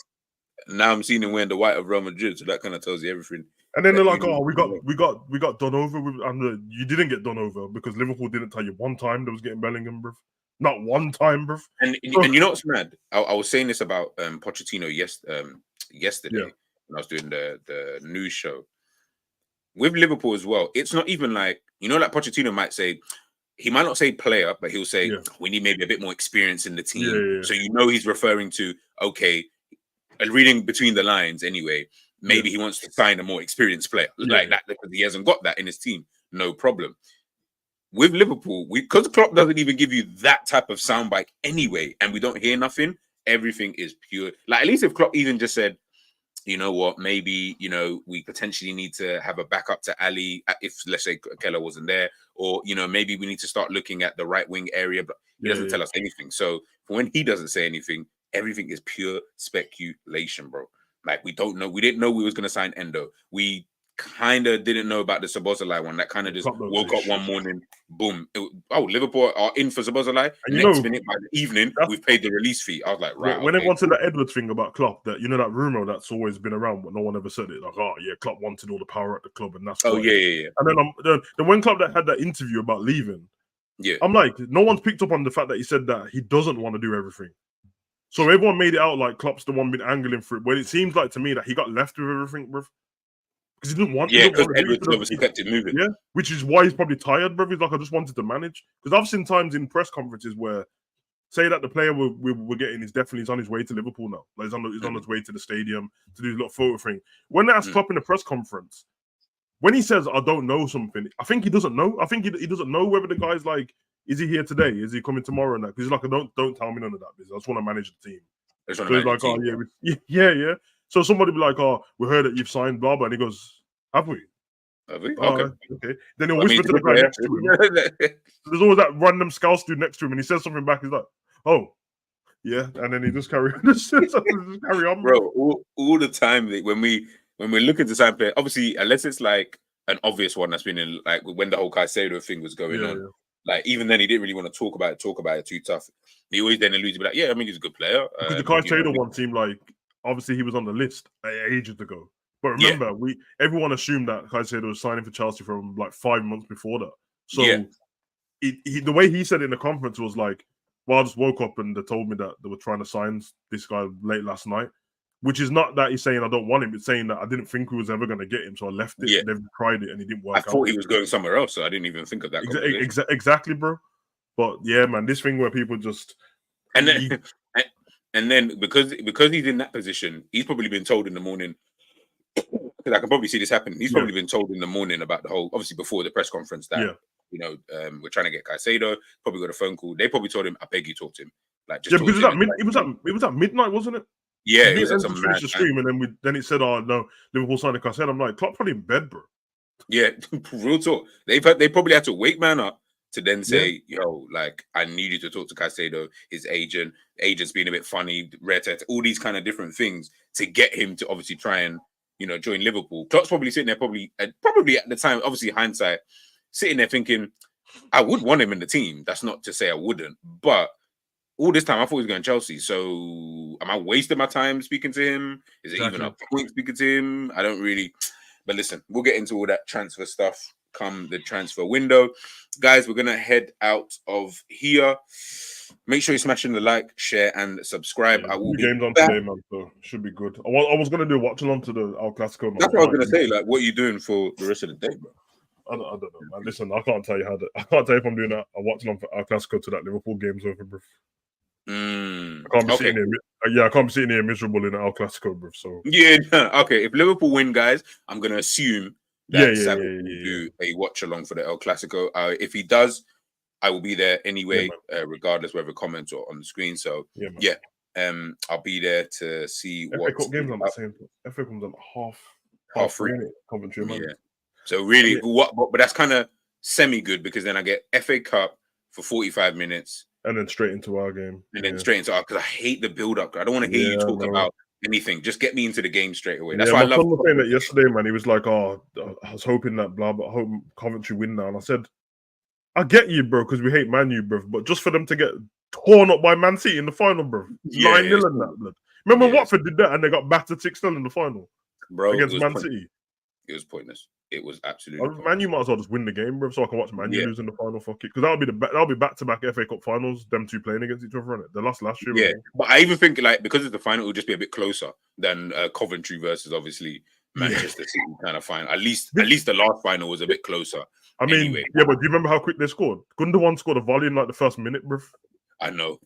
Now I'm seeing him wearing the white of Real Madrid, so that kind of tells you everything. And then they're like, "Oh, we got done over." And you didn't get done over because Liverpool didn't tell you one time they was getting Bellingham, bro. Not one time, bro. And you know what's mad? I was saying this about Pochettino yesterday when I was doing the news show with Liverpool as well. It's not even like like Pochettino might say. He might not say player, but he'll say we need maybe a bit more experience in the team. So he's referring to and reading between the lines anyway. Maybe he wants to sign a more experienced player like that because he hasn't got that in his team. No problem. With Liverpool, because Klopp doesn't even give you that type of soundbite anyway, and we don't hear nothing. Everything is pure. Like at least if Klopp even just said, you know what, maybe, we potentially need to have a backup to Ali if, let's say, Keller wasn't there. Or, maybe we need to start looking at the right wing area. But he doesn't tell us anything. So when he doesn't say anything, everything is pure speculation, bro. Like, we don't know. We didn't know we was going to sign Endo. We kind of didn't know about the Szoboszlai one. That kind of just woke up one morning, boom. Liverpool are in for Szoboszlai. Next minute, by the evening, we've paid the release fee. I was like, right. When it wanted that Edwards thing about Klopp, that that rumor that's always been around, but no one ever said it. Like, Klopp wanted all the power at the club, and that's And then when Klopp had that interview about leaving, I'm like, no one's picked up on the fact that he said that he doesn't want to do everything. So everyone made it out like Klopp's the one been angling for it, but it seems like to me that he got left with everything, bro. Because he didn't want. Because Edwards obviously kept it moving. Yeah, which is why he's probably tired, bro. He's like, I just wanted to manage. Because I've seen times in press conferences where say that the player we're getting is definitely on his way to Liverpool now. Like he's on his way to the stadium to do his little photo thing. When they ask Klopp in the press conference, when he says, I don't know something, I think he doesn't know. I think he doesn't know whether the guy's like, is he here today? Is he coming tomorrow? And that because he's like, don't tell me none of that business. I just want to manage the team. So he's like, yeah. So somebody be like, we heard that you've signed blah blah, and he goes, have we? Okay. Then he'll whisper to the guy next to him. There's always that random scout dude next to him, and he says something back. He's like, oh, yeah, and then he just carry on, bro. All the time when we're looking to sign player, obviously, unless it's like an obvious one that's been in, like when the whole Caicedo thing was going on. Yeah. Like even then, he didn't really want to talk about it too tough. He always then alludes to be like, yeah, I mean, he's a good player. Because the Caicedo one seemed like obviously he was on the list ages ago. But remember, everyone assumed that Caicedo was signing for Chelsea from like 5 months before that. So the way he said it in the conference was like, well, I just woke up and they told me that they were trying to sign this guy late last night. Which is not that he's saying I don't want him. It's saying that I didn't think we was ever going to get him, so I left it. Never tried it, and he didn't work. I thought he was going somewhere else, so I didn't even think of that. Exactly, bro. But yeah, man, this thing where people just and then And then because he's in that position, he's probably been told in the morning. Because I can probably see this happening. He's probably been told in the morning about the whole, obviously before the press conference that we're trying to get Caicedo. Probably got a phone call. They probably told him, "I beg you, talk to him." Like just because it was at midnight, wasn't it? Yeah, it was at some finish the stream, and then it said, "Oh no, Liverpool signed Caicedo." I'm like, Klopp probably in bed, bro. Yeah, real talk. They probably had to wake man up to then say, "Yo, like I need you to talk to Caicedo." His agent's being a bit funny, rare text, all these kind of different things to get him to obviously try and join Liverpool. Klopp's probably sitting there, probably at the time, obviously hindsight, sitting there thinking, "I would want him in the team." That's not to say I wouldn't, but all this time I thought he was going to Chelsea. So am I wasting my time speaking to him? Is it even a point speaking to him? I don't really. But listen, we'll get into all that transfer stuff come the transfer window. Guys, we're going to head out of here. Make sure you're smashing the like, share, and subscribe. I will be games on today, man, so should be good. I was going to do a watch along to the El Clasico. That's what I was going to say. Like, what are you doing for the rest of the day, bro? I don't know, man. Listen, I can't tell you if I'm doing a watch along for El Clasico to that Liverpool game's over, bro. I can't be sitting here. I can't be sitting here miserable in an El Clasico, bro. So okay. If Liverpool win, guys, I'm gonna assume that Savage will do a watch along for the El Clasico. If he does, I will be there anyway, regardless whether comments or on the screen. So I'll be there to see FA what Cup games on the same. FA comes on half free. Coventry, man. Yeah. So really, but that's kind of semi good because then I get FA Cup for 45 minutes. And then straight into our game. And then straight into our, because I hate the build up. I don't want to hear you talk about anything. Just get me into the game straight away. That's why I love. My son was saying that yesterday, man. He was like, "Oh, I was hoping that but I hope Coventry win now." And I said, "I get you, bro, because we hate Man U, bro. But just for them to get torn up by Man City in the final, bro, 9-0 in that, blood. Remember Watford did that and they got battered 6-0 in the final, bro, against Man City. It was pointless. It was absolutely pointless. Man U might as well just win the game, bro, so I can watch Man U lose in the final. Fuck it, because that'll be back-to-back FA Cup finals. Them two playing against each other, innit? The last year. Yeah, but I even think like because it's the final, it will just be a bit closer than Coventry versus obviously Manchester City kind of final. At least the last final was a bit closer. I mean, but do you remember how quick they scored? Gundogan scored a volley in like the first minute, bro. I know,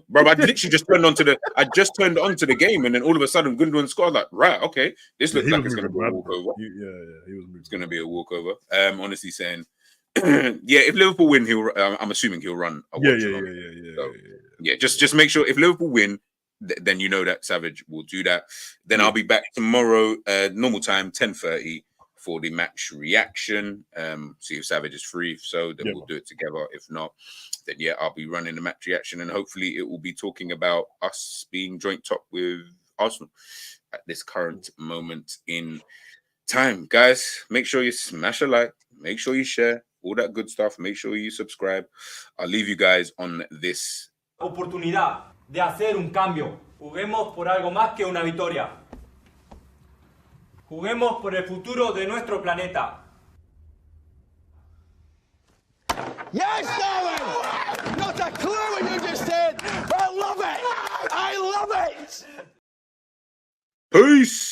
bro. I literally just turned onto the game, and then all of a sudden, Gundogan scored. Like, right, okay, this looks like it's going to be a walkover. He was moving. It's going to be a walkover. Honestly saying, if Liverpool win, I'm assuming he'll run. Just make sure if Liverpool win, then you know that Savage will do that. Then I'll be back tomorrow, normal time, 10:30. For the match reaction, see if Savage is free, so then we'll do it together. If not, then I'll be running the match reaction, and hopefully it will be talking about us being joint top with Arsenal at this current moment in time. Guys, make sure you smash a like, make sure you share, all that good stuff. Make sure you subscribe. I'll leave you guys on this. Oportunidad de hacer un cambio. Juguemos por algo más que una victoria. Juguemos por el futuro de nuestro planeta. Yes, Darwin! Not a clue what you just did! I love it! I love it! Peace!